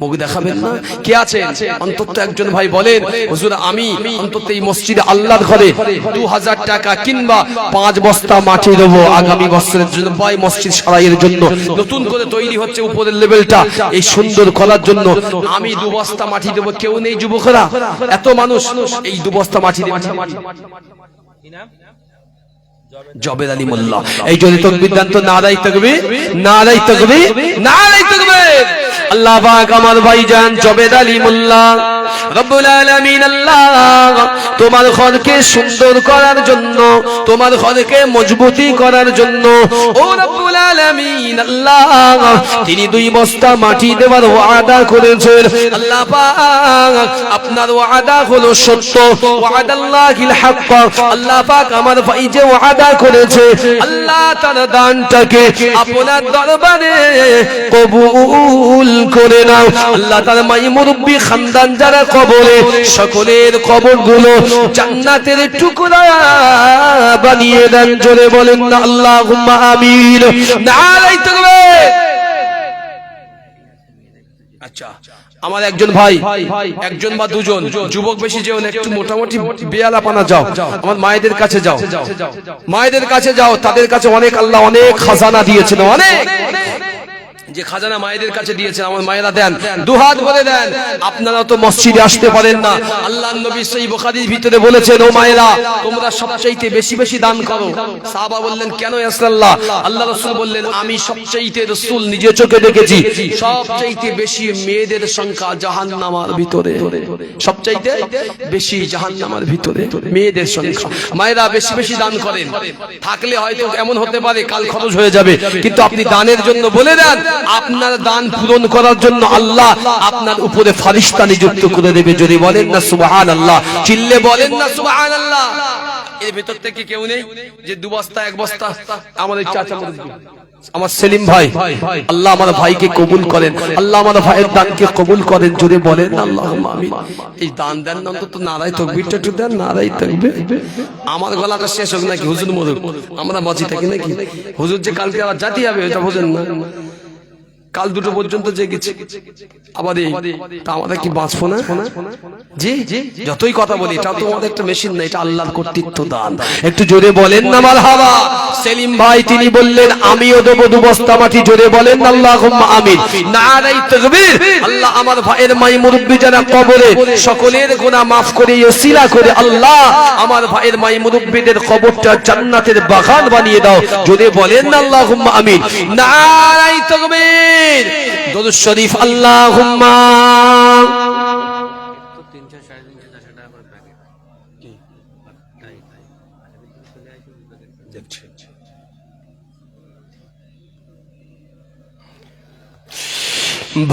মুখ দেখাবেন না? কে আছেন অন্তত একজন ভাই বলেন, হুজুর আমি অন্তত এই মসজিদে আল্লাহর ঘরে 2000 টাকা কিংবা 5 বস্তা মাটি দেব আগামী বছরের জন্য, ভাই মসজিদ সারাইয়ের জন্য নতুন করে তৈরি হচ্ছে উপরের লেভেলটা, এই সুন্দর করার জন্য আমি 2 বস্তা মাটি দেব। কেউ নেই যুবকরা? এত মানুষ, এই 2 বস্তা মাটি দেব। জবেদ আলী মোল্লা, এই যদি তাকবীর দেন তো নারায়ে তাকবীর, নারায়ে তাকবীর, নারায়ে তাকবীর। আল্লাহ পাক আমার ভাইজান জবেদ আলী মোল্লা রব্বুল আলামিন আল্লাহ তোমার ঘরকে সুন্দর করার জন্য, তোমার ঘরকে মজবুতি করার জন্য ও রব্বুল আলামিন আল্লাহ তিনি 2 বস্তা মাটি দেওয়ার ওয়াদা করেছেন। আল্লাহ পাক আপনার ওয়াদা হলো সত্য, ওয়াদাল্লাহিল হক। আল্লাহ পাক আমার ভাই যে ওয়াদা করেছে আল্লাহ তার দানটাকে আপনার দরবারে কবুল করে নাও। আল্লাহ তার মাই মুরব্বি খানদান যারা কবরে, সকলের কবরগুলো জান্নাতের টুকরা বানিয়ে দেন। জোরে বলেন না আল্লাহুম্মা আমিন, নারায়ে তাকবীর। আচ্ছা আমার একজন ভাই, একজন বা দুজন যুবক বেশি যেও না, একটু মোটামুটি বেয়ালাপানা যাও, আমার মায়েদের কাছে যাও, মায়েদের কাছে যাও, তাদের কাছে অনেক আল্লাহ অনেক খাজানা দিয়েছেন, অনেক যে খাজানা মায়েদের কাছে দিয়েছেন আমার মায়েরা দেন, 2 হাত ভরে দেন। আপনারা তো মসজিদে আসতে পারেন না, আল্লাহর নবী সহিহ বুখারীর ভিতরে বলেছেন ও মায়েরা তোমরা সবচাইতে বেশি বেশি দান করো। সাহাবা বললেন কেন ইয়া রাসূলুল্লাহ? আল্লাহ রাসূল বললেন আমি সবচাইতে রাসূল নিজে চোখে দেখেছি সবচাইতে বেশি মেয়েদের সংখ্যা জাহান্নামের ভিতরে, সবচাইতে বেশি জাহান্নামের ভিতরে মেয়েদের সংখ্যা। মায়েরা বেশি বেশি দান করেন, থাকলে হয়তো এমন হতে পারে কাল খরচ হয়ে যাবে, কিন্তু আপনি দানের জন্য বলে দেন, আপনার দান পূরণ করার জন্য আল্লাহ আপনার উপরে ফেরেশতা নিযুক্ত করে দেবে। যদি বলেন না সুবহানাল্লাহ, চিল্লে বলেন না সুবহানাল্লাহ। এর ভিতর থেকে কেউ নেই যে 2 বস্তা 1 বস্তা? আমাদের চাচা আমার সেলিম ভাই, আল্লাহ আমার ভাইকে কবুল করেন, আল্লাহ আমার ভাইয়ের দানকে কবুল করেন। জোরে বলেন আল্লাহুম্মা আমিন। এই দান দেন অন্তত নারায়ে তাকবীরটা একটু দেন, নারায়ে তাকবীর। আমার গলাটা শেষ হোক নাকি হুজুর মরুক, আমরা বাঁচি থাকি নাকি? হুজুর যে কালকে আবার জাতি হবে এটা বোঝেন না, কাল 2টো পর্যন্ত জেগেছে আবার তা আমরা কি বাঁচবো না? জি যতই কথা বলি এটা তো আমাদের একটা মেশিন না, এটা আল্লাহর কর্তৃত্ব দান। একটু জোরে বলেন না মারহাবা। সেলিম ভাই তিনি বললেন আমিও দেব 2 বস্তা মাটি। জোরে বলেন আল্লাহুম্মা আমিন, নারায়ে তাকবীর। আল্লাহ আমার ভাইয়ের মাই মুরব্বি যারা কবরে সকলের গুনাহ maaf করে ওসিলা করে আল্লাহ আমার ভাইয়ের মাই মুরব্বিদের কবরটা জান্নাতের বাগান বানিয়ে দাও। জোরে বলেন আল্লাহুম্মা আমিন, নারায়ে তাকবীর। দরুদ শরীফ আল্লাহুম্মা।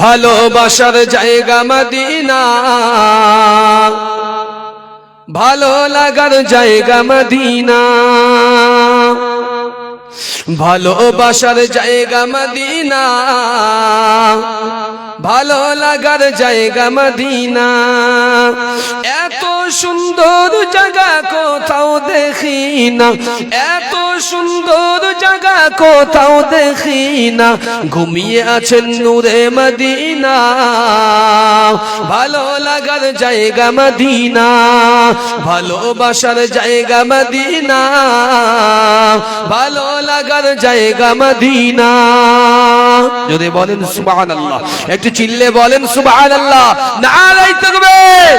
ভালোবাসার জায়গা মদিনা, ভালো লাগার জায়গা মদিনা, ভালোবাসার জায়গা মদিনা, ভালো লাগার জায়গা মদিনা। এত সুন্দর জায়গা কোথাও দেখি না, এত সুন্দর জায়গা কোথাও দেখি না, ঘুমিয়ে আছেন নূরে মদিনা। ভালো লাগার জায়গা মদিনা, ভালোবাসার জায়গা মদিনা, ভালো লাগার জায়গা মদিনা। যদি বলেন সুবহানাল্লাহ, একটু চিল্লে বলেন সুবহানাল্লাহ, নারায়ে তাকবীর।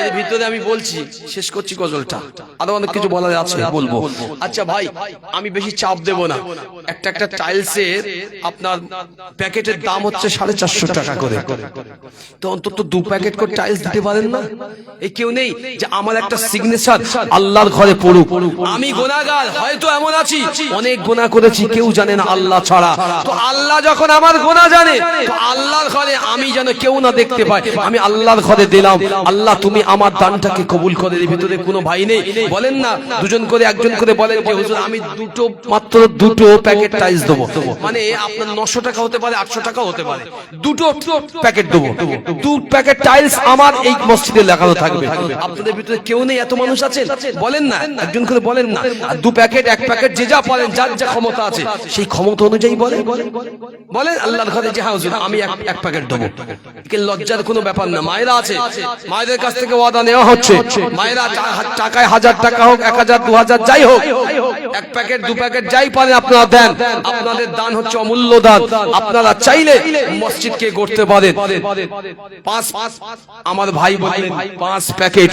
এর ভিতরে আমি বলছি, শেষ করছি গজলটা, আরো অনেক কিছু বলার আছে বলবো। আচ্ছা ভাই আমি বেশি চাপ দেব না, একটা টাইলসের আপনার প্যাকেটের দাম হচ্ছে 450 টাকা করে, তো অন্তত 2 প্যাকেট করে টাইলস দিতে পারেন না? এই কেউ নেই যে আমার একটা সিগনেচার আল্লাহর ঘরে পড়ুক? আমি গুনাহগার, হয়তো এমন আছি অনেক গুনাহ করেছি, কেউ জানে না আল্লাহ ছাড়া। তো আল্লাহ যখন আমার গুনাহ জানে, তো আল্লাহর ঘরে আমি যেন কেউ না দেখতে পায়, আমি আল্লাহর ঘরে দিলাম, আল্লাহ তুমি আমার দানটাকে কবুল করে। এর ভিতরে কোনো ভাই নেই বলেন না, দুজন করে একজন করে বলেন যে হুজুর আমি মাত্র দুটো প্যাকেট টাইলস দেবো, মানে আপনার 900 টাকা হতে পারে, 800 টাকা হতে পারে, দুটো প্যাকেট দেবো, 2 প্যাকেট টাইলস আমার এই মসজিদে লাগানো থাকবে। আপনাদের ভিতরে কেউ নেই, এত মানুষ আছেন, বলেন না, একজন করে বলেন না। আর 2 প্যাকেট 1 প্যাকেট যে যা পারেন, যার যা ক্ষমতা আছে সেই ক্ষমতা অনুযায়ী বলেন, বলেন আল্লাহর ঘরে যে হ্যাঁ হুজুর আমি এক প্যাকেট দেবো। লজ্জার কোনো ব্যাপার না। মায়েরা আছে, মায়েদের কাছ থেকে ওয়াদা নেওয়া হচ্ছে, মায়েরা টাকায় 1000 টাকা হোক, 1000 2000 যাই হোক, 1 প্যাকেট 2 প্যাকেট যাই পারেন আপনারা দেন। আপনাদের দান হচ্ছে অমূল্য দান। আপনারা চাইলে মসজিদকে গড়তে পারেন। 5 আমার ভাই বললেন 5 প্যাকেট।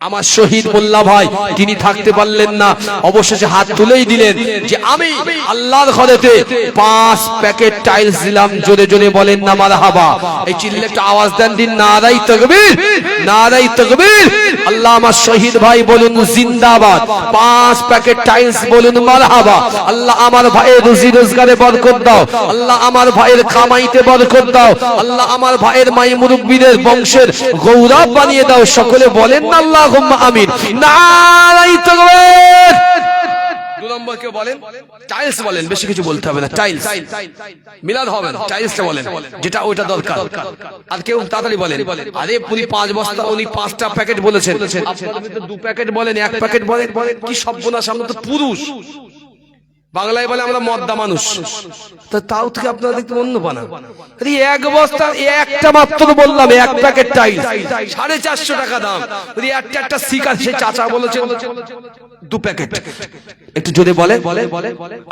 আমার শহীদ মোল্লা ভাই তিনি থাকতে পারলেন না, অবশেষে হাত তুলেই দিলেন যে আমি আল্লাহর ঘরেতে 5 প্যাকেট টাইলস দিলাম। জোরে জোরে বলেন না মারহাবা। এই চিল্লে একটা আওয়াজ দেন, দিন নারায়ে তাকবীর, নারায়ে তাকবীর। আল্লাহ আমার শহীদ ভাই বলুন জিন্দাবাদ। 5 প্যাকেট টাইলস বলুন মারহাবা। আল্লাহ আমার ভাইয়ের রুজি রোজগারে বরকত দাও, আল্লাহ আমার ভাইয়ের কামাইতে বরকত দাও, আল্লাহ আমার ভাইয়ের মাই মুরব্বিদের বংশের গৌরব বানিয়ে দাও। সকলে বলেন না আল্লাহ আমিন, নারায়ে তাকবীর। 2 নম্বর কে বলেন টাইলস বলেন, বেশি কিছু বলতে হবে না, টাইলস মিলাদ হবে না, টাইলসটা বলেন যেটা ওইটা দরকার। আর কেউ তাড়াতাড়ি বলেন, আরে পুরি 5 বস্তা, উনি 5টা প্যাকেট বলেছেন, আপনি তো 2 প্যাকেট বলেন, 1 প্যাকেট বলেন, কি সর্বনাশ। আমরা তো পুরুষ, বাংলায় বলে আমরা মদ্দা মানুষ, তাও থেকে আপনারা দেখতে অন্য বানা। 1 বস্তা একটা মাত্র বললাম, 1 প্যাকেট টাইলস 450 টাকা দাম। একটা শিকার সে চাচা বলেছে 2 প্যাকেট। একটু জোরে বলে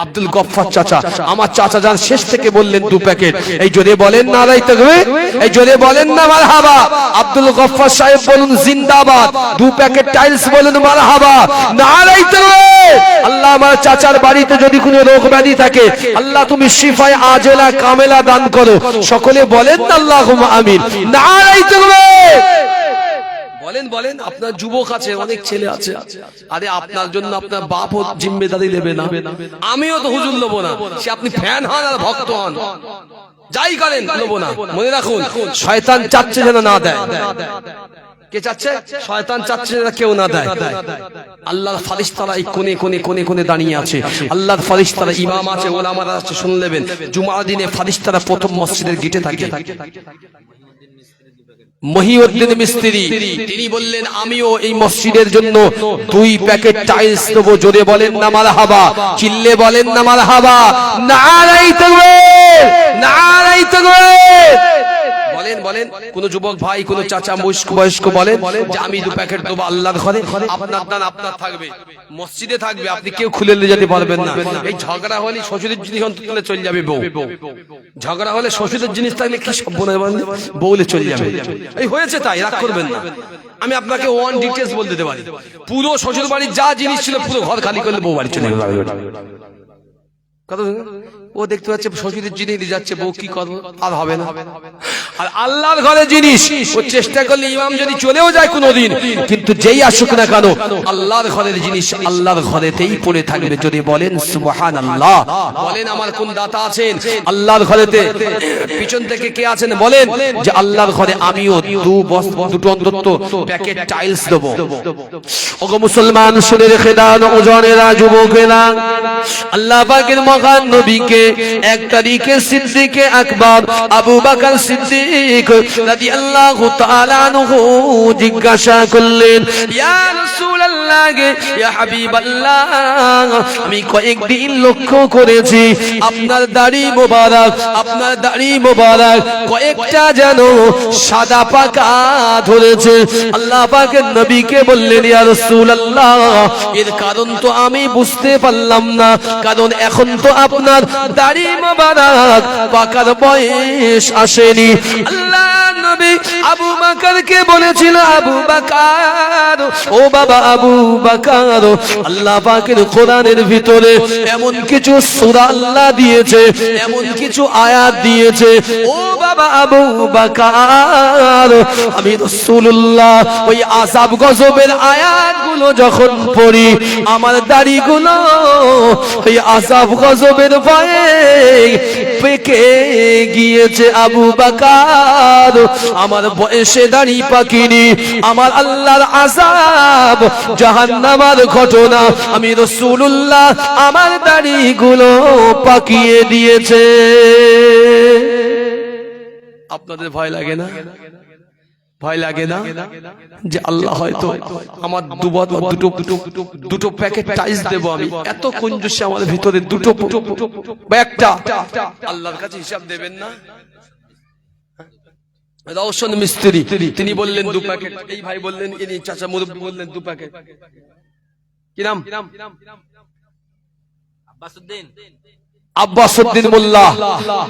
আব্দুল গফফার চাচা, আমার চাচা যান শেষ থেকে বললেন 2 প্যাকেট। এই জোরে বলেন নারায়ে তাকবীর, এই জোরে বলেন না মারহাবা। আব্দুল গফফার সাহেব বলুন জিন্দাবাদ। 2 প্যাকেট টাইলস বলুন মারহাবা, নারায়ে তাকবীর। আল্লাহ আমার চাচার বাড়িতে যদি কোনো রোগ ব্যাধি থাকে, আল্লাহ তুমি শিফায়ে আজেলা কামেলা দান করো। সকলে বলেন আল্লাহুম্মা আমিন, নারায়ে তাকবীর। বলেন আপনার যুবক আছে, অনেক ছেলে আছে, আরে আপনার জন্য আপনার বাপও জিম্মেদারি নেবে না, আমিও তো হুজুর নেবো না। সে আপনি ফ্যান হন আর ভক্ত হন, যাই করেন নেবো না। মনে রাখুন শয়তান চাচ্ছে যেন না দেয়। কে চাচ্ছে? শয়তান চাচ্ছে যেন কেউ না দেয়। আল্লাহর ফারিস্তারা এই কোণে দাঁড়িয়ে আছে। আল্লাহর ফারিস্তারা ইমাম আছে, ওলামারা আছে, শুনে নেবেন জুমার দিনে ফারিস্তারা প্রথম মসজিদের গেটে থাকে। মহিউদ্দিন মিস্ত্রি তিনি বললেন আমিও এই মসজিদের জন্য 2 প্যাকেট টাইলস দেবো। জোরে বলেন না মারহাবা, চিল্লে বলেন না মারহাবা, নারায়ে তাকবীর, নারায়ে তাকবীর। বলেন কোন যুবক ভাই, কোন চাচা বয়স্ক বলেন যে আমি 2 প্যাকেট দেবো আল্লাহর ঘরে। আপনার দান আপনার থাকবে, মসজিদে থাকবে, আপনি কেউ খুলে নিয়ে যেতে পারবেন না। এই ঝগড়া হলে শ্বশুরের জিনিস অন্তত চলে যাবে বউ, ঝগড়া হলে শ্বশুরের জিনিস থাকলে কি সর্বনাশ, বউলে চলে যাবে। এই হয়েছে, তাই রাগ করবেন না। আমি আপনাকে ওয়ান ডিটেইলস বলে দিতে পারি, পুরো শ্বশুর বাড়ির যা জিনিস ছিল পুরো ঘর খালি করলে বউ বাড়ি চলে যাবে। ও দেখতে পাচ্ছে শ্বশুরের জিনিস নিয়ে যাচ্ছে, বউ কি করবো, আর হবে না। আর আল্লাহর ঘরে জিনিস ও চেষ্টা করলে ইমাম যদি চলেও যায় কোনোদিন, কিন্তু যেই আসুক না কেন আল্লাহর ঘরের জিনিস আল্লাহর ঘরেতেই পড়ে থাকবে। যদি বলেন সুবহানাল্লাহ। বলেন আমার কোন দাতা আছেন আল্লাহর ঘরেতে? পিছন থেকে কে আছেন বলেন যে আল্লাহর ঘরে আমিও 2 অন্তত প্যাকেট টাইলস দেবো। ওগো মুসলমান শুনে রেখে দাও, ওজনেরা যুবকেরা, আল্লাহ পাকের মহান নবীকে 1 তারিখে সিদ্দিকে আকবর আবু বকর সিদ্দিক রাদিয়াল্লাহু তাআলা আনহু জিজ্ঞাসা করলেন, ইয়া রাসূলুল্লাহ, ইয়া হাবিবাল্লাহ, আমি কয়েকদিন লক্ষ্য করেছি আপনার দাড়ি মোবারক কয়েকটা যেন সাদা পাকা ধরেছে। আল্লাহ পাকের নবীকে বললেন, ইয়া রাসূলুল্লাহ, এর কারণ তো আমি বুঝতে পারলাম না, কারণ এখন তো আপনার দাড়ি মোবারক পাকার বয়স আসেনি। আল্লাহ নবী আবু বকরকে বলেছিল, আবু বকর, ও বাবা আবু বকর, আল্লাহ পাকের কোরআনের ভিতরে এমন কিছু সূরা আল্লাহ দিয়েছে, এমন কিছু আয়াত দিয়েছে, ও বাবা আবু বকর, আমি রাসূলুল্লাহ ওই আযাব গজবের আয়াতগুলো যখন পড়ি, আমার দাড়িগুলো ওই আযাব গজবের ভয়ে পেকে গিয়েছে আবু বকর, আমার বয়সে দাড়ি পাকিনি, আমার আল্লাহর আযাব জাহান্নামের ঘটনা আমি রাসূলুল্লাহ আমার দাড়িগুলো পাকিয়ে দিয়েছে। আপনাদের ভয় লাগে না? ভয় লাগে না যে আল্লাহ হয়তো আমার দুটো প্যাকেট টাইলস দেব, আমি এত কঞ্জুস আমার ভিতরে দুটো বা একটা, আল্লাহর কাছে হিসাব দেবেন না? রওশন মিস্ত্রি তিনি বললেন 2 প্যাকেট, এই ভাই বললেন, ইনি চাচা মুরব্বি বললেন 2 প্যাকেট। কি নাম? আব্বাসউদ্দিন মোল্লা,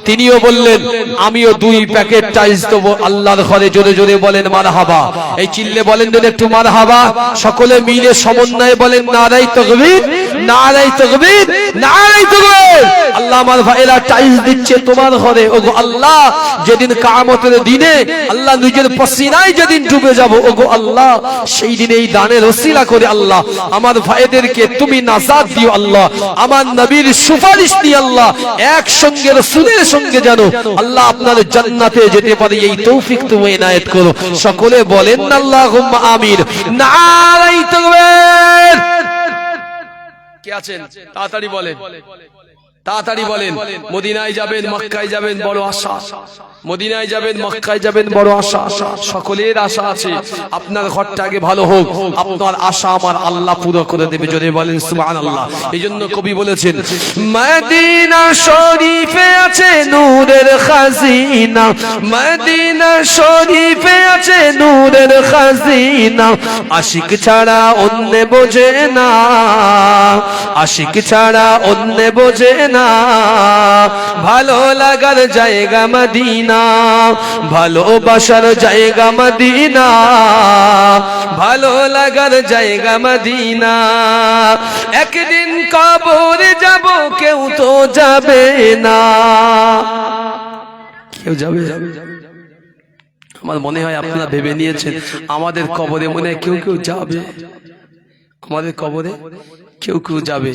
তিনিও বললেন আমিও 2 প্যাকেট টাইলস দেবো আল্লাহর ঘরে। জোরে জোরে বলেন মারহাবা। এই চিল্লে বলেন যদি একটু মারহাবা। সকলে মিলে সমন্বয়ে বলেন নারায়ে তাকবীর, নারায়ে তাকবীর, নারায়ে তাকবীর। আল্লাহ আমার ভাইরা টাইলস দিচ্ছে তোমার ঘরে। ওগো আল্লাহ, যেদিন কিয়ামতের দিনে আল্লাহ নিজের পসিনায় যেদিন ডুবে যাব, ওগো আল্লাহ, সেই দিনে এই দানের ওসিলা করে আল্লাহ আমার ভাইদেরকে তুমি নাজাত দিও আল্লাহ। আমার নবীর সুপারিশ দিয়ে আল্লাহ একসঙ্গে রাসূলের সঙ্গে যেন আল্লাহ আপনার জান্নাতে যেতে পারে এই তৌফিক তুমি ইনায়েত করো। সকলে বলেন আল্লাহুম্মা আমিন। নারায়ে তাকবীর। কে আছেন তাড়াতাড়ি বলেন, তাড়াতাড়ি বলেন। মদিনায় যাবেন, মক্কায় যাবেন, বড় আশা। মদিনায় যাবেন, মক্কায় যাবেন, বড় আশা। সকলের আশা আছে আপনার ঘরটা আগে ভালো হোক, আপনার আশা আমার আল্লাহ পুরো করে দেবে। যদি বলেন সুবহানাল্লাহ। এইজন্য কবি বলেছেন মদিনা শরীফে আছে নূরের খাজিনা, মদিনা শরীফে আছে নূরের খাজিনা, আশিক ছাড়া অন্য বোঝে না, আশিক ছাড়া অন্য বোঝে না, ভালো লাগার জায়গা মদিনা, ভালোবাসার জায়গা মদিনা, ভালো লাগার জায়গা মদিনা। একদিন কবরে যাব, কেউ তো যাবে না, কেউ যাবে? আমার মনে হয় আপনারা ভেবে নিয়েছেন আমাদের কবরে মনে হয় কেউ কেউ যাবে, আমাদের কবরে কেউ কেউ যাবে।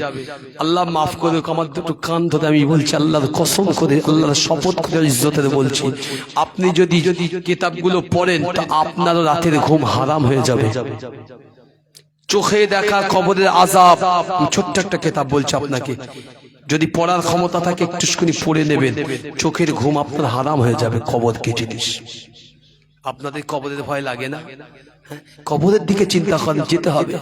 আল্লাহ মাফ করুক, আমার দুটো কান ধরে আমি বলছি, আল্লাহর কসম করে, আল্লাহর শপথ করে ইজ্জতের বলছি, আপনি যদি কিতাবগুলো পড়েন তো আপনারও রাতের ঘুম হারাম হয়ে যাবে। চোখে দেখা কবরের আযাব, ছোট্ট একটা কিতাব বলছি আপনাকে, যদি পড়ার ক্ষমতা থাকে একটুখানি পড়ে নেবেন, চোখের ঘুম আপনার হারাম হয়ে যাবে। কবর কি জিনিস? আপনাদের কবরের ভয় লাগে না? কবরের দিকে চিন্তা করেন, যেতে হবে।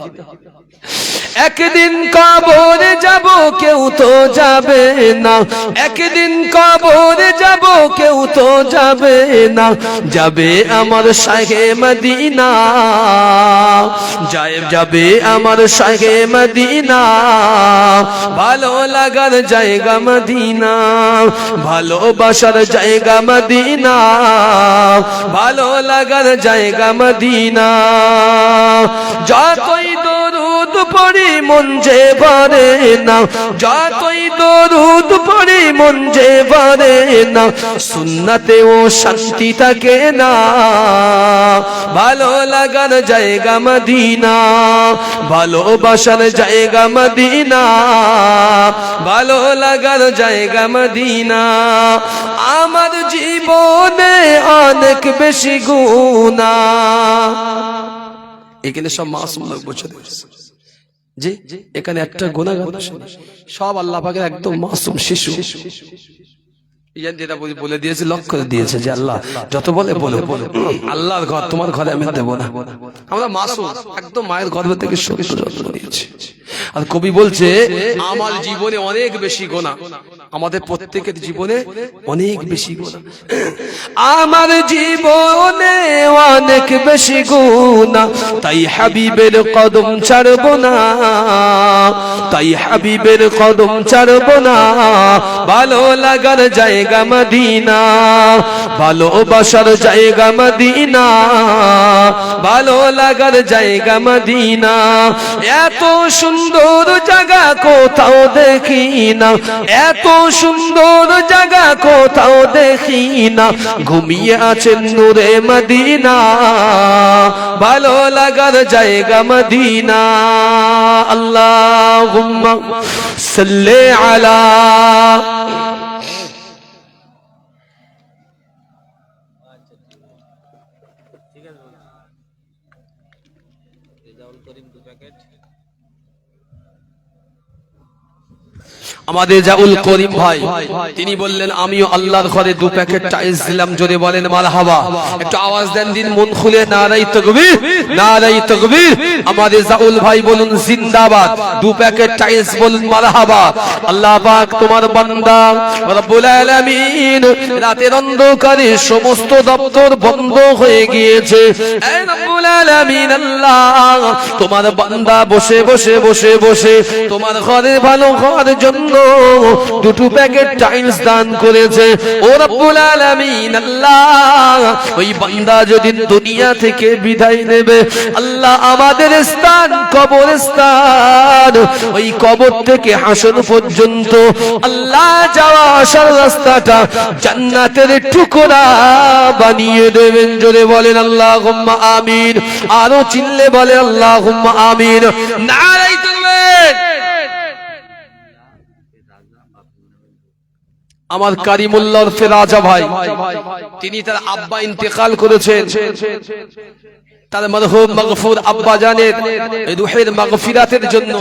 একদিন কবরে যাব, কেউ তো যাবে না, একদিন কবরে যাব, কেউ তো যাবে না, যাবে আমার শাহে মদিনা, যাবে আমার শাহে মদিনা, ভালো লাগার জায়গা মদিনা, ভালোবাসার জায়গা মদিনা, ভালো লাগার জায়গা মদিনা। যতই দরুদ পড়ি মন যে ভরে না, যতই দরুদ পড়ি মন যে ভরে না, সুন্নাতেও শান্তি থাকে না, ভালো লাগার জায়গা মদিনা, ভালোবাসার জায়গা মদিনা, ভালো লাগার জায়গা মদিনা। আমার জীবনে অনেক বেশি গুনাহ, এখানে সব মাসুম লোক বসে রয়েছে, জি এখানে একটা গুনাহগার সব আল্লাহ পাকের একদম মাসুম শিশু। যেটা বলে দিয়েছে, লক্ষ্য দিয়েছে যে আল্লাহ যত বলে বলে আল্লাহর ঘর তোমার ঘরে আমি দেব না, আমরা মাসুম একদম মায়ের গর্ভ থেকে শরীর যত্ন নিয়েছি। আর কবি বলছে আমার জীবনে অনেক বেশি গুনাহ, আমাদের প্রত্যেকের জীবনে অনেক বেশি গুনাহ, আমার জীবনে অনেক বেশি গুনাহ, তাই হাবিবের কদম ছাড়ব না, তাই হাবিবের কদম ছাড়ব না, ভালো লাগার জায়গা মদিনা, ভালোবাসার জায়গা মদিনা, ভালো লাগার জায়গা মদিনা। এত সুন্দর জায়গা কোথাও দেখি না, এত সুন্দর জায়গা কোথাও দেখি না, ঘুমিয়ে আছেন নূরে মদিনা, ভালো লাগার জায়গা মদিনা। আল্লাহুম্মা সাল্লি আলা আমাদের জাউল করিম ভাই তিনি বললেন আমিও আল্লাহর ঘরে 2 প্যাকেট টাইলস দিলাম, জোরে বলেন মারহাবা। একটু আওয়াজ দেন দিন মন খুলে, নারাই তাকবীর, নারাই তাকবীর। আমাদের জাউল ভাই বলুন জিন্দাবাদ, 2 প্যাকেট টাইলস বলুন মারহাবা। আল্লাহ পাক তোমার বান্দা রব্বুল আলামিন রাতের অন্ধকারে সমস্ত দপ্তর বন্ধ হয়ে গিয়েছে, এ রব্বুল আলামিন আল্লাহ তোমার বান্দা বসে বসে বসে বসে তোমার ঘরে ভালো হওয়ার জন্য 2 প্যাকেট টাইলস দান করেছে। ও রব্বুল আলামিন আল্লাহ ওই বান্দা যদি দুনিয়া থেকে বিদায় নেবে আল্লাহ, আমাদের স্থান কবরস্থান, ওই কবর থেকে হাসর পর্যন্ত আল্লাহ যাওয়া আসার রাস্তাটা জান্নাতের টুকরা বানিয়ে দেবেন, জোরে বলেন আল্লাহুম্মা আমিন। আরো চিল্লে বলে আল্লাহুম্মা আমিন। নারায়ে তাকবীর। আমার কারিমুল্লাহ ওরফে রাজা ভাই, তিনি তার আব্বা ইন্তেকাল করেছেন, তার মরহুম মাগফুর আব্বা জানের রূহের মাগফিরাতের জন্য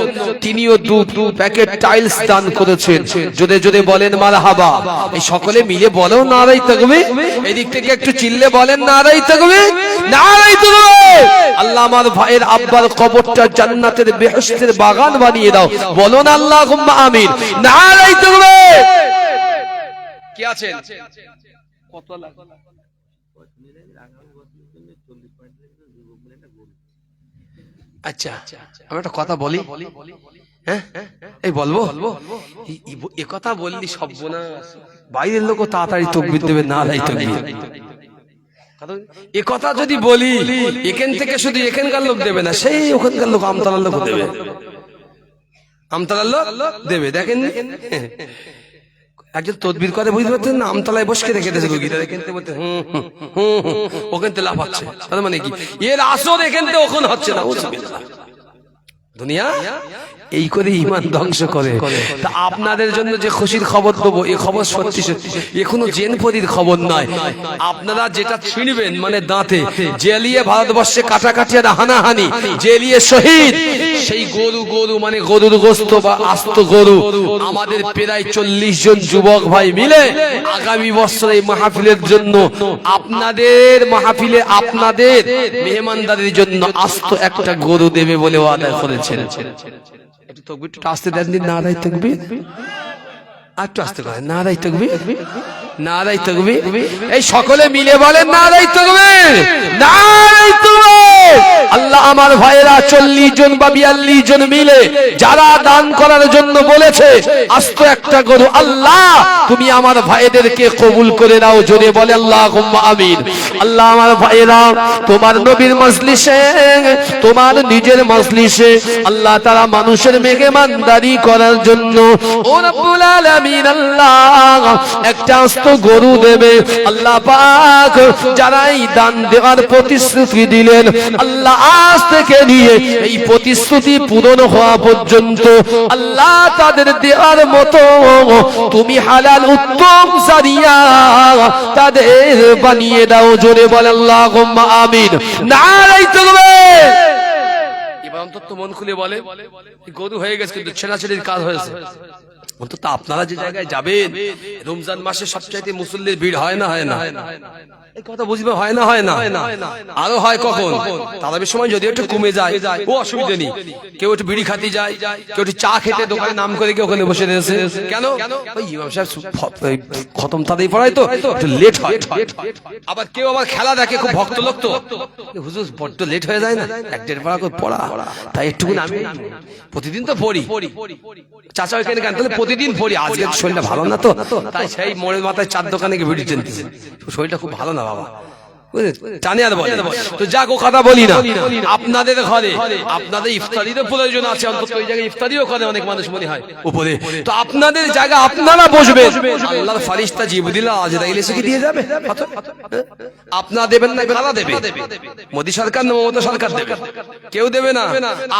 তিনিও 2 প্যাকেট টাইলস দান করেছেন, জোরে জোরে বলেন মারহাবা। এই সকলে মিলে বলো নারায়ে তাকবীর। এদিক থেকে একটু চিল্লে বলেন নারায়ে তাকবীর, নারায়ে তাকবীর। আল্লাহ আমার ভাইয়ের আব্বার কবরটা জান্নাতের বেহেশতের বাগান বানিয়ে দাও, বলো না আল্লাহুম্মা আমিন। নারায়ে তাকবীর। কি আছেন কত লাখ? আচ্ছা আমি একটা কথা বলি, হ্যাঁ এই বলবো, এ কথা বললি সর্বনাশ, বাইরের লোক তাড়াতাড়ি তাকবীর দেবে, নারায়ে তাকবীর। এ কথা যদি বলি এখান থেকে শুধু এখানকার লোক দেবে না, সেই ওখানকার লোক আমতলার লোক দেবে, আমতলার লোক দেবে। দেখেন একজন তদবির করে বুঝতে পারছেন না, আমতলায় বসে রেখে দিয়েছে রোগীরা, এখানতে বলতে ওখানতে লাফাচ্ছে, তার মানে কি এর আসর এখানতে ওখান হচ্ছে না। দুনিয়া এই করে ইমান ধ্বংস করে। তা আপনাদের জন্য যে খুশির খবর দেবো, এই খবর সত্যি সত্যি, এখনো জেনপদির খবর নয়। আপনারা যেটা ছিনবেন মানে দাঁতে জেলিয়ে ভারতবর্ষে কাটাকাটি আর হানাহানি, জেলিয়ে শহীদ, সেই গরু মানে গরুর গোস্ত বা আস্ত গরু আমাদের প্রায় 40 জন যুবক ভাই মিলে আগামী বছর এই মাহফিলের জন্য আপনাদের মাহফিলে আপনাদের মেহমানদারির জন্য আস্ত একটা গরু দেবে বলে ওয়াদা করেছেন। একটু তাকবীরটা আস্তে দেন দিন, নারায়ে তাকবীর। একটু আস্তে করেন, নারায়ে তাকবীর, নারায়ে তাকবীর। এই সকলে মিলে বলেন নারায়ে তাকবীর, নারায়ে তাকবীর। আল্লাহ আমার ভাইয়েরা 40 জন বা 42 জন মিলে যারা দান করার জন্য বলেছে আস্ত একটা গরু, আল্লাহ তুমি আমার ভাইদেরকে কবুল করে নাও, জোরে বলে আল্লাহুম্মা আমিন। আল্লাহ আমার ভাইয়েরা তোমার নবীর মজলিসে, তোমার নিজের মজলিসে আল্লাহ তারা মানুষের মেহমানদারি করার জন্য ও রব্বুল আলামিন আল্লাহ একটা আস্ত গরু দেবে। আল্লাহ পাক যারা এই দান দেওয়ার প্রতিশ্রুতি দিলেন আল্লাহ আজ থেকে নিয়ে এই প্রতিশ্রুতি পূরণ হওয়া পর্যন্ত আল্লাহ তাদের দেওয়ার মতো তুমি হালাল উত্তম জারিয়া তাদের বানিয়ে দাও, জোরে বলে আল্লাহুম্মা আমিন। নারায়ে তাকবীর। এবার অন্তত মন খুলে বলে গরু হয়ে গেছে কিন্তু ছেঁড়াছেড়ির কাজ হয়েছে। অন্তত আপনারা যে জায়গায় যাবেন রমজান মাসে সবচাইতে মুসল্লির ভিড় হয় না, হয় না? এই কথা বুঝবে, হয় না, হয় না? আরো হয় কখন? তারাবির সময় যদি একটু কমে যায় ও অসুবিধা নেই, কেউ একটু বিড়ি খাতে যায়, কেউ একটু চা খেতে দোকানে নাম করে গিয়ে ওখানে বসে রয়েছে। কেন? ওই ইমাম সাহেব খতম তাদের পড়ায় তো একটু লেট হয়। আবার কেউ আবার খেলা দেখে, খুব ভক্ত লোক তো, হুজুর বড্ড লেট হয়ে যায় না, 1-1.5 পারা করে পড়া, তাই একটু আমি প্রতিদিন তো পড়ি। চাচা ওইখানে কেন? তাহলে প্রতিদিন পড়ি, আজকে শরীরটা ভালো না তো, তাই সেই মোড়ের মাথায় 4 দোকানে গিয়ে ভিড় চেনতেছে, শরীরটা খুব ভালো না বাবা, জানে আর বলে। তো যাক ও কথা বলি না, আপনাদের ঘরে আপনাদের ইফতারিরও প্রয়োজন আছে, অন্তত ওই জায়গায় ইফতারিও করে অনেক মানুষ মনে হয় উপরে, তো আপনাদের জায়গা আপনারা বসবেন, আল্লাহর ফারিস্তা জিবরিল আজরাইল এসে কি দিয়ে যাবে? আপনারা দেবেন না, কারা দেবে? মোদী সরকার না মমতা সরকার দেবে? কেউ দেবে না।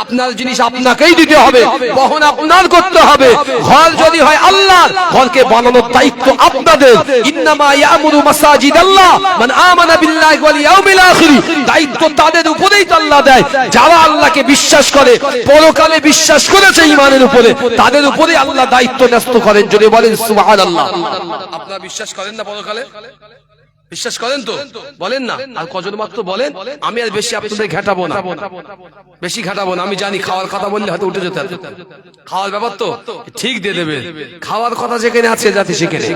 আপনার জিনিস আপনাকেই দিতে হবে, বহন আপনার করতে হবে। ঘর যদি হয় আল্লাহর, ঘরকে বানানোর দায়িত্ব আপনাদের। ইন্নামা ইয়ামুরু মাসাজিদাল্লাহ মান আমানা বিল্লাহ বিল্লাহি ওয়াল ইয়াউমিল আখির, দায়িত্ব তাদের উপরেই তো আল্লাহ দেয় যারা আল্লাহকে বিশ্বাস করে, পরকালে বিশ্বাস করেছে ঈমানের উপরে, তাদের উপরেই আল্লাহ দায়িত্ব ন্যস্ত করেন। যদি বলেন সুবহানাল্লাহ। আপনারা বিশ্বাস করেন না পরকালে? বিশ্বাস করেন তো? বলেন না। আর কজন মাত্র বলেন। আমি আর বেশি আপনাদের ঘাটাবো না, বেশি ঘাটাবো না। আমি জানি খাওয়ার কথা বললে হয়তো উঠে যেতে, খাওয়ার ব্যাপার তো ঠিক দিয়ে দেবে। খাওয়ার কথা যেখানে আছে জাতি সেখানে,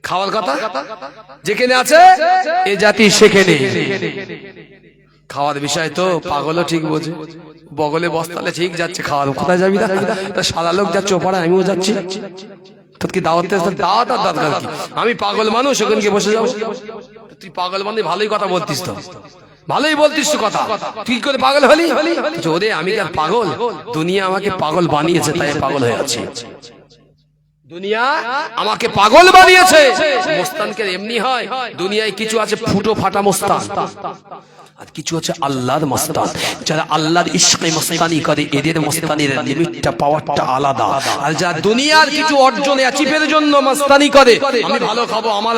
খাওয়ার কথা যেখানে আছে এ জাতি সেখানে। খাওয়ার বিষয় তো পাগলও ঠিক বোঝে, বগলে বস্তালে ঠিক যাচ্ছে। খাওয়ার কোথায় যাবি না, সারা লোক যাচ্ছে ওপারে, আমিও যাচ্ছি। আমি পাগল মানুষ, ওখানে গিয়ে বসে যাবো। তুই পাগল মানে ভালোই কথা বলতিস তো, ভালোই বলতিস তো কথা, ঠিক করে পাগল হলি। ওরে আমি কি আর পাগল? দুনিয়া আমাকে পাগল বানিয়েছে, তাই পাগল হয়ে আছি। দুনিয়া আমাকে পাগল বানিয়েছে। মোস্তানকে এমনি হয়, দুনিয়ায় কিছু আছে ফুটো ফাটা মোস্তান, আর কিছু আছে আল্লাহর মস্তান। যারা আল্লাহর ইশকে মস্তানি করে এদের মস্তানির লিমিটটা পাওয়ারটা আলাদা। আর যারা দুনিয়ার কিছু অর্জনে অ্যাচিভের জন্য মস্তানি করে, আমি ভালো খাবো, আমার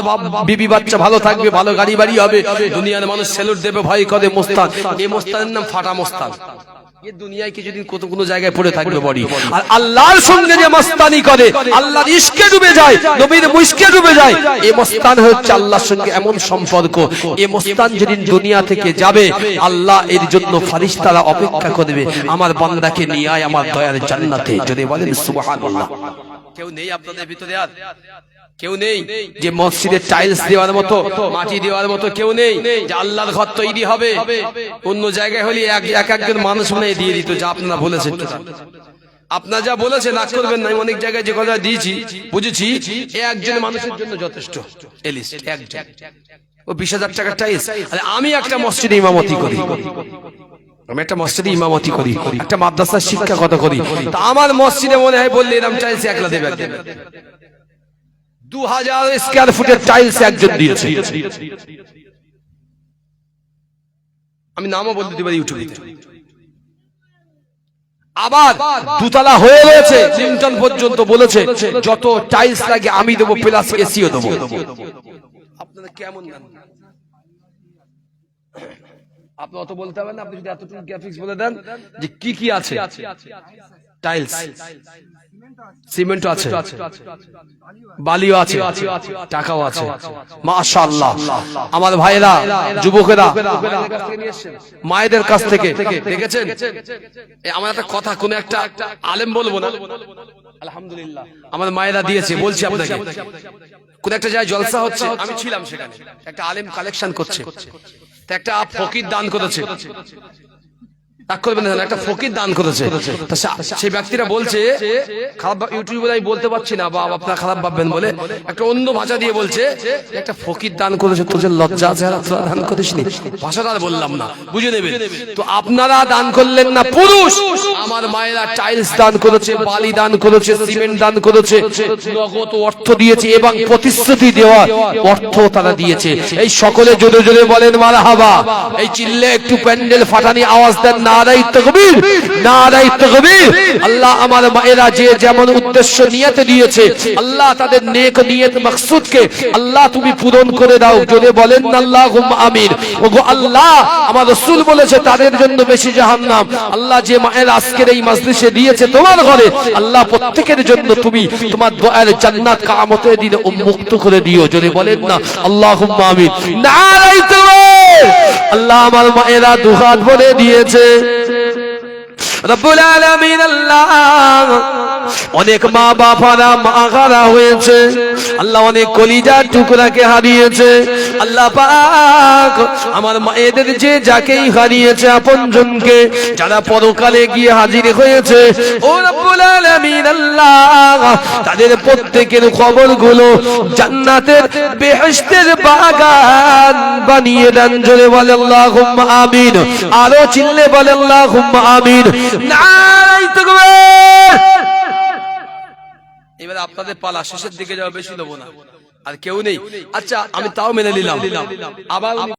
বিবি বাচ্চা ভালো থাকবে, ভালো গাড়ি বাড়ি হবে, দুনিয়ার মানুষ স্যালুট দেবে, ভয় করে, মোস্তান। এই মোস্তানের নাম ফাটা মোস্তান। এই দুনিয়ায় কিছুদিন কত কোন জায়গায় পড়ে থাকবে বডি। আর আল্লাহর সঙ্গে যে মস্তানি করে, আল্লাহর ইশকে ডুবে যায়, নবীর মুশকে ডুবে যায়, এই মস্তান হচ্ছে আল্লাহর সঙ্গে এমন সম্পর্ক। এই মস্তান যেদিন দুনিয়া থেকে যাবে, আল্লাহ এর জন্য ফেরেশতারা অপেক্ষা করবে, আমার বান্দাকে নিয়ে আয় আমার দয়ার জান্নাতে। যদি বলেন সুবহানাল্লাহ। কেউ নেই আপনাদের ভিতরে? আর কেউ নেই যে মসজিদের টাইলস দেওয়ার মতো, মাটি দেওয়ার মতো কেউ নেই যে আল্লাহর ঘর তৈরি হবে? অন্য জায়গায় হলে একজন মানুষ মনে দিয়ে দিত, যা আপনারা বলেছেন। আপনারা যা বলেছেন রাগ করবেন না, অনেক জায়গায় যে কথা দিয়েছি বুঝেছি, একজন মানুষের জন্য যথেষ্ট। একজন ও 20,000 টাকার টাইলস। আমি একটা মসজিদে ইমামতি করি, আমি একটা মসজিদে ইমামতি করি, একটা মাদ্রাসার শিক্ষকতা করি, তা আমার মসজিদে মনে হয় বললে এরকম টাইলস একলা দেবে। 2000 স্কয়ার ফুটের টাইলস একজন দিয়েছে। আমি নামও বলতে দিতে পারি ইউটিউবে। আবার দুতলা হয়ে রয়েছে, লিংটন পর্যন্ত বলেছে যত টাইলস লাগে আমি দেবো, প্লাস এসিও দেবো। আপনারা কেমন না? আপনি অত বলতে হবে না, আপনি যদি এতটুকু গ্রাফিক্স বলে দেন যে কি কি আছে। টাইলস, সিমেন্ট আছে, বালিও আছে, টাকাও আছে। মাশাআল্লাহ। আমার ভাইরা, যুবকেরা মায়েদের কাছ থেকে দেখেছেন, আমার একটা কথা, কোন একটা আলেম বলবো না, আলহামদুলিল্লাহ আমার মায়েরা দিয়েছে। বলছি আপনাকে, কোন একটা জায়গায় জলসা হচ্ছে, আমি ছিলাম সেখানে, একটা আলেম কালেকশন করছে, একটা ফকির দান করেছে, একটা ফকির দান করেছে। সেই ব্যক্তিরা বলছে, খারাপ ইউটিউবে আমি বলতে পারছি না, বা আপনারা খারাপ ভাববেন বলে একটা অন্য ভাষা দিয়ে বলছে, একটা ফকির দান করেছে, তোদের লজ্জা আছে আর তোরা দান করিসনি? ভাষাটা আর বললাম না, বুঝে নেবেন। তো আপনারা দান করলেন না, পুরুষ আমার মায়েরা টাইলস দান করেছে, বালি দান করেছে, সিমেন্ট দান করেছে, নগদ অর্থ দিয়েছে এবং প্রতিশ্রুতি দেওয়া অর্থ তারা দিয়েছে। এই সকলে জোরে জোরে বলেন মারহাবা। এই চিল্লে একটু প্যান্ডেল ফাটানি আওয়াজ দেন না। আল্লাহ আমার মায়েরা যে যেমন উদ্দেশ্য নিয়তে দিয়েছে, আল্লাহ তাদের নেক নিয়ত মাকসুদকে আল্লাহ তুমি পূরণ করে দাও। জোরে বলেন আল্লাহুম্মা আমিন। ওগো আল্লাহ, আমার রাসূল বলেছে তাদের জন্য বেশি জাহান্নাম। আল্লাহ যে মায়েরা আজকের এই মাজলিসে দিয়েছে তোমার ঘরে, আল্লাহ প্রত্যেকের জন্য তুমি তোমার দয়ার জান্নাত কিয়ামতের দিনে উন্মুক্ত করে দিও। জোরে বলেন না আল্লাহুম্মা আমিন। নারায়ে তাকবীর। আল্লাহ আমার মায়েরা দুহাত ভরে দিয়েছে। রব্বুল আলামিন আল্লাহ, অনেক মা বাবারা মাগারা হয়েছে, আল্লাহ অনেক কলিজার টুকরাকে হারিয়েছে। আল্লাহ পাক আমার মায়েদের যে যাকেই হারিয়েছে আপনজনকে, যারা পরকালে গিয়ে হাজির হয়েছে, ও রব্বুল আলামিন আল্লাহ, তাদের প্রত্যেকের কবরগুলো জান্নাতের বেহেশতের বাগান বানিয়ে দেন। জোরে বলে আল্লাহুম্মা আমিন। আরো চিল্লে বলে আল্লাহুম্মা আমিন। নারায়ে তাকবীর। এবারে আপনাদের পালা, শেষের দিকে যাওয়া, বেশি দেবো না। আর কেউ নেই? আচ্ছা আমি তাও মেনে নিলাম। আবার